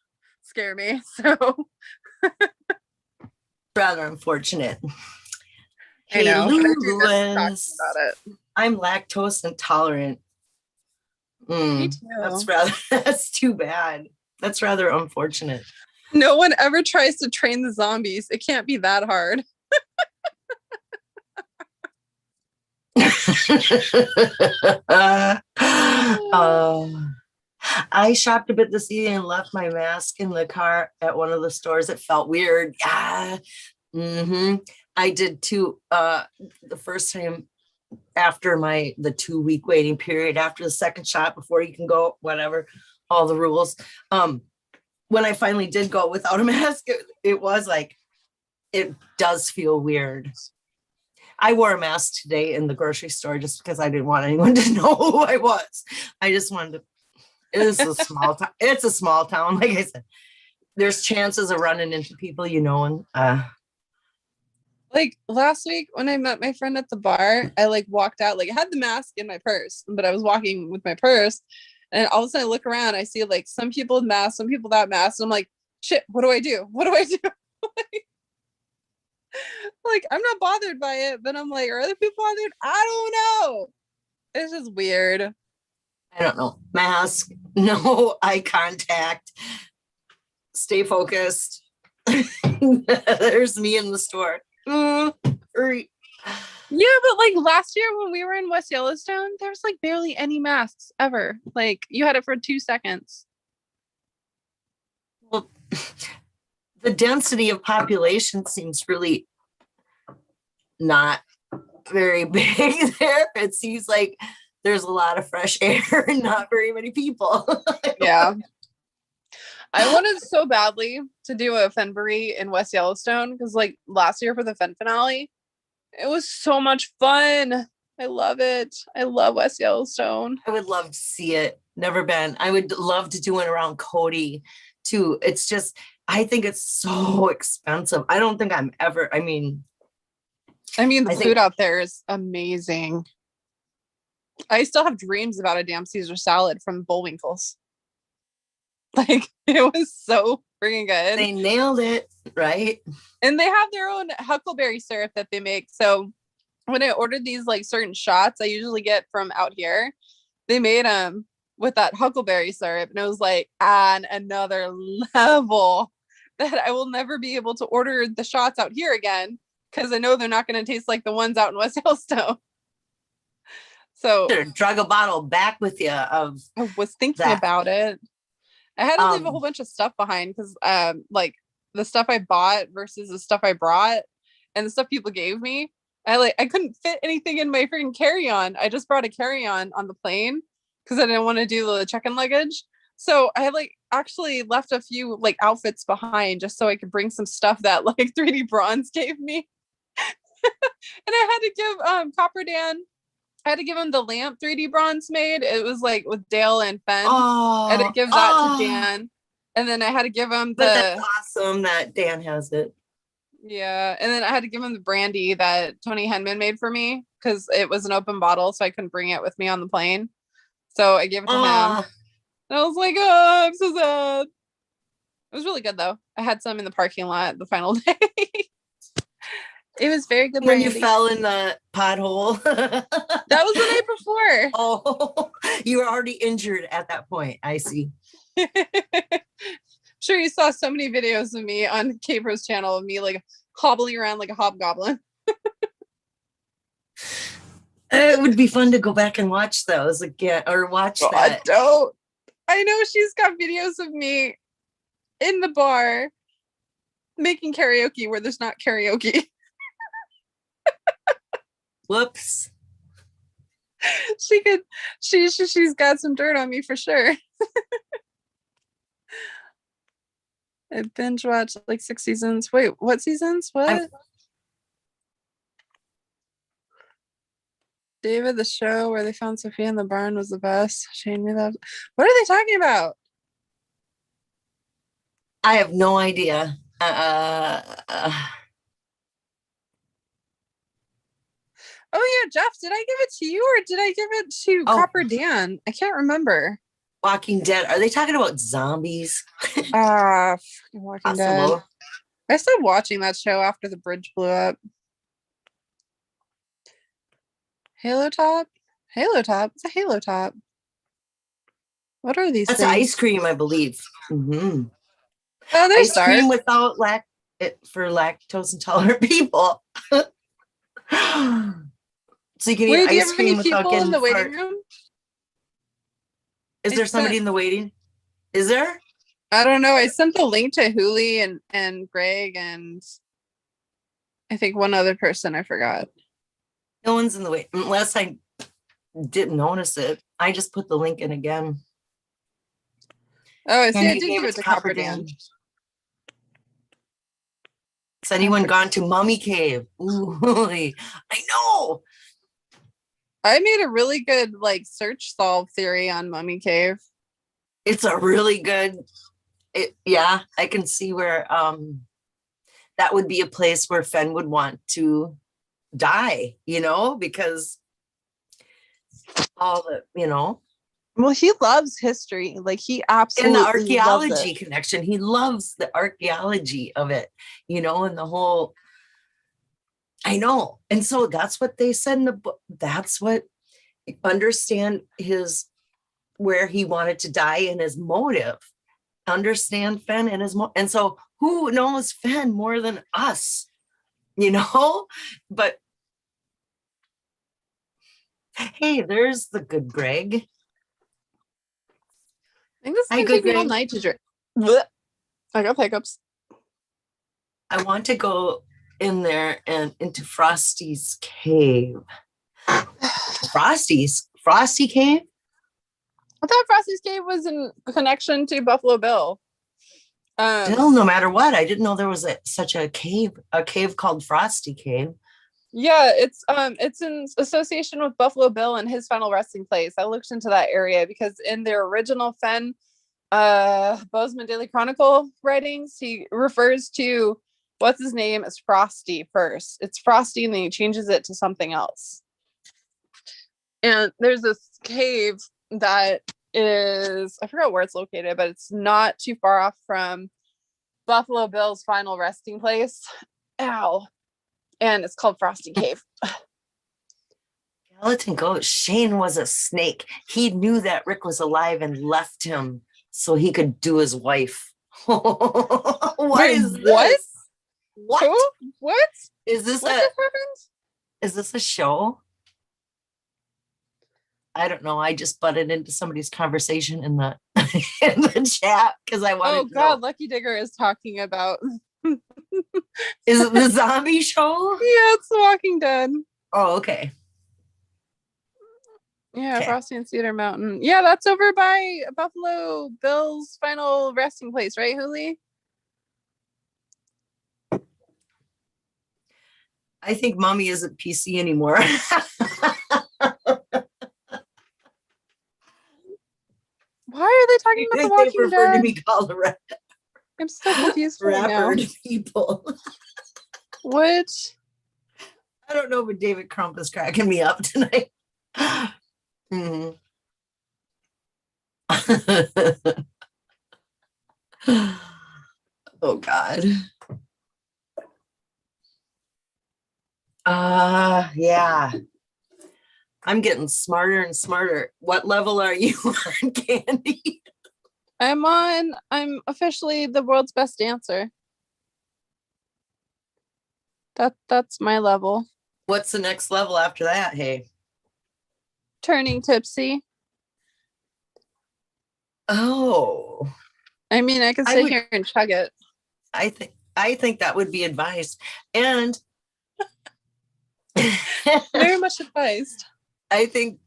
scare me. So rather unfortunate. I know. Lewis, I'm lactose intolerant. Me too. That's too bad. That's rather unfortunate. No one ever tries to train the zombies. It can't be that hard. I shopped a bit this evening and left my mask in the car at one of the stores. It felt weird. Yeah. I did too. The first time after the 2-week waiting period, after the second shot, before you can go, whatever, all the rules. When I finally did go without a mask, it was like, it does feel weird. I wore a mask today in the grocery store just because I didn't want anyone to know who I was. I just wanted to. It is a small town. It's a small town. Like I said, there's chances of running into people, and like last week when I met my friend at the bar, I like walked out, like I had the mask in my purse, but I was walking with my purse, and all of a sudden I look around, I see like some people with masks, some people without masks, and I'm like, shit, what do I do? What do I do? Like I'm not bothered by it, but I'm like, are other people bothered? I don't know. It's just weird. I don't know. Mask, no eye contact, stay focused. There's me in the store. Yeah, but like last year when we were in West Yellowstone, there was like barely any masks ever. Like you had it for 2 seconds. Well, the density of population seems really not very big there. It seems like there's a lot of fresh air and not very many people. Yeah. I wanted so badly to do a Fenbury in West Yellowstone because like last year for the Fen finale, It was so much fun. I love it. I love West Yellowstone. I would love to see it. Never been. I would love to do it around Cody too. It's just, I think it's so expensive. I don't think I'm ever, I mean, I mean, the I food think- out there is amazing. I still have dreams about a damn Caesar salad from Bullwinkle's. Like, it was so freaking good. they nailed it, right? And they have their own huckleberry syrup that they make. So when I ordered these like certain shots I usually get from out here, they made them with that huckleberry syrup. And it was like on another level that I will never be able to order the shots out here again, because I know they're not going to taste like the ones out in West Yellowstone. So Should have drug a bottle back with you of I was thinking that. about it. I had to leave a whole bunch of stuff behind because like the stuff I bought versus the stuff I brought and the stuff people gave me, I couldn't fit anything in my freaking carry-on. I just brought a carry-on on the plane because I didn't want to do the check-in luggage. So I like actually left a few like outfits behind just so I could bring some stuff that like 3D Bronze gave me. And I had to give Copper Dan, I had to give him the lamp 3D Bronze made. It was like with Dale and Fenn. I had to give that to Dan. And then I had to give him But the that's awesome that Dan has it. yeah. And then I had to give him the brandy that Tony Henman made for me because it was an open bottle, so I couldn't bring it with me on the plane. So I gave it to him. Oh, And I was like, oh, I'm so sad. It was really good though. I had some in the parking lot the final day. It was very good when you brandy. fell in the pothole. That was the night before. Oh, you were already injured at that point. I see. Sure, you saw so many videos of me on K-Pro's channel of me like hobbling around like a hobgoblin. It would be fun to go back and watch those again or watch I that. don't. I know she's got videos of me in the bar making karaoke where there's not karaoke. Whoops. She's got some dirt on me for sure. I binge watched like 6 seasons. Wait, what seasons? What? David, the show where they found Sophia in the barn was the best. Shane knew that. What are they talking about? I have no idea. Oh yeah, Jeff, did I give it to you or did I give it to Oh. Copper Dan? I can't remember. Walking Dead. Are they talking about zombies? Fucking Walking Dead. Possible. I stopped watching that show after the bridge blew up. Halo Top? Halo Top? It's a Halo Top. What are these That's things? ice cream, I believe. Mm-hmm. Oh, there's Ice stars. cream without for lactose intolerant people. So you can Wait, eat do you ice have cream any without people in getting the waiting fart. room? Is there It's somebody in the waiting? Is there? I don't know. I sent the link to Huli and Greg and I think one other person I forgot. No one's in the wait unless I didn't notice it. I just put the link in again. Oh, I see. And I he did gave give it to Copper Dan. Has anyone gone to Mummy Cave? Ooh, I know. I made a really good like search solve theory on Mummy Cave. It's a really good. Yeah, I can see where that would be a place where Fenn would want to die, because all the, Well, he loves history. Like he absolutely and the loves archaeology it. connection. He loves the archaeology of it, and the whole. I know. And so that's what they said in the book. That's what understand where he wanted to die and his motive. Understand Fenn and his and so who knows Fenn more than us, But hey, there's the good Greg. I think this is Hi, gonna good take me all Greg. night to drink. Blech. I got hiccups. I want to go in there and into Frosty's cave. Frosty cave? I thought Frosty's Cave was in connection to Buffalo Bill. Still, no matter what, I didn't know there was such a cave called Frosty Cave. Yeah, it's in association with Buffalo Bill and his final resting place. I looked into that area because in their original Bozeman Daily Chronicle writings, he refers to what's his name as Frosty first. It's Frosty and then he changes it to something else. And there's this cave that is, I forgot where it's located, but it's not too far off from Buffalo Bill's final resting place. Ow. And it's called Frosty Cave. Skeleton ghost. Shane was a snake. He knew that Rick was alive and left him so he could do his wife. What Wait, is what? this? What? Who? What? Is this What a just happened? is this a show? I don't know. I just butted into somebody's conversation in the in the chat because I wanted Oh to God, know. Lucky Digger is talking about. Is it the zombie show? Yeah, it's The Walking Dead. Oh, okay. Yeah, Okay. Frosty and Cedar Mountain. Yeah, that's over by Buffalo Bill's final resting place, right, Huli? I think mommy isn't PC anymore. Why are they talking I about The think they Walking prefer to Dead? be called I'm so confused right now. rapper people. What? I don't know, but David Crump is cracking me up tonight. Mhm. Oh God. Yeah. I'm getting smarter and smarter. What level are you on, Candy? I'm officially the world's best dancer. That's my level. What's the next level after that? Hey. Turning tipsy. Oh, I mean, I could I sit would- here and chug it. I think that would be advised. And Very much advised. I think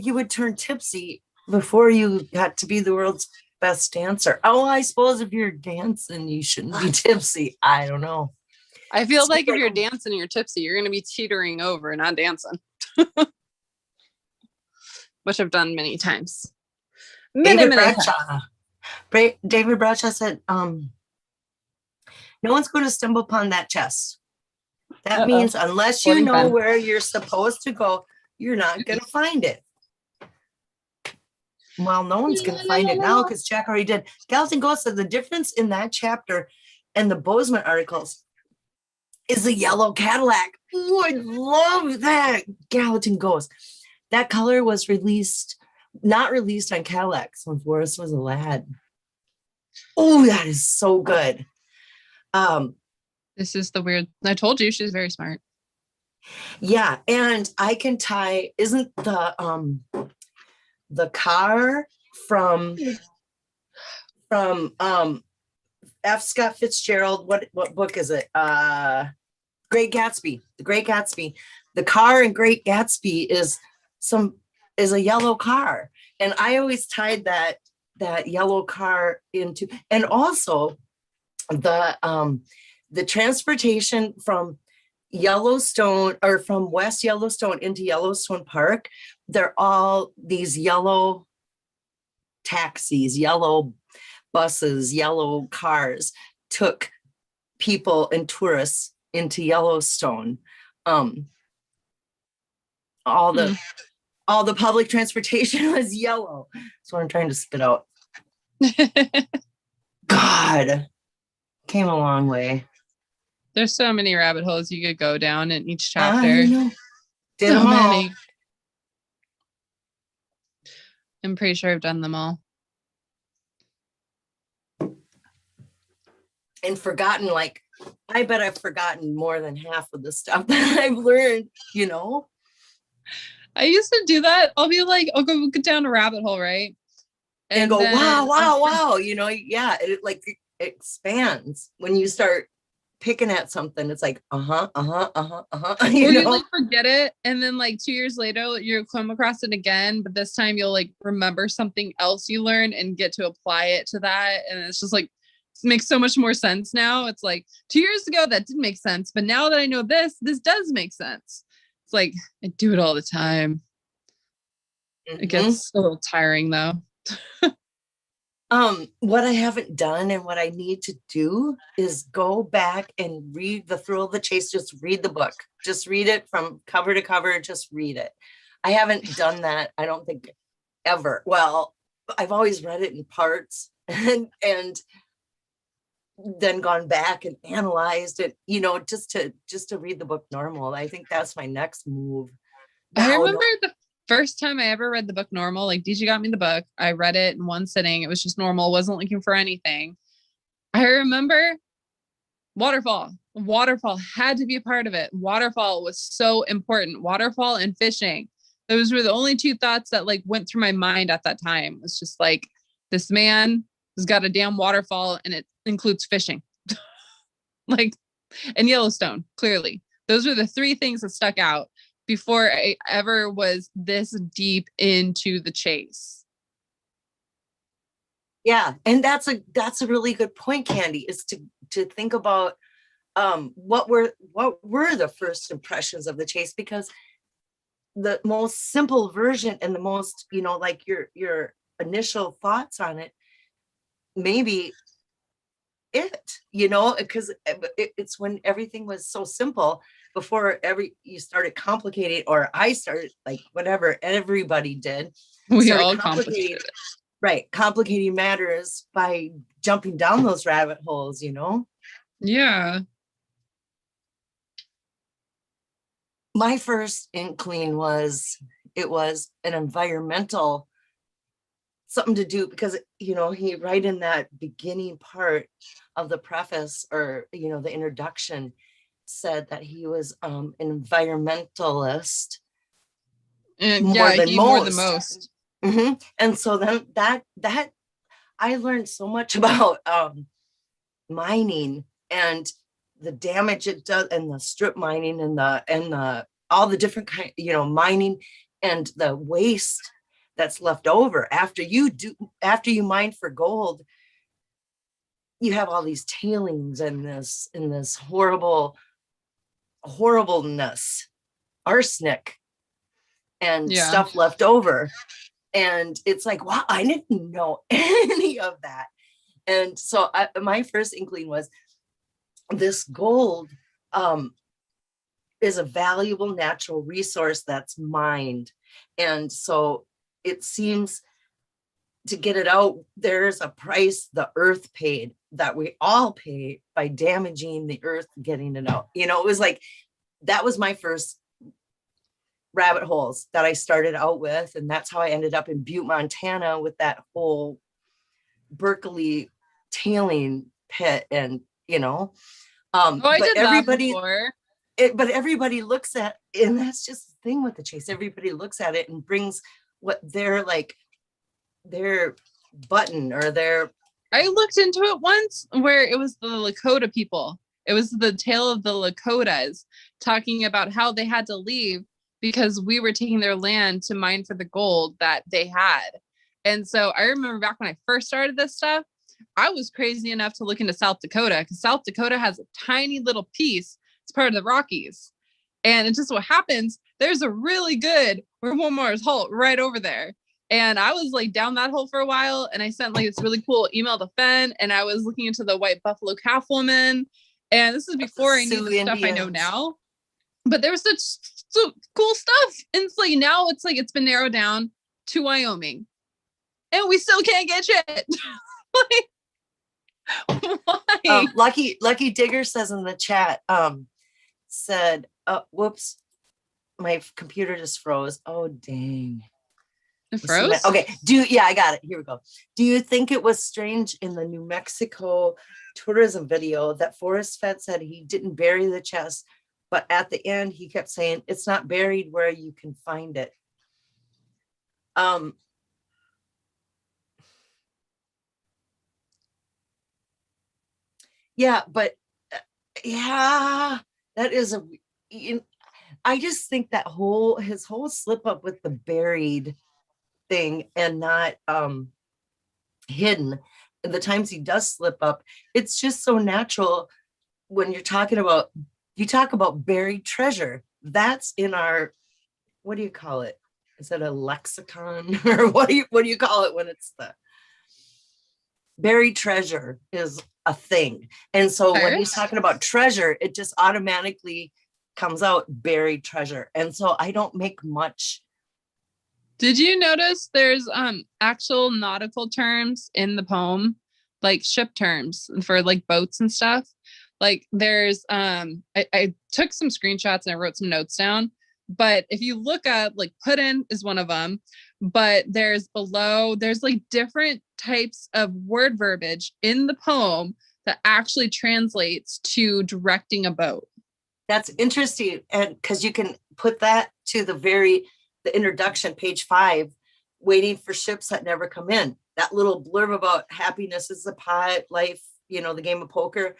you would turn tipsy before you got to be the world's best dancer. Oh, I suppose if you're dancing, you shouldn't be tipsy. I don't know. I feel like if you're dancing and you're tipsy, you're going to be teetering over, not dancing. Which I've done many times. Many times. David Bradshaw said, no one's going to stumble upon that chest. That Uh-oh. means unless you 40 know pen. where you're supposed to go, you're not going to find it. Well, no one's going to find it now because Jack already did. Gallatin Ghost said the difference in that chapter and the Bozeman articles is the yellow Cadillac. Ooh, I love that. Gallatin Ghost. That color was not released on Cadillacs when Forrest was a lad. Oh, that is so good. This is the weird. I told you she's very smart. Yeah, and I can tie. Isn't the car from F. Scott Fitzgerald? What book is it? Great Gatsby. The Great Gatsby. The car in Great Gatsby is a yellow car, and I always tied that yellow car into, and also the transportation from Yellowstone or from West Yellowstone into Yellowstone Park. They're all these yellow taxis, yellow buses, yellow cars took people and tourists into Yellowstone. All the public transportation was yellow. That's what I'm trying to spit out. God, came a long way. There's so many rabbit holes you could go down in each I chapter. know. Did So them all. many. I'm pretty sure I've done them all. And forgotten, like, I bet I've forgotten more than half of the stuff that I've learned, you know? I used to do that. I'll go get down a rabbit hole, right? And go, then- wow. You know, yeah, it expands when you start picking at something. It's like, you Or you know? like forget it, and then like 2 years later you'll come across it again, but this time you'll like remember something else you learned and get to apply it to that, and it's just like makes so much more sense now. It's like 2 years ago that didn't make sense, but now that I know this does make sense. It's like I do it all the time. It gets a little tiring though. What I haven't done and what I need to do is go back and read The Thrill of the Chase. Just read the book. Just read it from cover to cover. Just read it. I haven't done that, I don't think, ever. Well, I've always read it in parts and then gone back and analyzed it, you know, just to read the book normal. I think that's my next move. I remember the first time I ever read the book normal, like DJ got me the book. I read it in one sitting. It was just normal. Wasn't looking for anything. I remember waterfall. Waterfall had to be a part of it. Waterfall was so important. Waterfall and fishing. Those were the only two thoughts that like went through my mind at that time. It's just like, this man has got a damn waterfall and it includes fishing. Like, and Yellowstone, clearly. Those were the three things that stuck out before I ever was this deep into the chase. Yeah, and that's a really good point, Candy, is to think about what were the first impressions of the chase, because the most simple version and the most, you know, like your initial thoughts on it, maybe it, you know, because it's when everything was so simple before you started complicating, or I started, like, whatever everybody did. We all complicated it. Right. Complicating matters by jumping down those rabbit holes, you know? Yeah. My first inkling was it was an environmental something to do, because, you know, he right in that beginning part of the preface, or, you know, the introduction, said that he was an environmentalist. And more yeah, than more than most. Mm-hmm. And so then that I learned so much about mining and the damage it does, and the strip mining, and the all the different kind, you know, mining, and the waste that's left over after you mine for gold. You have all these tailings and this horribleness, arsenic and stuff left over. And it's like, wow, I didn't know any of that. And so my first inkling was this gold is a valuable natural resource that's mined. And so it seems to get it out, there's a price the earth paid, that we all pay by damaging the earth, getting it out. You know, it was like, that was my first rabbit holes that I started out with. And that's how I ended up in Butte, Montana, with that whole Berkeley tailing pit. And, you know, I did everybody, that before. But everybody looks at, and that's just the thing with the chase, everybody looks at it and brings what they're like, their button or their. I looked into it once where it was the Lakota people. It was the tale of the Lakotas talking about how they had to leave because we were taking their land to mine for the gold that they had. And so I remember back when I first started this stuff, I was crazy enough to look into South Dakota, because South Dakota has a tiny little piece. It's part of the Rockies. And it's just what happens. There's a really good World Mars Halt right over there. And I was like down that hole for a while, and I sent like this really cool email to Fenn, and I was looking into the white buffalo calf woman. And this is before I knew the stuff I know now. But there was such cool stuff. And it's like, now it's like, it's been narrowed down to Wyoming. And we still can't get shit. Like, why? Lucky Digger says in the chat, said, whoops, my computer just froze. Oh, dang. It froze? Okay. I got it. Here we go. Do you think it was strange in the New Mexico tourism video that Forrest Fett said he didn't bury the chest, but at the end he kept saying it's not buried where you can find it? Yeah, but yeah, that is I just think that his whole slip up with the buried thing and not hidden, the times he does slip up, it's just so natural when you talk about buried treasure. That's in our, what do you call it? Is it a lexicon or what do you call it when it's the buried treasure is a thing. And so when he's talking about treasure, it just automatically comes out buried treasure. And so I don't make much. Did you notice there's actual nautical terms in the poem, like ship terms for like boats and stuff? Like there's I took some screenshots and I wrote some notes down, but if you look up, like put in is one of them, but there's like different types of word verbiage in the poem that actually translates to directing a boat. That's interesting. And because you can put that to the introduction, page 5, waiting for ships that never come in. That little blurb about happiness is the pot, life, the game of poker.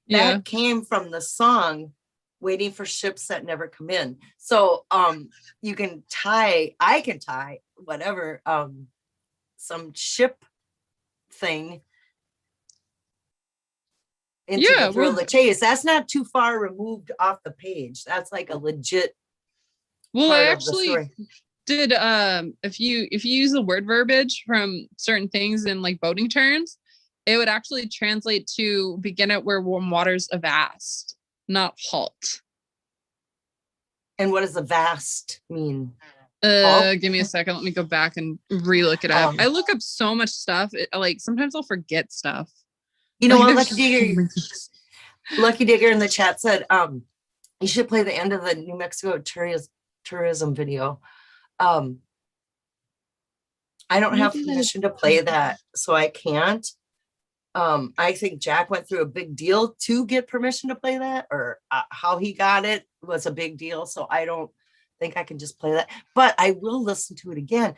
That came from the song Waiting for Ships That Never Come In. So I can tie whatever, some ship thing into the thrill of the chase. That's not too far removed off the page. That's like a legit I actually did if you use the word verbiage from certain things in like boating terms, it would actually translate to begin at where warm waters avast, not halt. And what does avast mean? Give me a second. Let me go back and re-look it up. I look up so much stuff. Like sometimes I'll forget stuff. What, Lucky Digger in the chat said, you should play the end of the New Mexico tourism video. I don't have permission to play that, so I can't. I think Jack went through a big deal to get permission to play that, or how he got it was a big deal. So I don't think I can just play that, but I will listen to it again.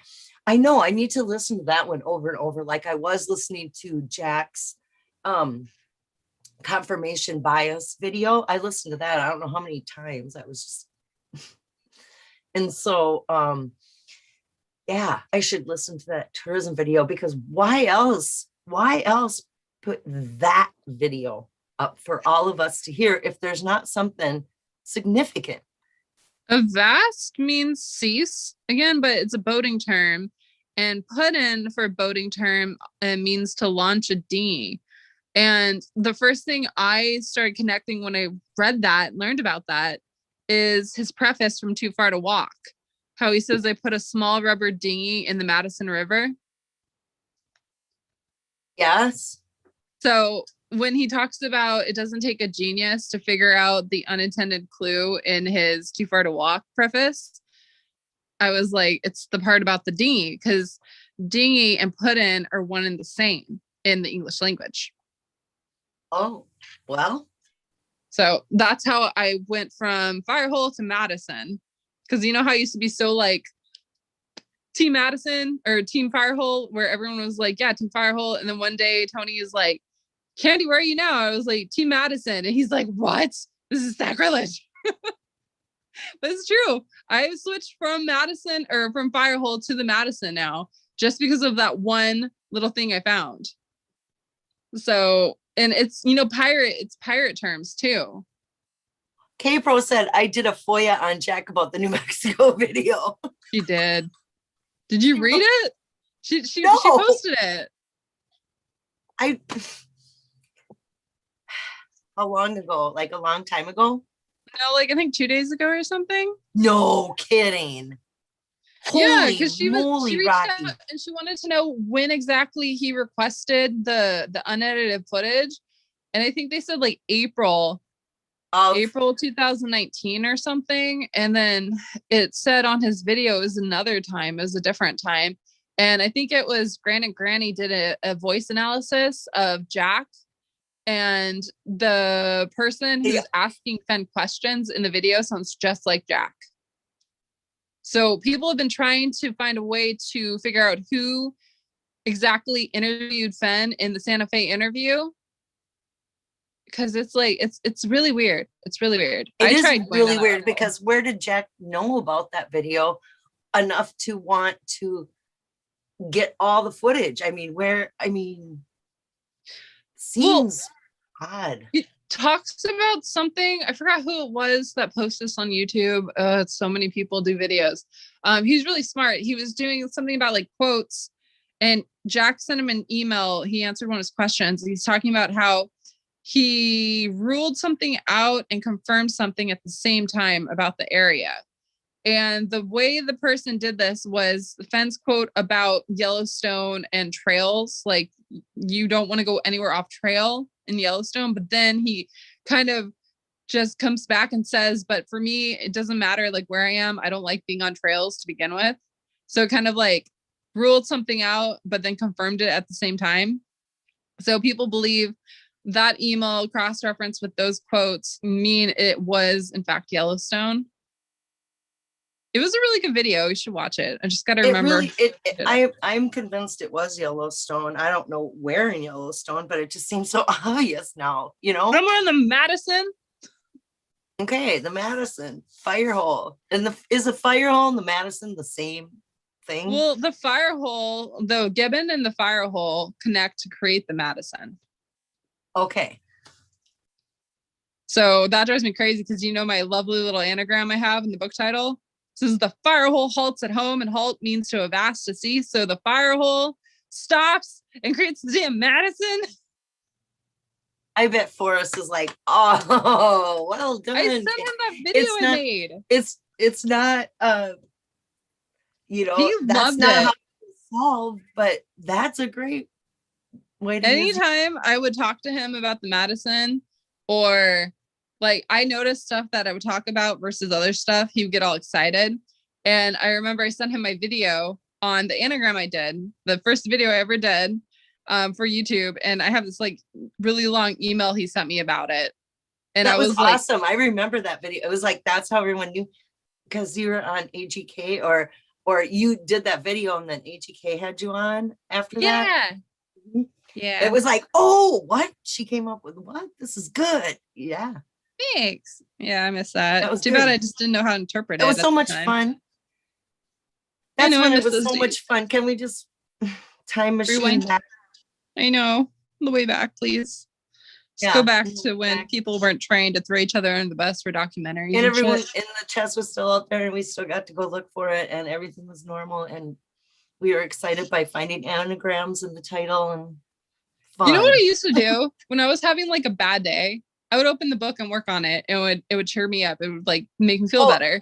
I know I need to listen to that one over and over. Like I was listening to Jack's confirmation bias video. I listened to that. I don't know how many times. That was just, and so, yeah, I should listen to that tourism video, because why else put that video up for all of us to hear if there's not something significant? Avast means cease again, but it's a boating term, and put in for boating term means to launch a dinghy. And the first thing I started connecting when I read that, learned about that, is his preface from Too Far to Walk. How he says they put a small rubber dinghy in the Madison River. Yes. So when he talks about it doesn't take a genius to figure out the unintended clue in his Too Far to Walk preface, I was like, it's the part about the dinghy, because dinghy and put in are one and the same in the English language. Oh, well. So that's how I went from Firehole to Madison. Because you know how I used to be so like Team Madison or Team Firehole, where everyone was like, yeah, Team Firehole. And then one day Tony is like, Candy, where are you now? I was like, Team Madison. And he's like, what? This is sacrilege. But it's true. I switched from Madison or from Firehole to the Madison now, just because of that one little thing I found. So, and it's, it's pirate terms too. K-Pro said, I did a FOIA on Jack about the New Mexico video. She did. Did you read it? She posted it. How long ago? Like a long time ago? No, like I think 2 days ago or something. No kidding. Yeah, because she reached out and she wanted to know when exactly he requested the unedited footage. And I think they said like April 2019 or something. And then it said on his video is another time, is a different time. And I think it was Granny did a voice analysis of Jack, and the person who's asking Fenn questions in the video sounds just like Jack. So people have been trying to find a way to figure out who exactly interviewed Fenn in the Santa Fe interview. Because it's like, it's really weird. It's really weird. It is really weird, because where did Jack know about that video enough to want to get all the footage? I mean, seems odd. It talks about something. I forgot who it was that posted this on YouTube. So many people do videos. He's really smart. He was doing something about like quotes, and Jack sent him an email. He answered one of his questions. He's talking about how he ruled something out and confirmed something at the same time about the area. And the way the person did this was the Fenn's quote about Yellowstone and trails. Like, you don't want to go anywhere off trail in Yellowstone. But then he kind of just comes back and says, but for me, it doesn't matter like where I am. I don't like being on trails to begin with. So kind of like ruled something out, but then confirmed it at the same time. So people believe that email cross-reference with those quotes mean it was in fact Yellowstone. It was a really good video. You should watch it. I just got to remember. I'm convinced it was Yellowstone. I don't know where in Yellowstone, but it just seems so obvious now, you know? Somewhere in the Madison. Okay, the Madison fire hole. And is the fire hole and the Madison the same thing? Well, the fire hole, the Gibbon and the fire hole connect to create the Madison. Okay. So that drives me crazy because you know my lovely little anagram I have in the book title? This is the fire hole halts at home, and halt means to have asked to see. So the fire hole stops and creates the damn Madison. I bet Forrest is like, oh, well done. I sent him that video I made. It's not you know, He that's loved not it. how it's solved, but that's a great way to use it. Anytime I would talk to him about the Madison, or like I noticed stuff that I would talk about versus other stuff, he would get all excited. And I remember I sent him my video on the anagram I did, the first video I ever did for YouTube. And I have this like really long email he sent me about it. And That I was like, awesome. I remember that video. It was like, that's how everyone knew, because you were on AGK or you did that video and then AGK had you on after that. yeah. Mhm. Yeah. It was like, oh, what? She came up with what? This is good. Yeah. Thanks. Yeah, I miss that. That was Too good. bad I just didn't know how to interpret it. It was at so the much time. fun. I That's know, I when it miss was those so days. much fun. Can we just time machine Rewind. back? I know. The way back, please. Just Yeah, go back move to when back. people weren't trained to throw each other under the bus for documentaries. And everyone shit. in the chest was still out there and we still got to go look for it and everything was normal and we were excited by finding anagrams in the title and fun. You know what I used to do when I was having like a bad day? I would open the book and work on it. And it would cheer me up. It would like make me feel Oh, better.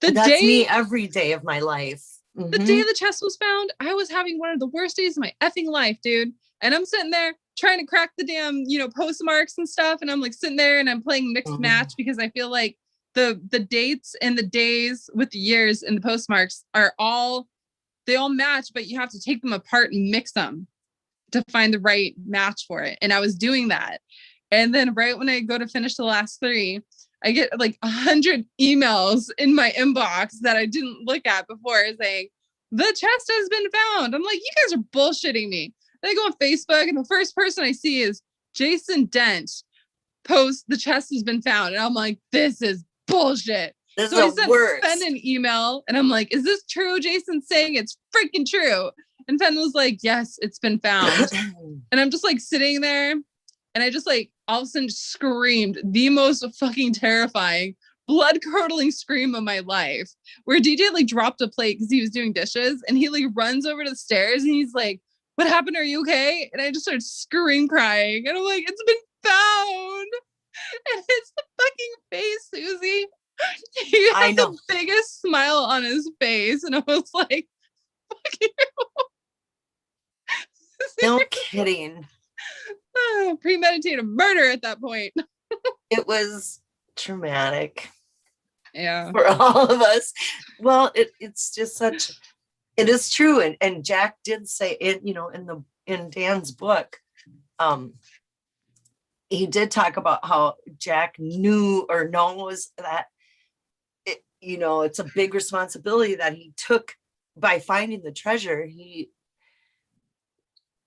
The That's day me every day of my life. the Mhm. day the chest was found, I was having one of the worst days of my effing life, dude. And I'm sitting there trying to crack the damn, postmarks and stuff. And I'm like sitting there and I'm playing mixed Mhm. match because I feel like the dates and the days with the years and the postmarks they all match, but you have to take them apart and mix them to find the right match for it. And I was doing that. And then right when I go to finish the last 3, I get like 100 emails in my inbox that I didn't look at before saying, the chest has been found. I'm like, you guys are bullshitting me. Then I go on Facebook and the first person I see is Jason Dent post, the chest has been found. And I'm like, this is bullshit. This So I is the sent worst. Fenn an email and I'm like, is this true? Jason's saying it's freaking true. And Fenn was like, yes, it's been found. And I'm just like sitting there and I just like all of a sudden screamed the most fucking terrifying, blood curdling scream of my life, where DJ like dropped a plate because he was doing dishes and he like runs over to the stairs and he's like, what happened? Are you okay? And I just started screaming, crying. And I'm like, it's been found. And it's the fucking face, Susie. He I had know. the biggest smile on his face. And I was like, fuck you. No kidding. Premeditated murder at that point. It was traumatic Yeah. for all of us. Well, it's just such, it is true. And Jack did say it, in Dan's book, he did talk about how Jack knew or knows that it's a big responsibility that he took by finding the treasure.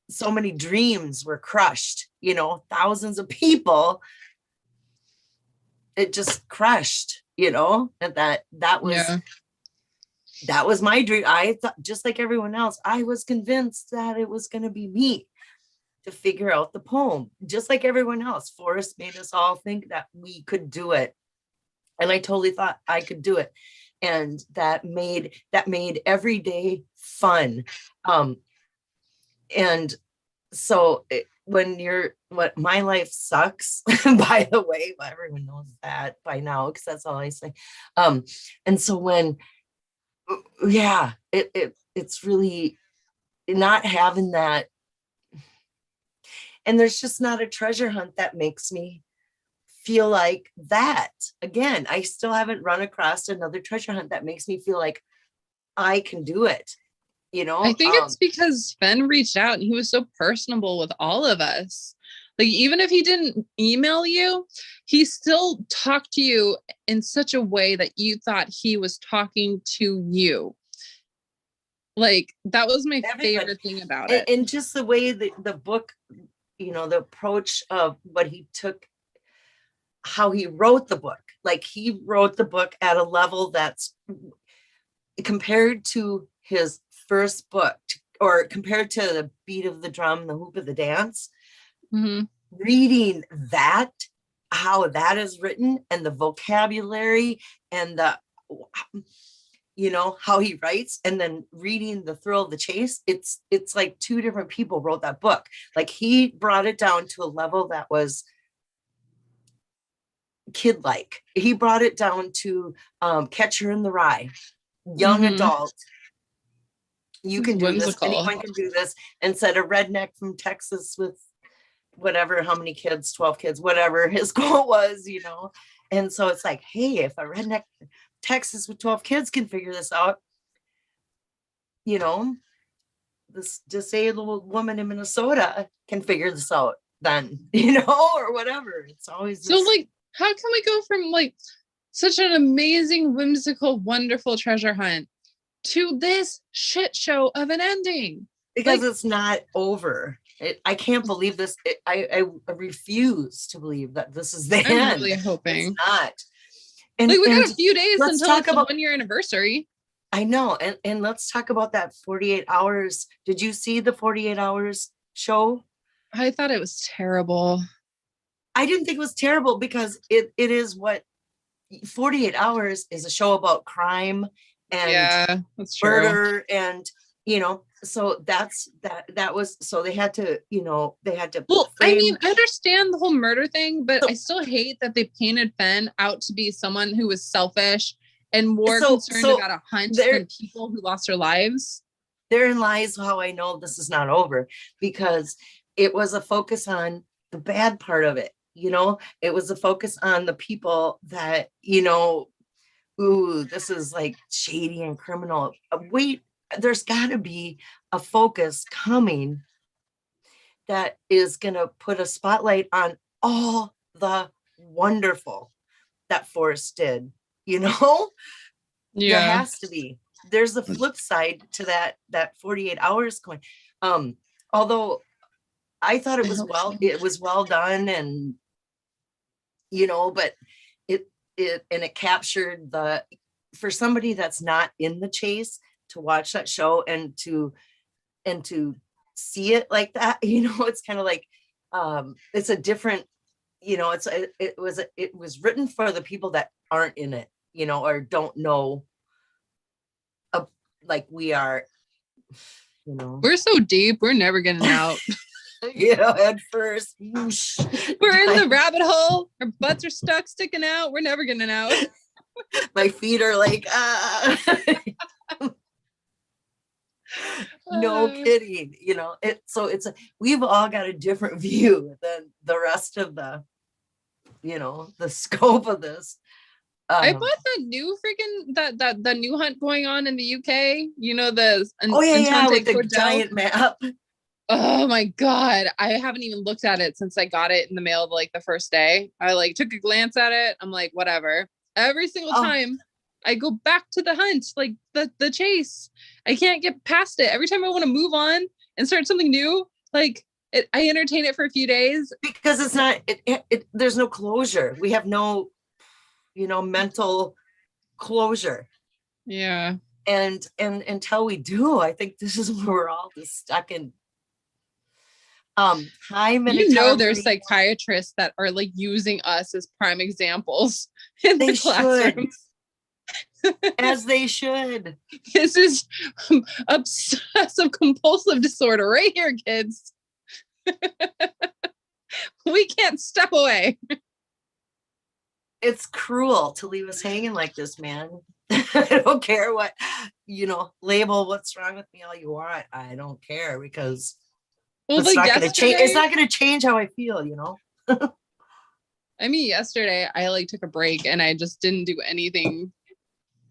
So many dreams were crushed, thousands of people. It just crushed, and that was my dream. I thought, just like everyone else, I was convinced that it was going to be me. to figure out the poem, just like everyone else. Forrest made us all think that we could do it. And I totally thought I could do it. And that made every day fun. And so when you're what my life sucks, by the way, well, everyone knows that by now, because that's all I say. And so when yeah, it's really not having that. And there's just not a treasure hunt that makes me feel like that. Again, I still haven't run across another treasure hunt that makes me feel like I can do it. You know, I think it's because Fenn reached out and he was so personable with all of us. Like, even if he didn't email you, he still talked to you in such a way that you thought he was talking to you. Like, that was my favorite thing about it. And just the way the book, you know, the approach of what he took, how he wrote the book. Like, he wrote the book at a level that's compared to his first book, or compared to the beat of the drum, the hoop of the dance. Mm-hmm. Reading that, how that is written, and the vocabulary, and the, you know, how he writes, and then reading The Thrill of the Chase, it's like two different people wrote that book. Like, he brought it down to a level that was kid-like. He brought it down to Catcher in the Rye, young adult. You can do Whimsical. this. Anyone can do this. And said a redneck from Texas with whatever, how many kids, 12 kids, whatever his goal was, you know. And so it's like, hey, if a redneck Texas with 12 kids can figure this out, you know, this disabled woman in Minnesota can figure this out then, you know, or whatever. It's always so like, how can we go from like such an amazing, whimsical, wonderful treasure hunt to this shit show of an ending? Because like, it's not over. I can't believe this. I refuse to believe that this is the end. I'm really hoping it's not. And like, we got a few days until talk it's the about 1 year anniversary. I know. And let's talk about that 48 hours. Did you see the 48 hours show? I thought it was terrible. I didn't think it was terrible, because it is what 48 hours is, a show about crime and that's murder, and you know, so that was, so they had to, you know, they had to well, I mean, I understand the whole murder thing, but I still hate that they painted Fenn out to be someone who was selfish and more concerned about a hunt than people who lost their lives. Therein lies how I know this is not over, because it was a focus on the bad part of it. You know, it was a focus on the people that, you know, ooh, this is like shady and criminal. Wait, there's got to be a focus coming that is going to put a spotlight on all the wonderful that Forrest did, you know? Yeah. There has to be. There's a flip side to that 48 hours coin. Although I thought it was well done, and you know, but it captured for somebody that's not in the chase to watch that show and to see it like that, you know, it's kind of like it's a different, you know, it was written for the people that aren't in it, you know, or don't know like we are, you know. We're so deep, we're never getting out. You know, at first whoosh, we're in the rabbit hole, our butts are sticking out, we're never getting out. My feet are like no kidding, you know. We've all got a different view than the rest of the, you know, the scope of this. I bought the new freaking the new hunt going on in the UK, you know, with the giant map. Oh my god, I haven't even looked at it since I got it in the mail like the first day. I like took a glance at it, I'm like, whatever. Every single time I go back to the hunt, like the chase, I can't get past it. Every time I want to move on and start something new, like I entertain it for a few days, because it's not there's no closure. We have no, you know, mental closure. Yeah. And until we do, I think this is where we're all just stuck in. time and You know, a there's psychiatrists that are like using us as prime examples in They the classrooms. as they should. This is obsessive compulsive disorder right here, kids. We can't step away. It's cruel to leave us hanging like this, man. I don't care what, label what's wrong with me all you want. I don't care because Well, it's like not going to change. yesterday, It's not going to change how I feel, I mean, yesterday I like took a break and I just didn't do anything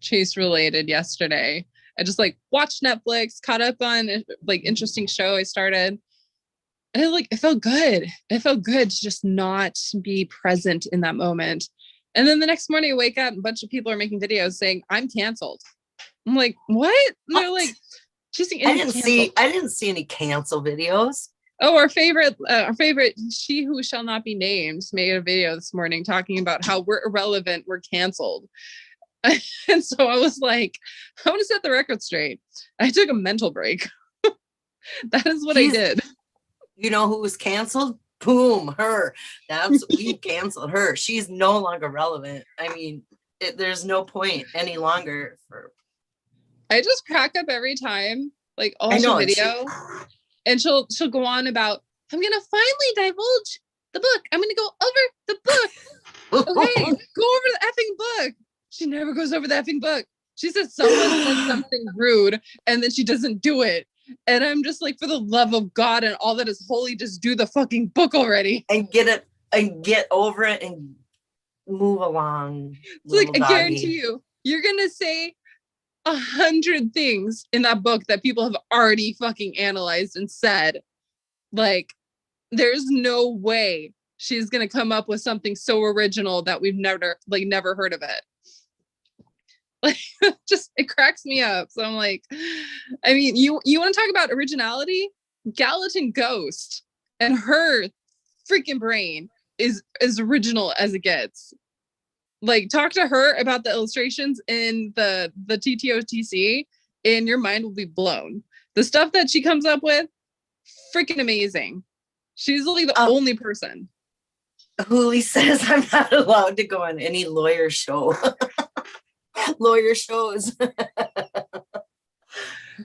Chase related yesterday. I just like watched Netflix, caught up on like interesting show I started. And it felt good. It felt good to just not be present in that moment. And then the next morning I wake up and a bunch of people are making videos saying I'm canceled. I'm like, what? And they're like, choosing I didn't see any cancel videos. Oh, our favorite, she who shall not be named, made a video this morning talking about how we're irrelevant, we're canceled. And so I was like, I want to set the record straight. I took a mental break. That is what I did. You know who was canceled? Boom, her. We canceled her. She's no longer relevant. I mean, there's no point any longer for. I just crack up every time, like I'll I know, watch a video, and she'll go on about, I'm gonna finally divulge the book. I'm gonna go over the book. Okay, go over the effing book. She never goes over the effing book. She says someone said something rude, and then she doesn't do it. And I'm just like, for the love of God and all that is holy, just do the fucking book already. And get it and get over it and move along. It's like, I guarantee you, you're gonna say 100 things in that book that people have already fucking analyzed and said. Like, there's no way she's gonna come up with something so original that we've never heard of it. Like, just it cracks me up. So I'm like, I mean, you want to talk about originality? Gallatin Ghost and her freaking brain is as original as it gets. Like, talk to her about the illustrations in the TTOTC and your mind will be blown. The stuff that she comes up with, freaking amazing. She's like the only person. Hooli says I'm not allowed to go on any lawyer show. Lawyer shows. Me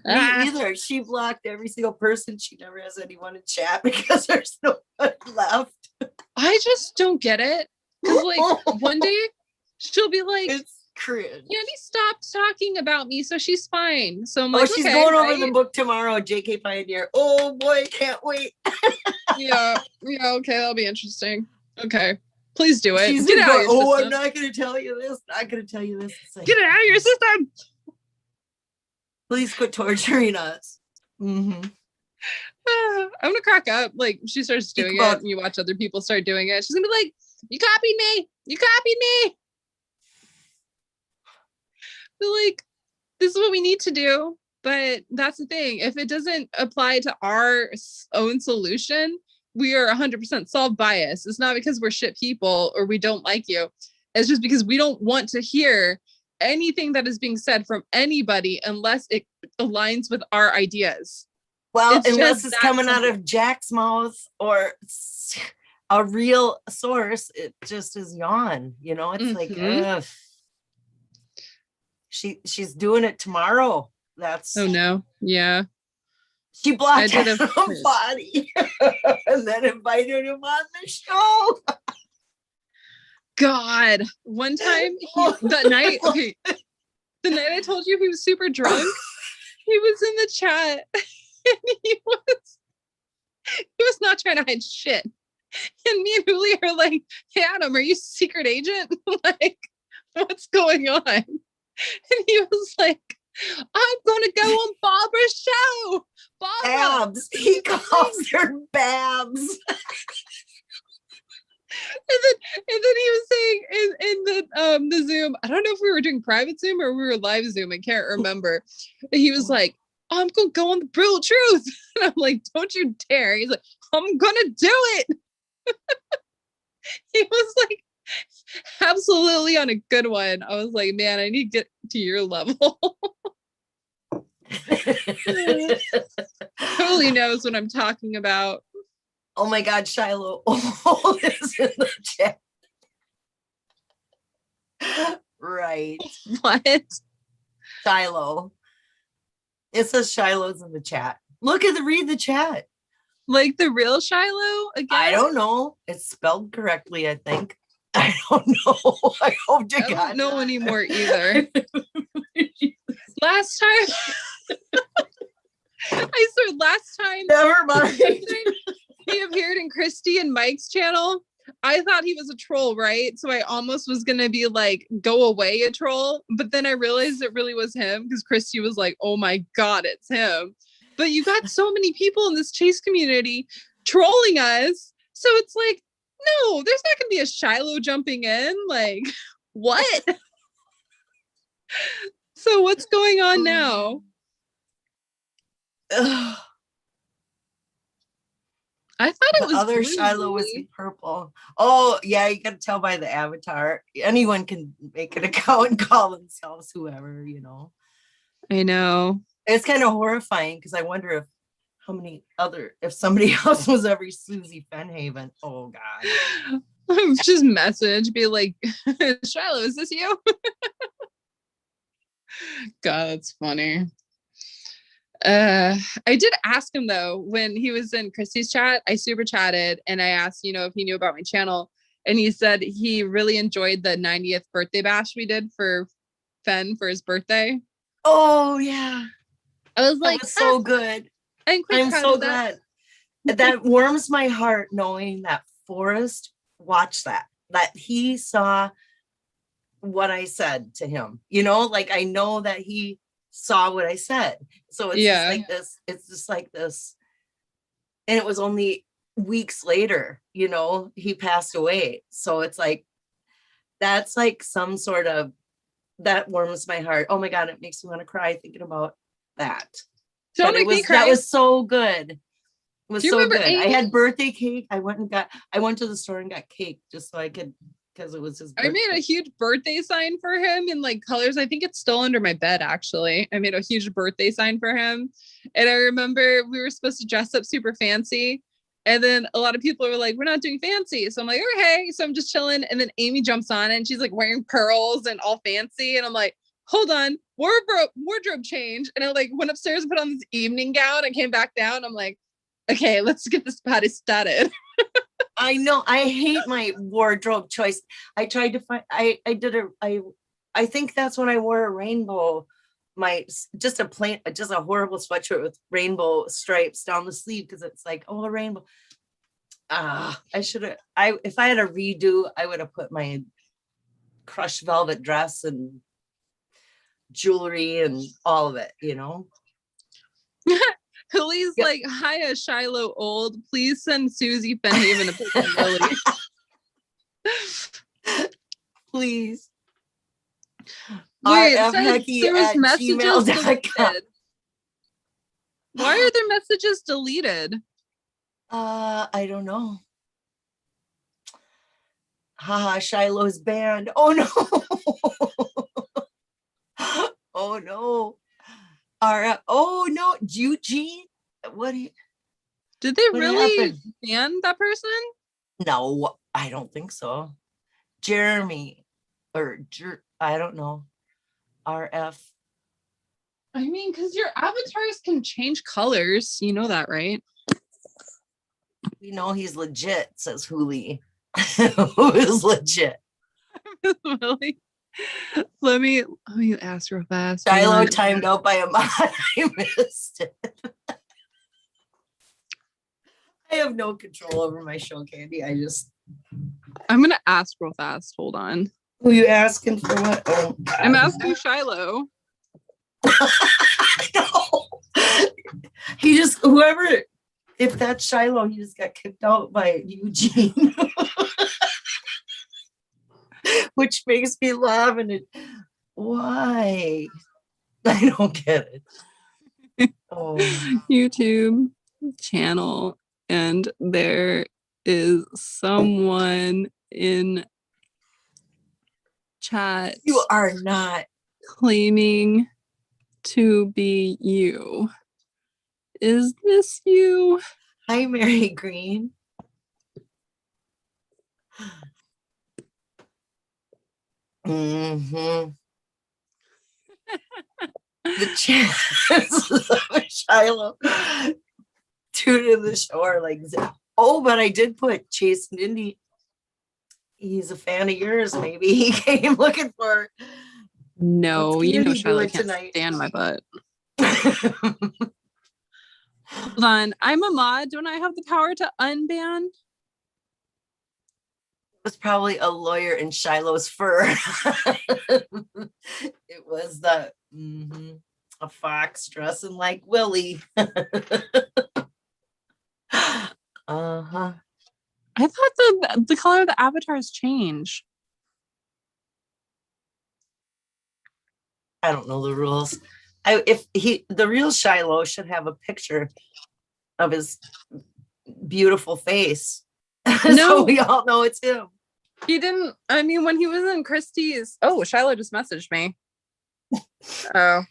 either. She blocked every single person. She never has anyone to chat because there's no one left. I just don't get it. Because like one day she'll be like, it's cringe. Andy stopped talking about me, so she's fine. So I'm like, she's okay, going over the book tomorrow. JK Pioneer. Oh boy, can't wait. yeah, okay, that'll be interesting. Okay. Please do it. She's Get out of your system. I'm not going to tell you this. Not going to tell you this. Like, get it out of your system. Please quit torturing us. Mm-hmm. I'm gonna crack up. Like, she starts doing it, and you watch other people start doing it. She's gonna be like, "You copied me. You copied me." But like, this is what we need to do. But that's the thing. If it doesn't apply to our own solution, we are 100% solve bias. It's not because we're shit people or we don't like you. It's just because we don't want to hear anything that is being said from anybody unless it aligns with our ideas. Well, unless it's coming out of Jack's mouth or a real source, it just is yawn. It's like, ugh. She's doing it tomorrow. Oh no. Yeah. She blocked his body and then invited him on the show. God, one time the night I told you he was super drunk, he was in the chat and he was not trying to hide shit. And me and Julie are like, "Hey Adam, are you secret agent? Like, what's going on?" And he was like, "I'm gonna go on Barbara's show. Barbara." Babs. He calls her Babs. And then he was saying in the Zoom, I don't know if we were doing private Zoom or we were live Zoom, I can't remember. But he was like, "I'm gonna go on the brutal truth." And I'm like, "Don't you dare." He's like, "I'm gonna do it." He was like absolutely on a good one. I was like, man, I need to get to your level. Totally knows what I'm talking about. Oh my God, Shiloh is in the chat. Right. What? Shiloh. It says Shiloh's in the chat. Read the chat. Like the real Shiloh again? I don't know. It's spelled correctly, I think. I don't know. I hope to I God don't know not. anymore either. Last time, I swear, last time Never mind. he appeared in Christy and Mike's channel, I thought he was a troll, right? So I almost was gonna be like, go away, a troll. But then I realized it really was him because Christy was like, oh my God, it's him. But you got so many people in this chase community trolling us. So it's like, no, there's not gonna be a Shiloh jumping in. Like, what? So what's going on now? Ugh. I thought it The was other blue, Shiloh was really. in purple. Oh, yeah, you gotta tell by the avatar. Anyone can make an account and call themselves whoever, you know. I know. It's kind of horrifying because I wonder if somebody else was ever Susie Fennhaven. Oh God. Just message, be like, Shiloh, is this you? God, that's funny. I did ask him though, when he was in Christy's chat, I super chatted and I asked, if he knew about my channel. And he said he really enjoyed the 90th birthday bash we did for Fenn for his birthday. Oh yeah. I was That like, was so good. I'm quite I'm proud so of that. glad. That warms my heart knowing that Forrest watched that he saw what I said to him. Like I know that he saw what I said. So it's just like this. It's just like this. And it was only weeks later, he passed away. So it's like, that's like some sort of, that warms my heart. Oh my God, it makes me want to cry thinking about that. Don't But make me cry. that was so good. It was Do you so remember good. I Amy? had birthday cake. I went to the store and got cake just so I could, because it was his birthday. I made a huge birthday sign for him in like colors. I think it's still under my bed, actually. I made a huge birthday sign for him. And I remember we were supposed to dress up super fancy. And then a lot of people were like, we're not doing fancy. So I'm like, okay. So I'm just chilling. And then Amy jumps on and she's like wearing pearls and all fancy. And I'm like, hold on, wardrobe change. And I like went upstairs and put on this evening gown. I came back down. I'm like, okay, let's get this party started. I know. I hate my wardrobe choice. I tried to find, I think that's when I wore a rainbow, just a horrible sweatshirt with rainbow stripes down the sleeve. Cause it's like, oh, a rainbow. If I had a redo, I would have put my crushed velvet dress and jewelry and all of it, Julie's Yep. like, hiya, Shiloh old. Please send Susie Fennhaven a picture of Lily. Please. Wait, it says there was messages rfhecky@gmail.com. deleted. Why are there messages deleted? I don't know. Haha, Shiloh's banned. Oh no. Oh no. Oh no, Eugene. Did they really happened? ban that person? No, I don't think so. Jeremy I don't know. RF. I mean, because your avatars can change colors. You know that, right? We know he's legit, says Huli. Who is legit? Really? Let me ask real fast. Shiloh timed out by a mod. I missed it. I have no control over my show, Candy. I'm gonna ask real fast. Hold on. Who you asking for what? Oh, I'm asking Shiloh. No. If that's Shiloh, he just got kicked out by Eugene. Which makes me laugh. Why? I don't get it. Oh. YouTube channel, and there is someone in chat. You are not claiming to be you. Is this you? Hi, Mary Green. Mm-hmm. The chances of Shiloh tuned in the shore like, oh, but I did put Chase and Indy. He's a fan of yours. Maybe he came looking for. No, What's you know Kennedy Charlotte doing can't tonight? stand my butt. Hold on. I'm a mod. Don't I have the power to unban? Was probably a lawyer in Shiloh's fur. It was the a fox dressing like Willie. Uh-huh. I thought the color of the avatars change. I don't know the rules. The real Shiloh should have a picture of his beautiful face. So No. we all know it's him. He didn't. I mean, when he was in Christie's. Oh, Shiloh just messaged me. Oh.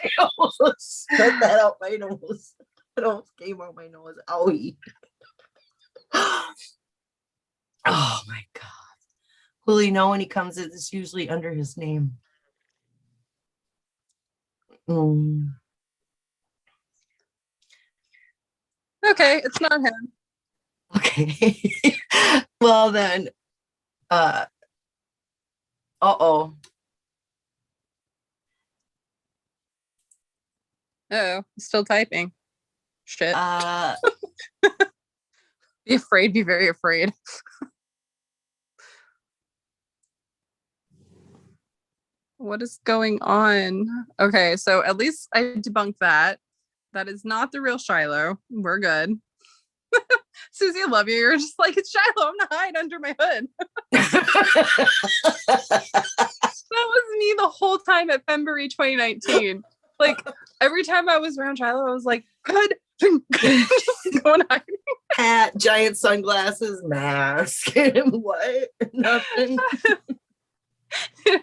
I almost spit that out my nose. It almost came out my nose. Owie. Oh my God. Will he know when he comes? It's usually under his name. Okay, it's not him. Okay. Well then, uh-oh. Oh, still typing. Shit. Be afraid, be very afraid. What is going on? Okay, so at least I debunked that. That is not the real Shiloh. We're good. Susie, I love you. You're just like, it's Shiloh. I'm not hide under my hood. That was me the whole time at February 2019. Like every time I was around Shiloh, I was like, hood, going hiding. Hat, giant sunglasses, mask. What? Nothing.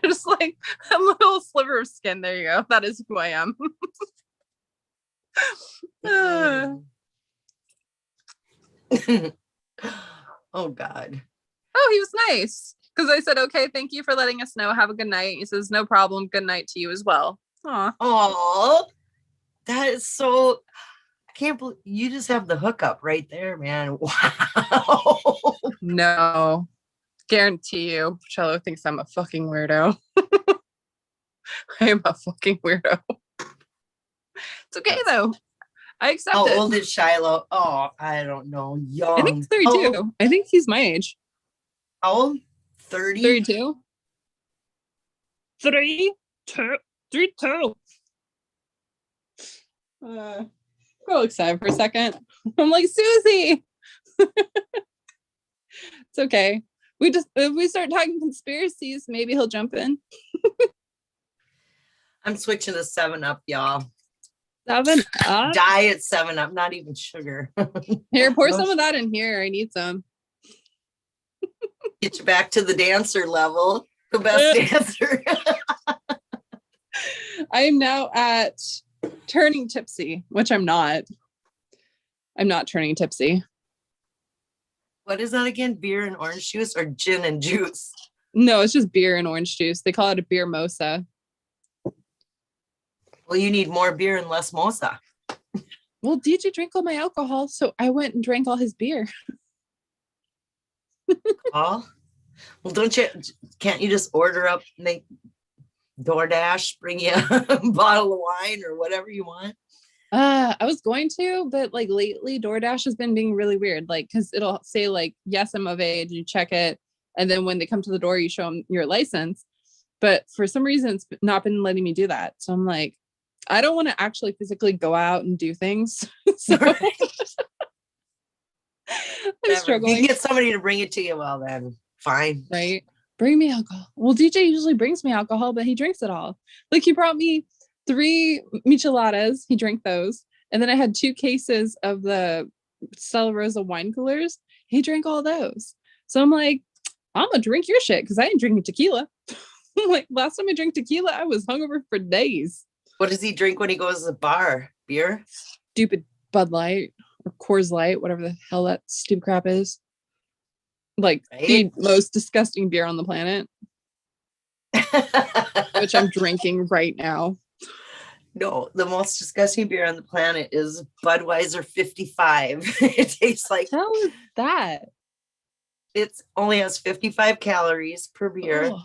Just like a little sliver of skin. There you go. That is who I am. Oh God. Oh, he was nice. Because I said, okay, thank you for letting us know. Have a good night. He says, no problem. Good night to you as well. Aw. Oh, that is so. I can't believe you just have the hookup right there, man. Wow. No. Guarantee you, Cello thinks I'm a fucking weirdo. I am a fucking weirdo. It's okay though. I accept How it. old is Shiloh? Oh, I don't know. Young. I think 32. I think he's my age. How old? 30? 32. 32. Go excited for a second. I'm like, Susie. It's okay. If we start talking conspiracies, maybe he'll jump in. I'm switching to 7-Up, y'all. 7-Up. Diet 7-Up, not even sugar. Here, pour some of that in here. I need some. Get you back to the dancer level. The best dancer. I am now at turning tipsy, which I'm not. I'm not turning tipsy. What is that again? Beer and orange juice or gin and juice? No, it's just beer and orange juice. They call it a beer mosa. Well, you need more beer and less mosa. Well, DJ drank all my alcohol, so I went and drank all his beer. Oh, well, can't you just order up, make DoorDash bring you a bottle of wine or whatever you want? I was going to, but like lately DoorDash has been being really weird. Like, cause it'll say like, yes, I'm of age, you check it. And then when they come to the door, you show them your license. But for some reason, it's not been letting me do that. So I'm like, I don't want to actually physically go out and do things. So I'm struggling. If you get somebody to bring it to you, well then, fine. Right? Bring me alcohol. Well, DJ usually brings me alcohol, but he drinks it all. Like he brought me 3 micheladas. He drank those. And then I had 2 cases of the Stella Rosa wine coolers. He drank all those. So I'm like, I'm gonna drink your shit because I ain't drinking tequila. Like last time I drank tequila, I was hungover for days. What does he drink when he goes to the bar? Beer? Stupid Bud Light or Coors Light, whatever the hell that stupid crap is. Like Right? the most disgusting beer on the planet, which I'm drinking right now. No, the most disgusting beer on the planet is Budweiser 55. It tastes like How is that? it only has 55 calories per beer, Oh,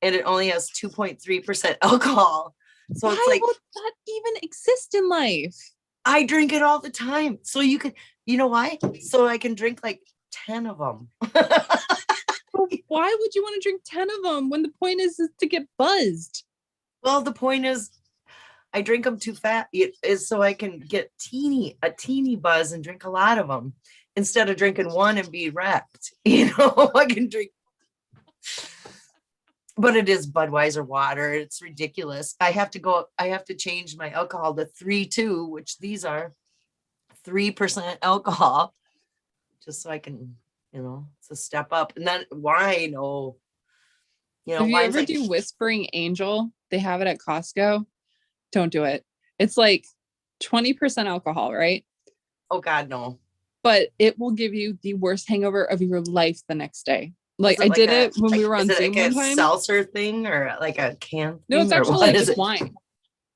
and it only has 2.3% alcohol. So it's why like would that even exist in life? I drink it all the time. So you know why? So I can drink like 10 of them. Why would you want to drink 10 of them when the point is to get buzzed? Well, the point is I drink them too fast. It is so I can get a teeny buzz and drink a lot of them instead of drinking one and be wrecked. I can drink, but it is Budweiser water. It's ridiculous. I have to change my alcohol to 3.2, which these are 3% alcohol, just so I can, it's a step up. And then wine, If you wine's ever like, do Whispering Angel, they have it at Costco. Don't do it. It's like 20% alcohol, right? oh God, no. But it will give you the worst hangover of your life the next day. Like Is it I did it when we were on is it Zoom like one a time. seltzer thing or like a can No, it's thing, or actually what like is just it? wine.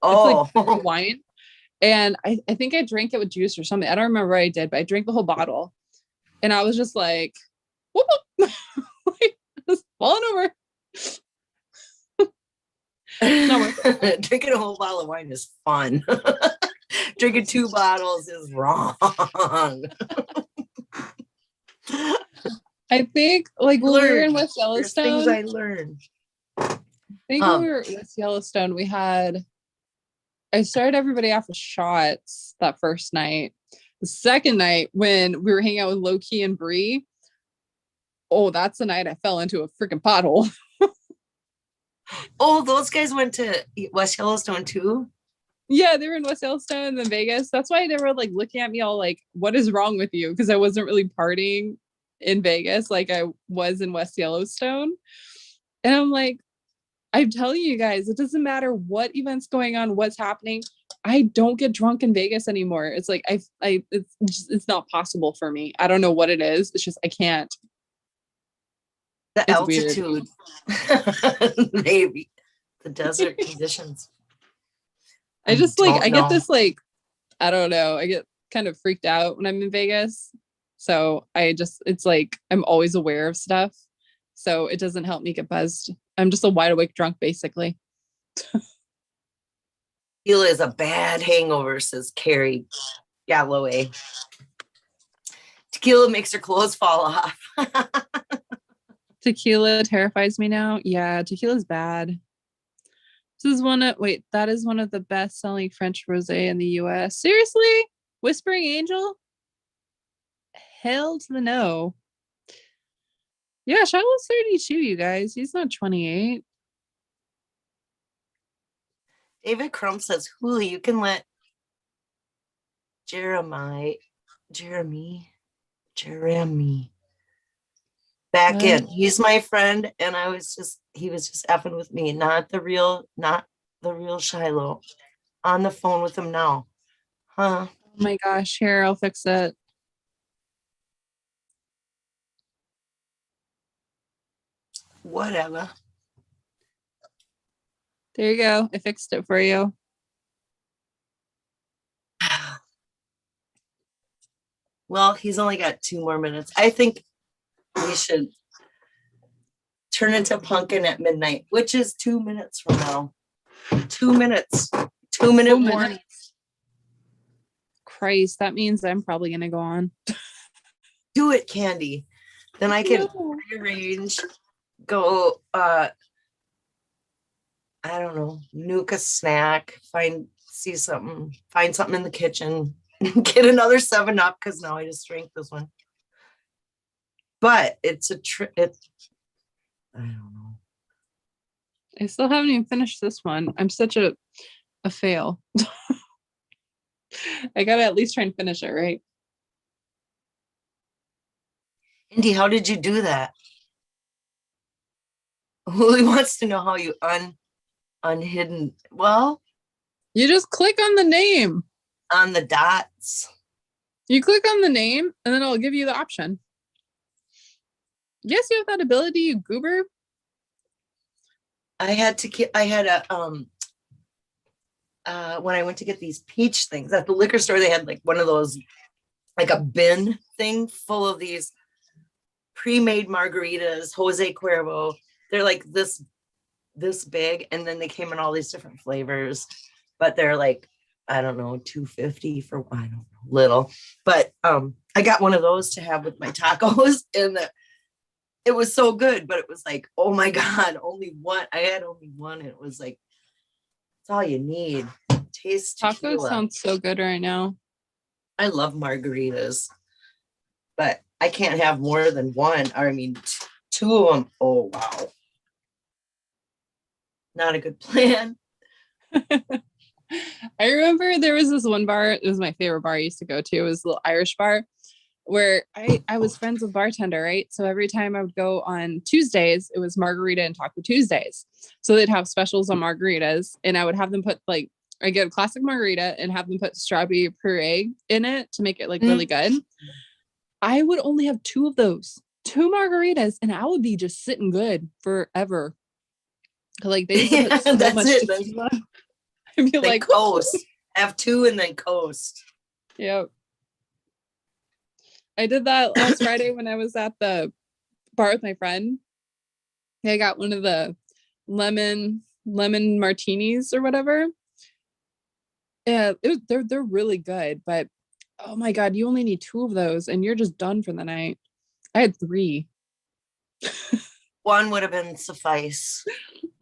Oh, It's like wine. And I think I drank it with juice or something. I don't remember what I did, but I drank the whole bottle. And I was just like, whoop, whoop. Like, just falling over. Not worth it. drinking a whole bottle of wine is fun. Drinking 2 bottles is wrong. I think like when we were in West There's things Yellowstone, I learned. I think when we were in West Yellowstone, I started everybody off with shots that first night. The second night when we were hanging out with Loki and Bree, oh, that's the night I fell into a freaking pothole. Oh, those guys went to West Yellowstone too? Yeah, they were in West Yellowstone and then Vegas. That's why they were like looking at me all like, what is wrong with you? Because I wasn't really partying in Vegas like I was in West Yellowstone. And I'm like, I'm telling you guys, it doesn't matter what event's going on, what's happening. I don't get drunk in Vegas anymore. It's like it's not possible for me. I don't know what it is. It's just I can't. The It's weird. altitude. Maybe. The desert conditions. I just like I don't get know. this like I don't know. I get kind of freaked out when I'm in Vegas. So it's like I'm always aware of stuff. So it doesn't help me get buzzed. I'm just a wide awake drunk, basically. Tequila is a bad hangover, says Carrie Galloway. Tequila makes her clothes fall off. Tequila terrifies me now. Yeah, tequila's bad. That is one of the best selling French rosé in the US. Seriously? Whispering Angel? Hell to the no. Yeah, Shiloh's 32, you guys. He's not 28. David Crump says, Huli, you can let Jeremy back in. He's my friend, and he was just effing with me, not the real Shiloh. On the phone with him now. Huh? Oh my gosh, here, I'll fix it. Whatever. There you go. I fixed it for you. Well, he's only got 2 more minutes. I think we should turn into pumpkin at midnight, which is 2 minutes from now. 2 minutes. 2-minute warning. Christ, that means I'm probably gonna go on. Do it, Candy. Then I can rearrange, go I don't know, nuke a snack, find something in the kitchen, get another 7-Up because now I just drank this one. But it's I don't know. I still haven't even finished this one. I'm such a fail. I gotta at least try and finish it, right? Indy, how did you do that? Who wants to know how you unhidden? Well, you just click on the name. On the dots. You click on the name and then it'll give you the option. Yes, you have that ability, you goober. I had a when I went to get these peach things at the liquor store, they had like one of those, like a bin thing full of these pre-made margaritas, Jose Cuervo. They're like this big, and then they came in all these different flavors, but they're like, I don't know, $2.50 for, I don't know, little. But I got one of those to have with my tacos, and it was so good, but it was like, oh my God, only one. I had only one. And it was like, it's all you need. Taste Tacos tequila. sounds so good right now. I love margaritas, but I can't have more than one. Or I mean, two of them. Oh, wow. Not a good plan. I remember there was this one bar. It was my favorite bar I used to go to. It was a little Irish bar where I was friends with bartender, right? So every time I would go on Tuesdays, it was margarita and taco Tuesdays. So they'd have specials on margaritas, and I would have them put like, I get a classic margarita and have them put strawberry puree in it to make it like really good. I would only have two of those, 2 margaritas, and I would be just sitting good forever. Like they used to put so that's much it. tequila. I'd be Then like, coast. Have 2 and then coast. yep. I did that last Friday when I was at the bar with my friend. I got one of the lemon martinis or whatever. Yeah, they're really good, but oh my God, you only need 2 of those and you're just done for the night. I had 3. One would have been suffice.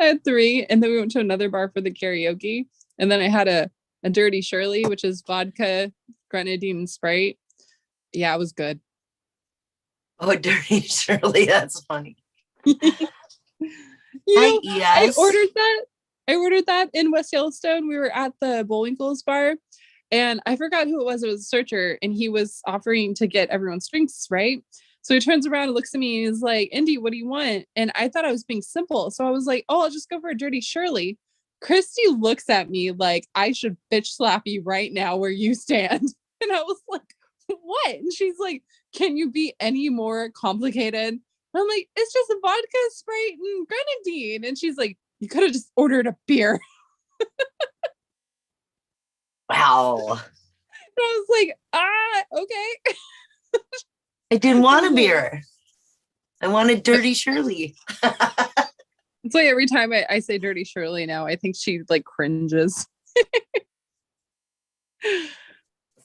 I had 3, and then we went to another bar for the karaoke, and then I had a Dirty Shirley, which is vodka, grenadine, and Sprite. Yeah, it was good. Oh, Dirty Shirley, that's funny. You know, yes. I ordered that in West Yellowstone. We were at the Bullwinkle's bar, and I forgot who it was. It was a searcher, and he was offering to get everyone's drinks, right? So he turns around and looks at me and he's like, Indy, what do you want? And I thought I was being simple. So I was like, oh, I'll just go for a Dirty Shirley. Christy looks at me like I should bitch slap you right now where you stand. And I was like, what? And she's like, can you be any more complicated? And I'm like, it's just a vodka, Sprite, and grenadine. And she's like, you could have just ordered a beer. Wow. And I was like, okay. I didn't want a beer. I wanted Dirty Shirley. It's like every time I say Dirty Shirley now, I think she like cringes.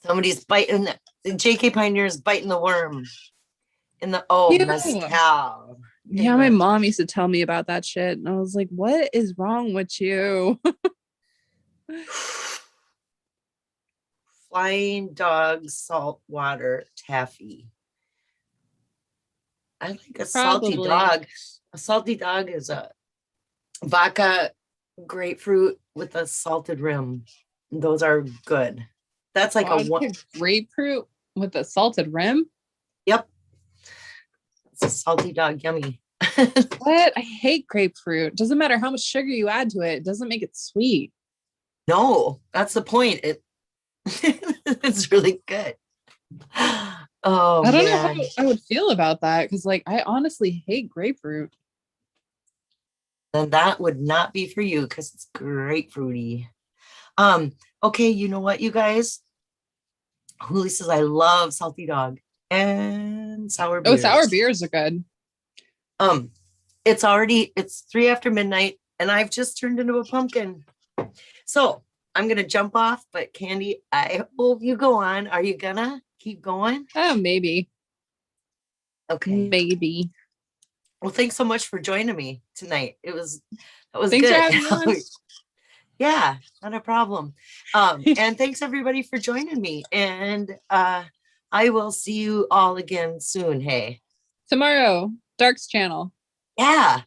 Somebody's biting. JK Pioneer's biting the worm. In the mezcal. Yeah, my mom used to tell me about that shit. And I was like, what is wrong with you? Flying Dog saltwater taffy. I like a salty dog. A salty dog is a vodka grapefruit with a salted rim. Those are good. That's like vodka grapefruit with a salted rim? Yep. It's a salty dog. Yummy. What? I hate grapefruit. Doesn't matter how much sugar you add to it. It doesn't make it sweet. No, that's the point. It's really good. Oh, I don't know how I would feel about that because, like, I honestly hate grapefruit. Then that would not be for you because it's grapefruity. Okay, you know what, you guys? Huli says I love salty dog and sour beers. Oh, sour beers are good. It's 3 after midnight, and I've just turned into a pumpkin. So I'm gonna jump off, but Candy, I hope you go on. Are you gonna keep going? Oh, maybe. Okay. Maybe. Well, thanks so much for joining me tonight. That was Thanks good. for having me on. Yeah, not a problem. And thanks everybody for joining me. And I will see you all again soon. Hey. Tomorrow, Dark's channel. Yeah.